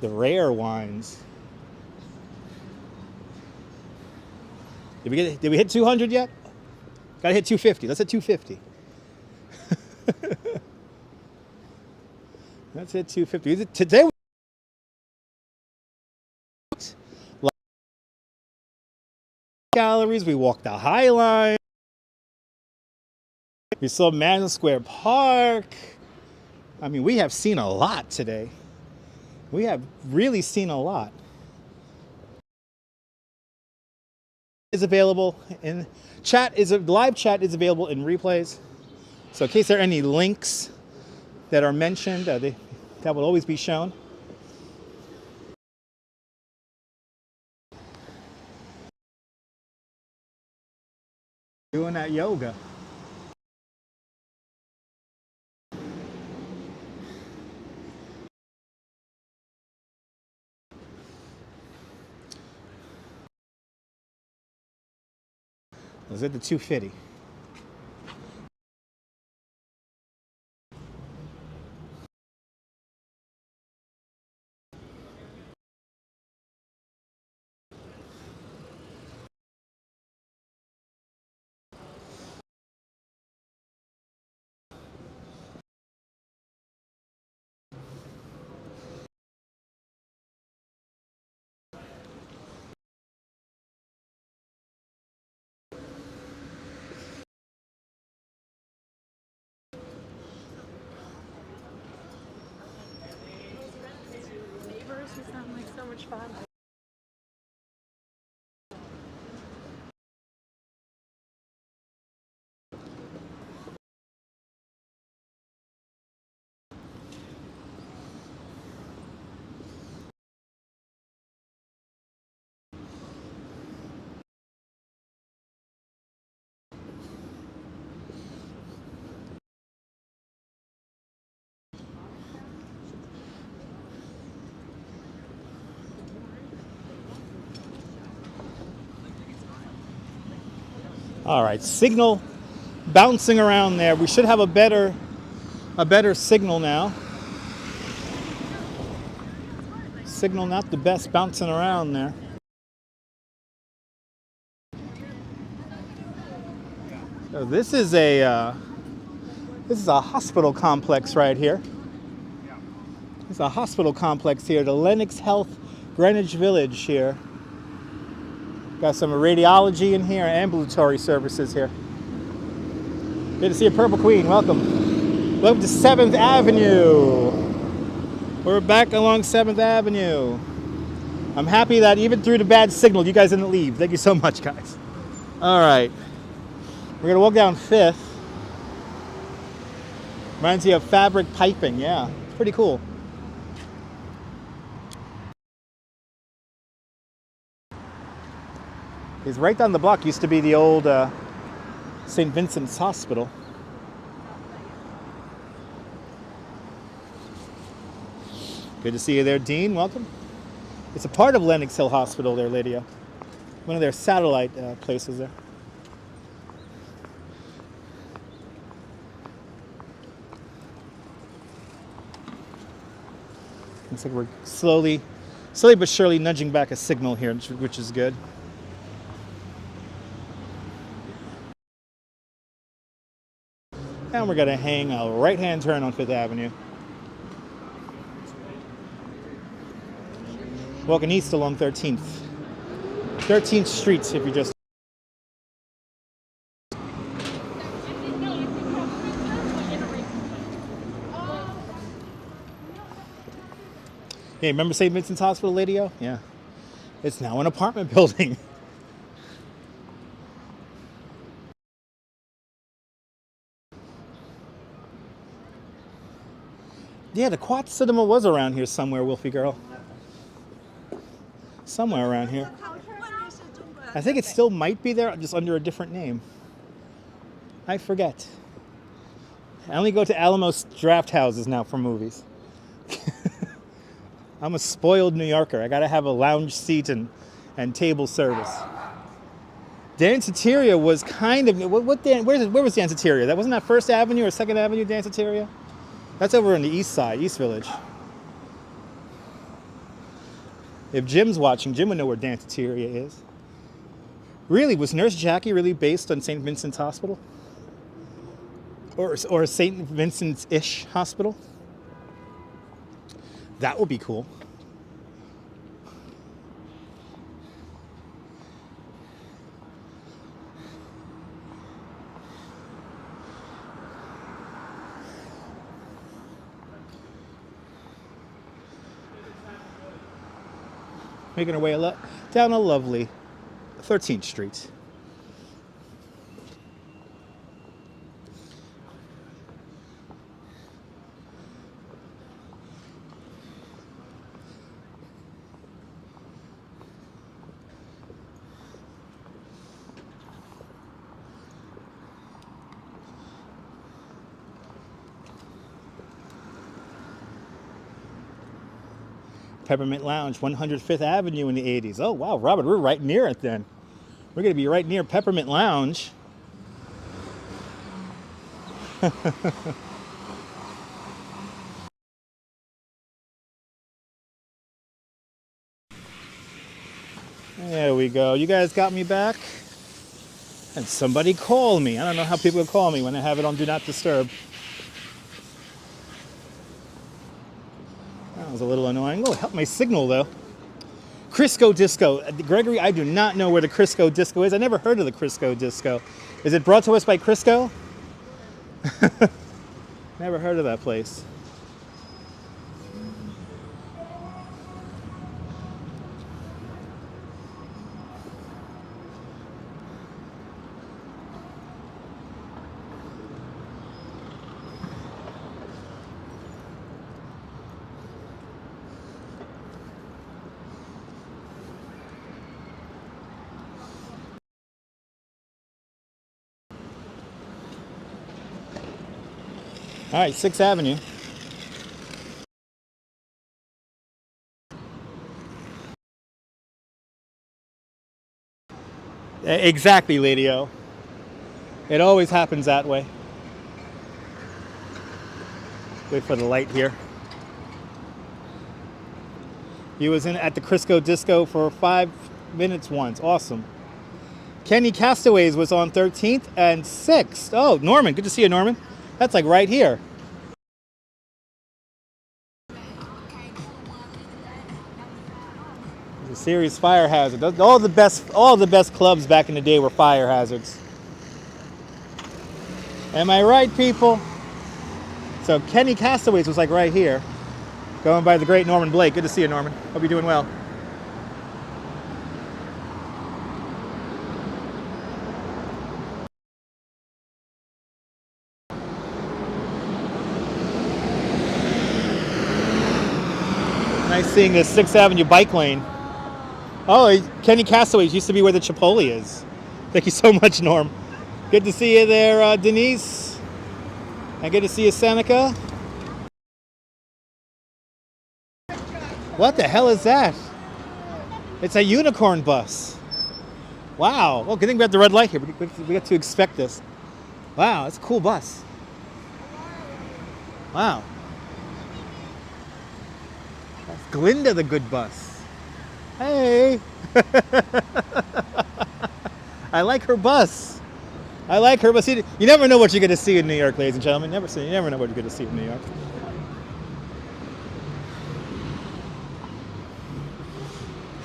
The rare wines. Did we hit 200 yet? Gotta hit 250. Let's hit 250. Let's hit 250. Today galleries. We walked the Highline. We saw Madison Square Park. I mean, we have seen a lot today. We have really seen a lot. Is available in chat. Live chat is available in replays. So in case there are any links that are mentioned, that will always be shown. Doing that yoga. Was it the 250? Neighbors who sound like so much fun. All right, signal bouncing around there. We should have a better signal now. Signal not the best, bouncing around there. So this is a hospital complex right here. It's a hospital complex here, the Lenox Health Greenwich Village here. Got some radiology in here, ambulatory services here. Good to see you, Purple Queen. Welcome. Welcome to 7th Avenue. We're back along 7th Avenue. I'm happy that even through the bad signal, you guys didn't leave. Thank you so much, guys. All right. We're gonna walk down 5th. Reminds me of fabric piping. Yeah, it's pretty cool. Because right down the block used to be the old St. Vincent's Hospital. Good to see you there, Dean. Welcome. It's a part of Lenox Hill Hospital there, Lydia. One of their satellite places there. Looks like we're slowly but surely nudging back a signal here, which is good. And we're going to hang a right-hand turn on 5th Avenue. Walking east along 13th. 13th Street, if you just... Hey, remember St. Vincent's Hospital, Lady-O? Yeah. It's now an apartment building. Yeah, the Quad Cinema was around here somewhere, Wolfie girl. Somewhere around here. I think it still might be there, just under a different name. I forget. I only go to Alamos Draft Houses now for movies. I'm a spoiled New Yorker. I gotta have a lounge seat and table service. Danceteria was kind of... where was Danceteria? That wasn't that 1st Avenue or 2nd Avenue Danceteria? That's over on the east side, East Village. If Jim's watching, Jim would know where Danceteria is. Really, was Nurse Jackie really based on St. Vincent's Hospital? Or St. Vincent's-ish hospital? That would be cool. I making our way down a lovely 13th Street. Peppermint Lounge, 105th Avenue in the 80s. Oh, wow, Robert, we're right near it then. We're going to be right near Peppermint Lounge. There we go. You guys got me back? And somebody call me. I don't know how people call me when I have it on Do Not Disturb. That was a little annoying. Oh, it helped my signal, though. Crisco Disco. Gregory, I do not know where the Crisco Disco is. I never heard of the Crisco Disco. Is it brought to us by Crisco? Never heard of that place. All right, 6th Avenue. Exactly, Lady O. It always happens that way. Wait for the light here. He was at the Crisco Disco for 5 minutes once. Awesome. Kenny Castaways was on 13th and 6th. Oh, Norman. Good to see you, Norman. That's like right here. The Series Fire Hazard. All the best clubs back in the day were fire hazards. Am I right, people? So Kenny Castaways was like right here. Going by the great Norman Blake. Good to see you, Norman. Hope you're doing well. Nice seeing the 6th Avenue bike lane. Oh, Kenny Castaways used to be where the Chipotle is. Thank you so much, Norm. Good to see you there, Denise. And good to see you, Seneca. What the hell is that? It's a unicorn bus. Wow. Well, good thing we have the red light here. We get to expect this. Wow, it's a cool bus. Wow. That's Glinda, the good bus. Hey. I like her bus. I like her bus. You never know what you're going to see in New York, ladies and gentlemen. You never know what you're going to see in New York.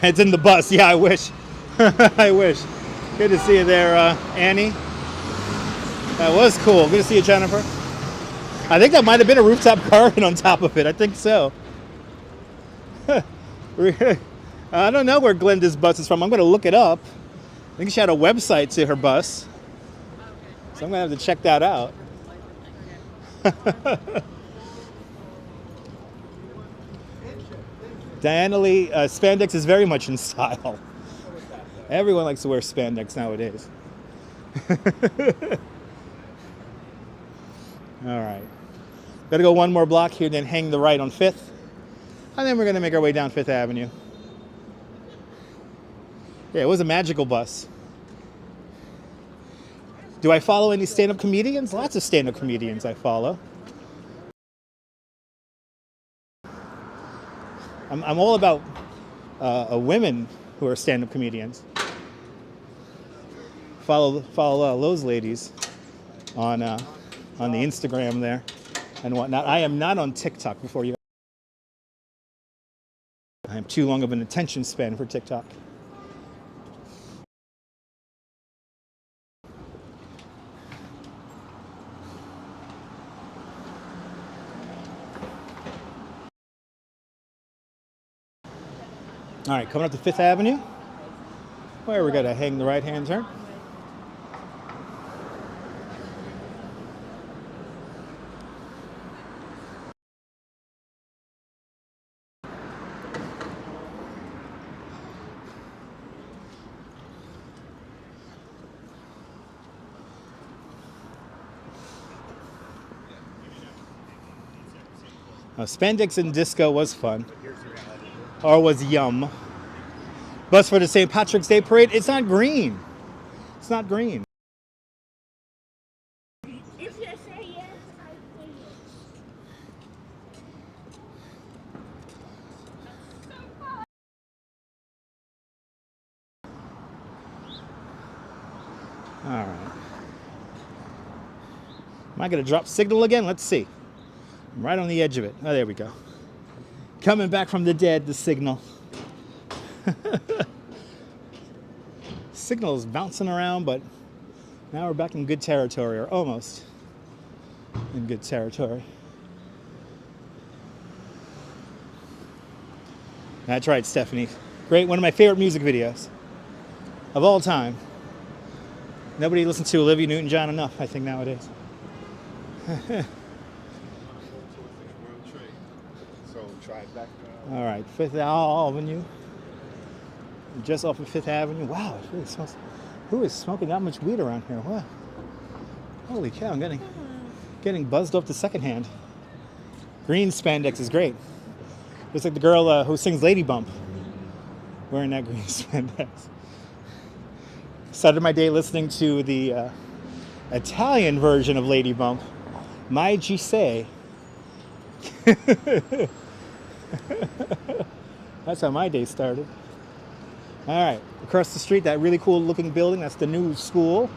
It's in the bus. Yeah, I wish. I wish. Good to see you there, Annie. That was cool. Good to see you, Jennifer. I think that might have been a rooftop garden on top of it. I think so. I don't know where Glenda's bus is from. I'm going to look it up. I think she had a website to her bus. So I'm going to have to check that out. Diana Lee, spandex is very much in style. Everyone likes to wear spandex nowadays. All right. Got to go one more block here, then hang the right on 5th. And then we're going to make our way down 5th Avenue. Yeah, it was a magical bus. Do I follow any stand-up comedians? Lots of stand-up comedians I follow. I'm all about women who are stand-up comedians. Follow those ladies on the Instagram there and whatnot. I am not on TikTok before you. I have too long of an attention span for TikTok. All right, coming up to Fifth Avenue, where we got to hang the right-hand turn. Spandex and disco was fun, or was yum. Bus for the St. Patrick's Day Parade. It's not green. It's not green. If you say yes, I say yes. All right. Am I going to drop signal again? Let's see. I'm right on the edge of it. Oh, there we go. Coming back from the dead, the signal. Signal is bouncing around, but now we're back in good territory, or almost in good territory. That's right, Stephanie. Great, one of my favorite music videos of all time. Nobody listens to Olivia Newton-John enough, I think, nowadays. All right, Fifth Avenue. Just off of Fifth Avenue. Wow, it really smells. Who is smoking that much weed around here? Wow. Holy cow, I'm getting buzzed off the secondhand. Green spandex is great. Looks like the girl who sings Lady Bump wearing that green spandex. Started my day listening to the Italian version of Lady Bump, Mai Ci Sei. That's how my day started. All right, across the street, that really cool looking building, that's the new school.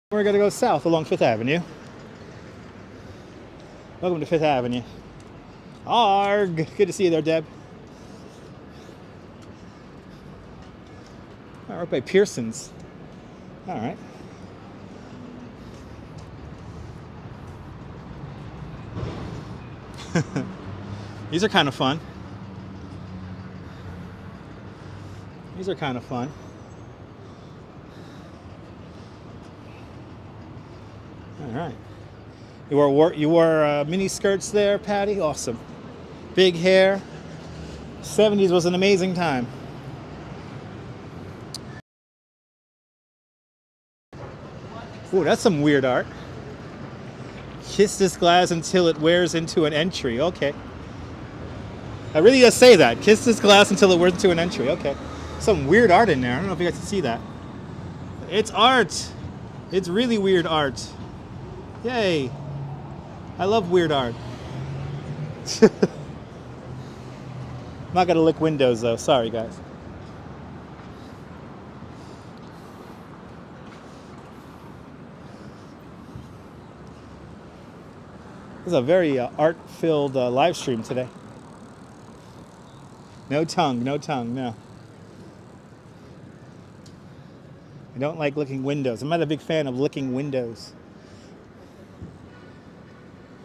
We're gonna go south along Fifth Avenue. Welcome to Fifth Avenue. Arg! Good to see you there, Deb. All right, by Pearson's. All right. These are kind of fun. These are kind of fun. All right. You wore mini skirts there, Patty? Awesome. Big hair. 70s was an amazing time. Ooh, that's some weird art. Kiss this glass until it wears into an entry. Okay. I really does say that. Kiss this glass until it wears into an entry. Okay. Some weird art in there. I don't know if you guys can see that. It's art. It's really weird art. Yay. I love weird art. I'm not going to lick windows though. Sorry, guys. This is a very art-filled live stream today. No tongue, no tongue, no. I don't like licking windows. I'm not a big fan of licking windows.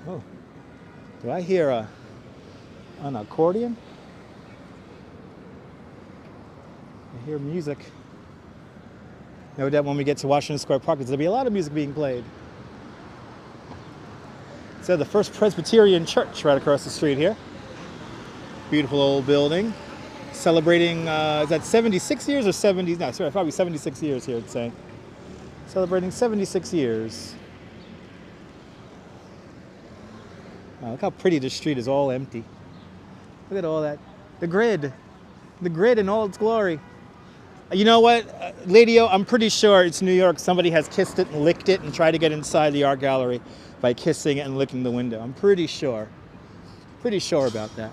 Oh, do I hear an accordion? I hear music. No doubt when we get to Washington Square Park, there'll be a lot of music being played. So the First Presbyterian Church right across the street here. Beautiful old building. Celebrating, is that 76 years or 70? No, sorry, probably 76 years here, I'd say. Celebrating 76 years. Oh, look how pretty this street is, all empty. Look at all that. The grid in all its glory. You know what, Lady-O, I'm pretty sure it's New York. Somebody has kissed it and licked it and tried to get inside the art gallery by kissing it and licking the window. I'm pretty sure. Pretty sure about that.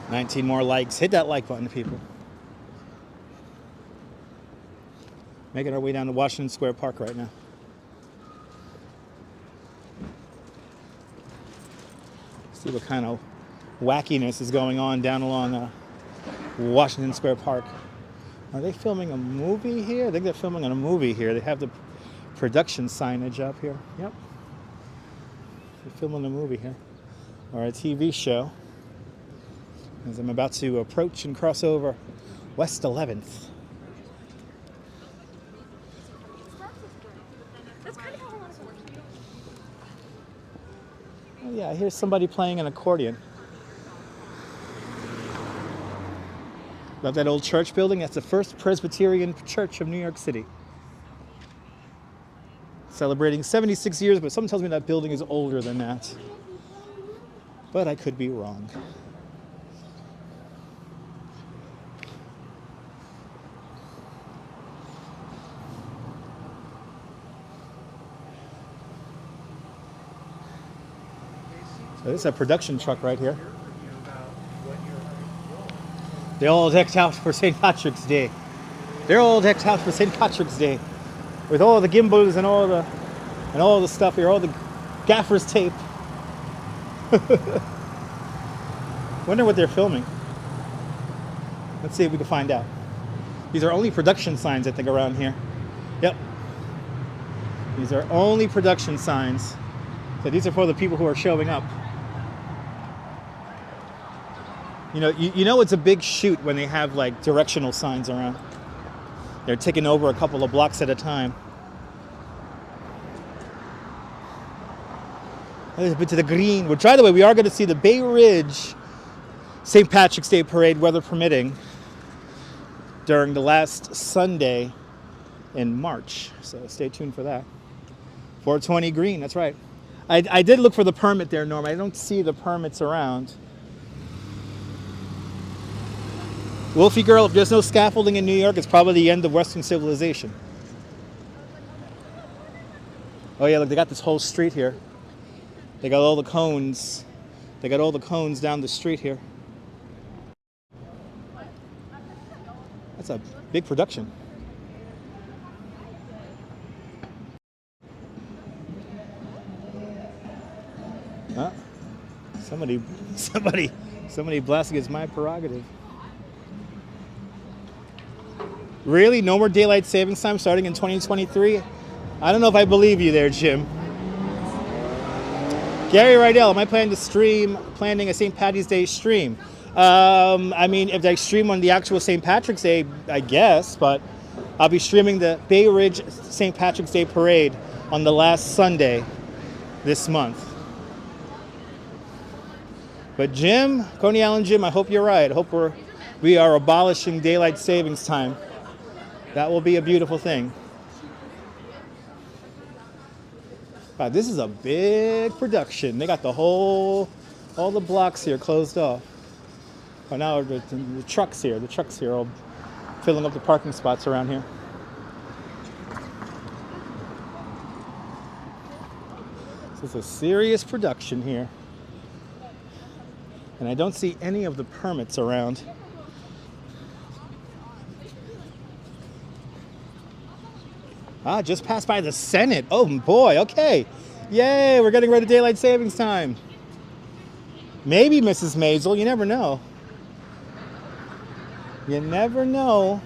$19 more likes. Hit that like button, people. Making our way down to Washington Square Park right now. See what kind of wackiness is going on down along Washington Square Park. Are they filming a movie here? I think they're filming a movie here. They have the production signage up here. Yep. They're filming a movie here. Or a TV show. As I'm about to approach and cross over West 11th. Oh yeah, I hear somebody playing an accordion. Love that old church building. That's the First Presbyterian Church of New York City. Celebrating 76 years, but someone tells me that building is older than that. But I could be wrong. So this is a production truck right here. They're all decked out for St. Patrick's Day. They're all decked out for St. Patrick's Day. With all the gimbals and all the stuff here, all the gaffer's tape. Wonder what they're filming. Let's see if we can find out. These are only production signs, I think, around here. Yep. These are only production signs. So these are for the people who are showing up. You know it's a big shoot when they have like directional signs around. They're taking over a couple of blocks at a time. A little bit to the green. Which, by the way, we are going to see the Bay Ridge St. Patrick's Day Parade, weather permitting, during the last Sunday in March. So stay tuned for that. 420 green, that's right. I did look for the permit there, Norm. I don't see the permits around. Wolfie girl, if there's no scaffolding in New York, it's probably the end of Western civilization. Oh yeah, look, they got this whole street here. They got all the cones. They got all the cones down the street here. That's a big production. Huh? Somebody blasting is my prerogative. Really? No more daylight savings time starting in 2023? I don't know if I believe you there, Jim. Gary Rydell, am I planning a St. Patty's Day stream? I mean, if I stream on the actual St. Patrick's Day, I guess, but I'll be streaming the Bay Ridge St. Patrick's Day Parade on the last Sunday this month. But Jim, Coney Island Jim, I hope you're right. I hope we are abolishing daylight savings time. That will be a beautiful thing. Wow, this is a big production. They got all the blocks here closed off. Oh, now the trucks here. The trucks here are filling up the parking spots around here. This is a serious production here. And I don't see any of the permits around. Ah, just passed by the Senate. Oh boy, okay. Yay, we're getting rid of daylight savings time. Maybe Mrs. Maisel, you never know. You never know.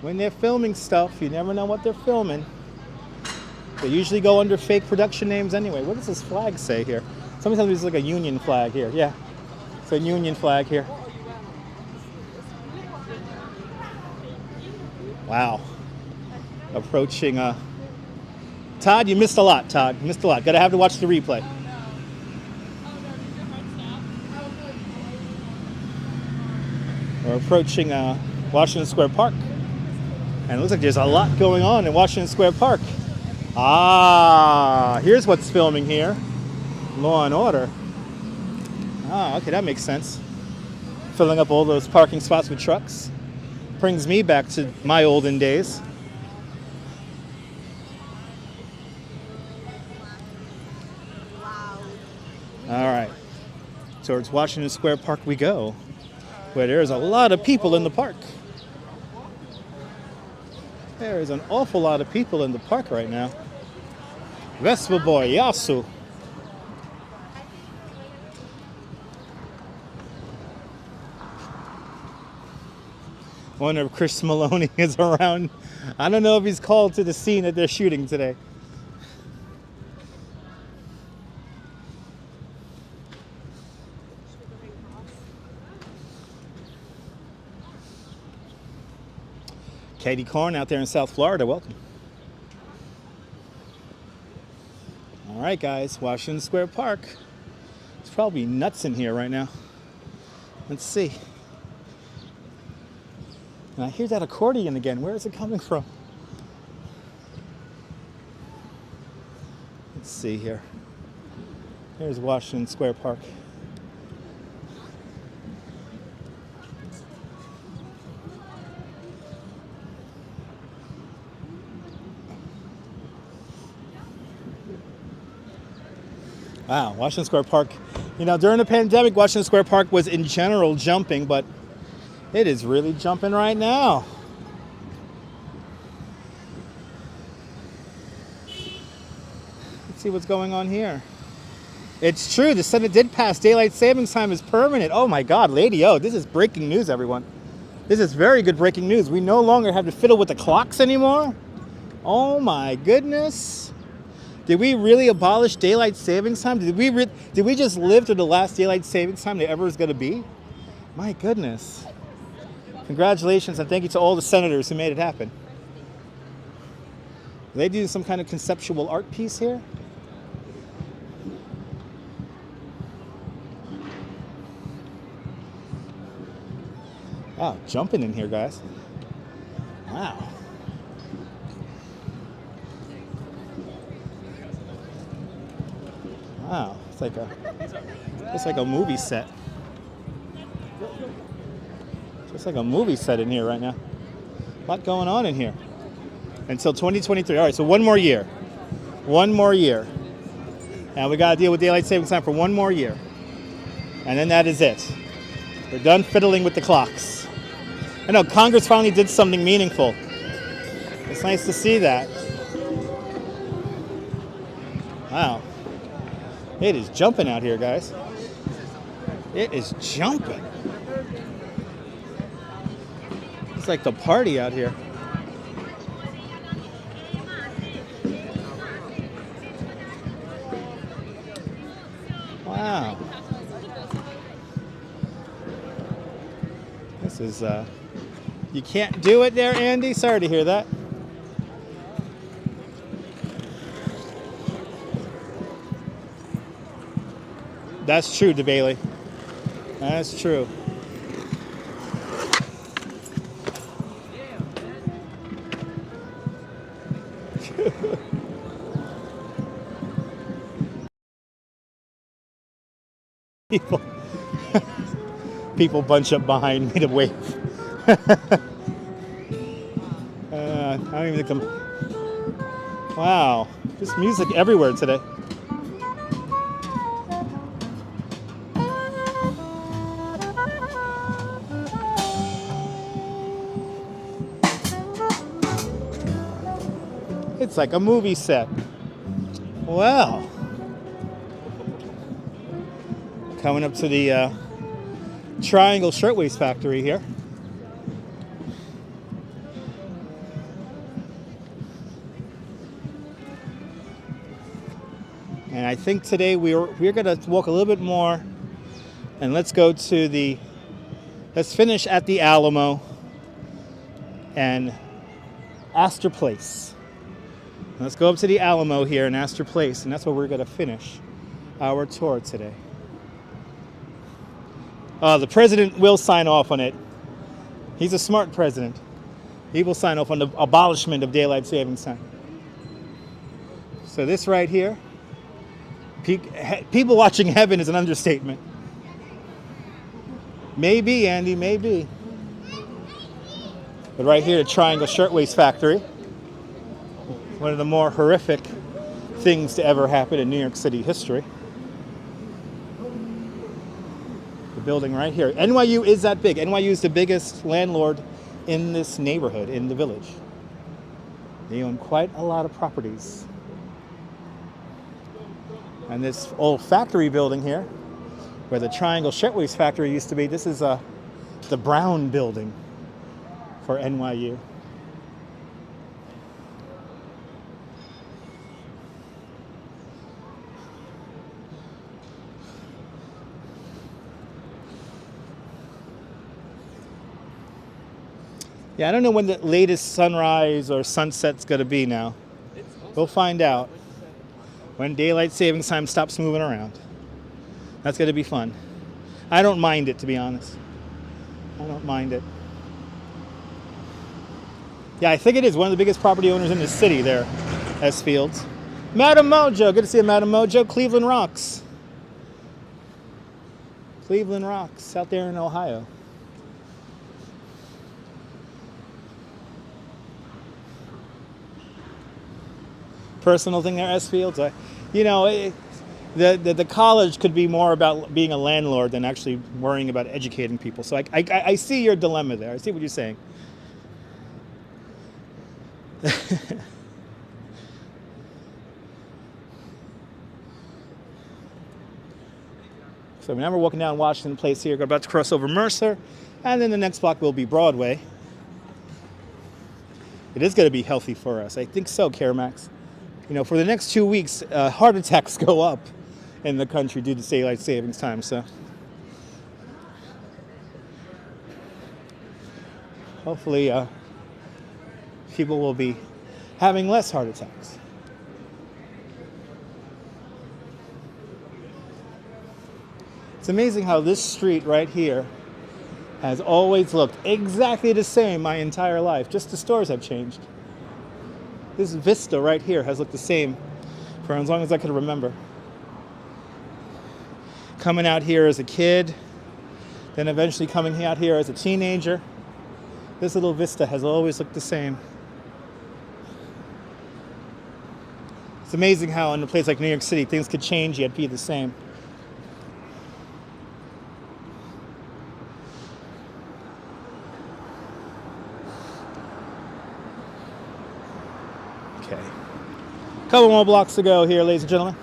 When they're filming stuff, you never know what they're filming. They usually go under fake production names anyway. What does this flag say here? Somebody tells me it's like a Union flag here. Yeah, it's a Union flag here. Wow. Approaching, Todd, you missed a lot, Todd. You missed a lot. Gotta have to watch the replay. We're approaching Washington Square Park. And it looks like there's a lot going on in Washington Square Park. Ah, here's what's filming here. Law and Order. Ah, okay, that makes sense. Filling up all those parking spots with trucks. Brings me back to my olden days. All right, towards Washington Square Park we go, where there's a lot of people in the park. There is an awful lot of people in the park right now. Vespa Boy, Yasu. Wonder if Chris Maloney is around. I don't know if he's called to the scene that they're shooting today. Katie Corn out there in South Florida, welcome. All right, guys, Washington Square Park. It's probably nuts in here right now. Let's see. And I hear that accordion again. Where is it coming from? Let's see here. Here's Washington Square Park. Wow, Washington Square Park. You know, during the pandemic, Washington Square Park was in general jumping, but it is really jumping right now. Let's see what's going on here. It's true, the Senate did pass daylight savings time is permanent. Oh my God, Lady O, this is breaking news, everyone. This is very good breaking news. We no longer have to fiddle with the clocks anymore. Oh my goodness. Did we really abolish daylight savings time? Did we just live through the last daylight savings time there ever is going to be? My goodness. Congratulations and thank you to all the senators who made it happen. Are they doing some kind of conceptual art piece here? Wow, jumping in here, guys. Wow. Wow, it's like a movie set. It's like a movie set in here right now. A lot going on in here. Until 2023. All right, so one more year. One more year. And we got to deal with daylight savings time for one more year. And then that is it. We're done fiddling with the clocks. I know Congress finally did something meaningful. It's nice to see that. Wow. It is jumping out here, guys. It is jumping. It's like the party out here. Wow. This is, you can't do it there, Andy? Sorry to hear that. That's true, DeBailey. That's true. People bunch up behind me to wave. I don't even think I'm... Wow, there's music everywhere today. It's like a movie set. Wow. Coming up to the Triangle Shirtwaist Factory here. And I think today we're going to walk a little bit more and let's go to let's finish at the Alamo and Astor Place. Let's go up to the Alamo here in Astor Place, and that's where we're going to finish our tour today. The president will sign off on it. He's a smart president. He will sign off on the abolishment of daylight savings time. So this right here, people watching heaven is an understatement. Maybe, Andy, maybe. But right here, the Triangle Shirtwaist Factory. One of the more horrific things to ever happen in New York City history. The building right here. NYU is that big. NYU is the biggest landlord in this neighborhood, in the village. They own quite a lot of properties. And this old factory building here, where the Triangle Shirtwaist Factory used to be, this is the Brown Building. for NYU. Yeah, I don't know when the latest sunrise or sunset's going to be now. We'll find out when daylight savings time stops moving around. That's going to be fun. I don't mind it, to be honest. I don't mind it. Yeah, I think it is one of the biggest property owners in the city there, S Fields. Madam Mojo, good to see you, Madam Mojo. Cleveland rocks. Cleveland rocks out there in Ohio. Personal thing there, S Fields. The college could be more about being a landlord than actually worrying about educating people. So I see your dilemma there. I see what you're saying. So now we're walking down Washington Place here. We're about to cross over Mercer, and then the next block will be Broadway. It is going to be healthy for us. I think so, Caramax. For the next 2 weeks, heart attacks go up in the country due to daylight savings time. So hopefully people will be having less heart attacks. It's amazing how this street right here has always looked exactly the same my entire life. Just the stores have changed. This vista right here has looked the same for as long as I could remember. Coming out here as a kid, then eventually coming out here as a teenager. This little vista has always looked the same. It's amazing how in a place like New York City, things could change yet be the same. Okay. Couple more blocks to go here, ladies and gentlemen.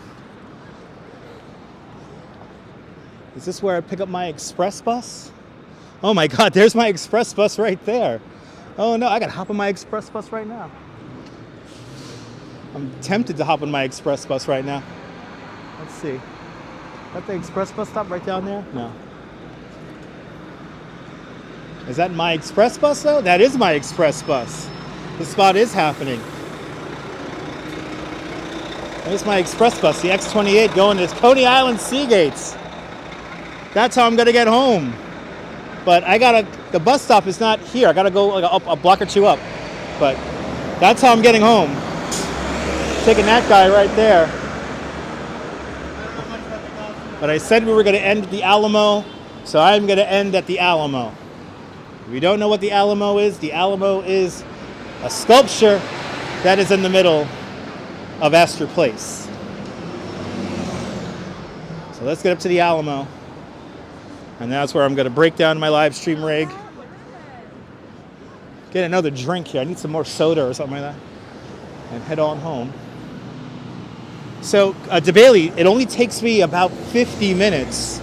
Is this where I pick up my express bus? Oh my God, there's my express bus right there. Oh no, I gotta hop on my express bus right now. I'm tempted to hop on my express bus right now. Let's see. Is that the express bus stop right down there? No. Is that my express bus though? That is my express bus. This spot is happening. There's my express bus, the X28 going to Coney Island Seagates. That's how I'm gonna get home. But the bus stop is not here. I gotta go like a block or two up. But that's how I'm getting home. Taking that guy right there. But I said we were gonna end at the Alamo, so I'm gonna end at the Alamo. If you don't know what the Alamo is a sculpture that is in the middle of Astor Place. So let's get up to the Alamo. And that's where I'm going to break down my live stream rig. Get another drink here. I need some more soda or something like that. And head on home. So, DeBailey, it only takes me about 50 minutes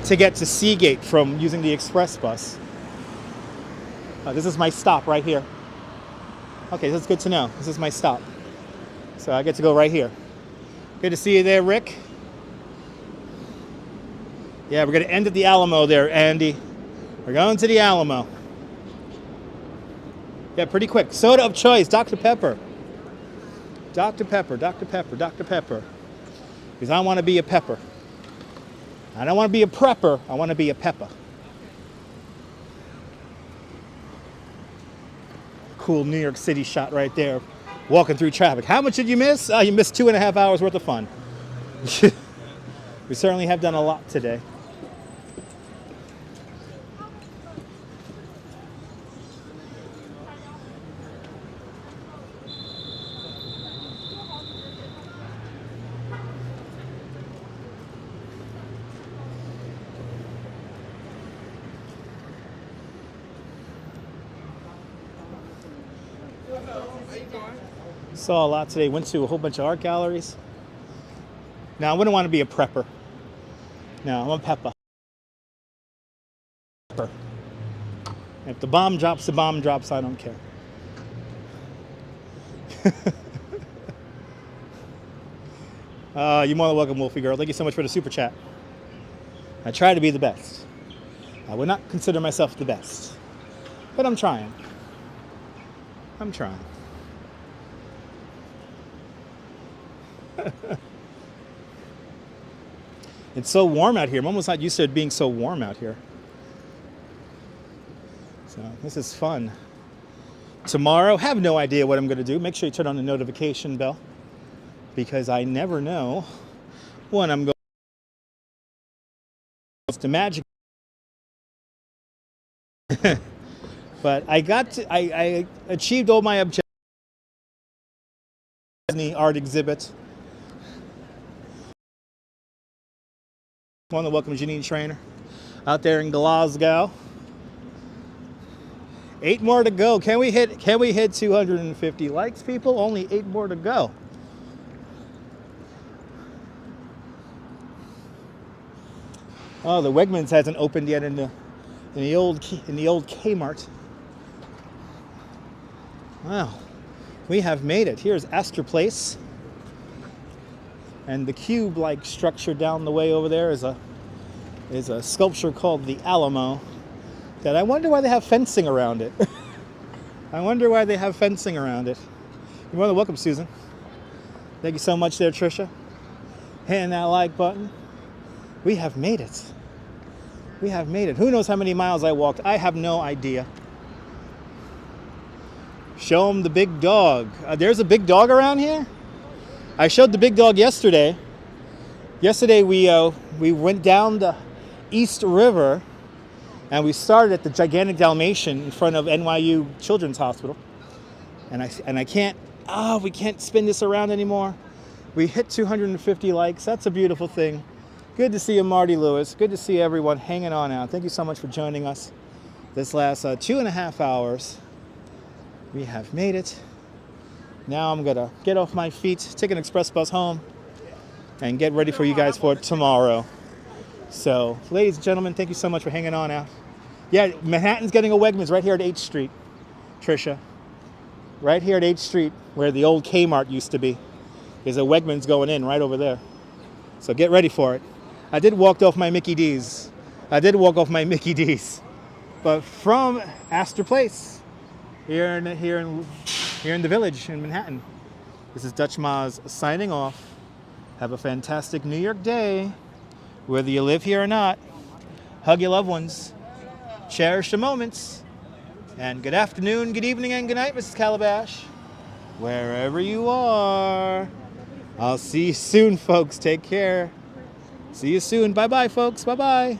to get to Seagate from using the express bus. This is my stop right here. Okay, that's good to know. This is my stop. So I get to go right here. Good to see you there, Rick. Yeah, we're going to end at the Alamo there, Andy. We're going to the Alamo. Yeah, pretty quick. Soda of choice, Dr. Pepper. Dr. Pepper, Dr. Pepper, Dr. Pepper. Because I want to be a pepper. I don't want to be a prepper. I want to be a pepper. Cool New York City shot right there. Walking through traffic. How much did you miss? You missed 2.5 hours worth of fun. We certainly have done a lot today. Saw a lot today. Went to a whole bunch of art galleries. Now, I wouldn't want to be a prepper. No, I'm a pepper. If the bomb drops, the bomb drops. I don't care. You're more than welcome, Wolfie girl. Thank you so much for the super chat. I try to be the best. I would not consider myself the best, but I'm trying. I'm trying. It's so warm out here. I'm almost not used to it being so warm out here. So this is fun. Tomorrow, have no idea what I'm going to do. Make sure you turn on the notification bell because I never know when I'm going to magic. But I achieved all my objectives. Disney art exhibit. I want to welcome Janine Trainer out there in Glasgow. 8 more to go. Can we hit 250 likes, people? Only 8 more to go. Oh, the Wegmans hasn't opened yet in the old Kmart. Wow, we have made it. Here's Astor Place, and the cube-like structure down the way over there is a sculpture called the Alamo. That I wonder why they have fencing around it. I wonder why they have fencing around it. You're more than welcome, Susan. Thank you so much there, Trisha. Hitting that like button. We have made it. We have made it. Who knows how many miles I walked? I have no idea. Show them the big dog. There's a big dog around here? I showed the big dog yesterday. Yesterday we went down the East River and we started at the gigantic Dalmatian in front of NYU Children's Hospital. And I can't, we can't spin this around anymore. We hit 250 likes. That's a beautiful thing. Good to see you, Marty Lewis. Good to see everyone hanging on out. Thank you so much for joining us this last 2.5 hours. We have made it. Now I'm gonna get off my feet, take an express bus home, and get ready for you guys for tomorrow. So, ladies and gentlemen, thank you so much for hanging on out. Yeah, Manhattan's getting a Wegmans right here at H Street, Trisha. Right here at H Street, where the old Kmart used to be. There's a Wegmans going in right over there. So get ready for it. I did walk off my Mickey D's. But from Astor Place, here in the village in Manhattan. This is Dutch Maz signing off. Have a fantastic New York day, whether you live here or not. Hug your loved ones. Cherish the moments. And good afternoon, good evening, and good night, Mrs. Calabash. Wherever you are. I'll see you soon, folks. Take care. See you soon. Bye-bye, folks. Bye-bye.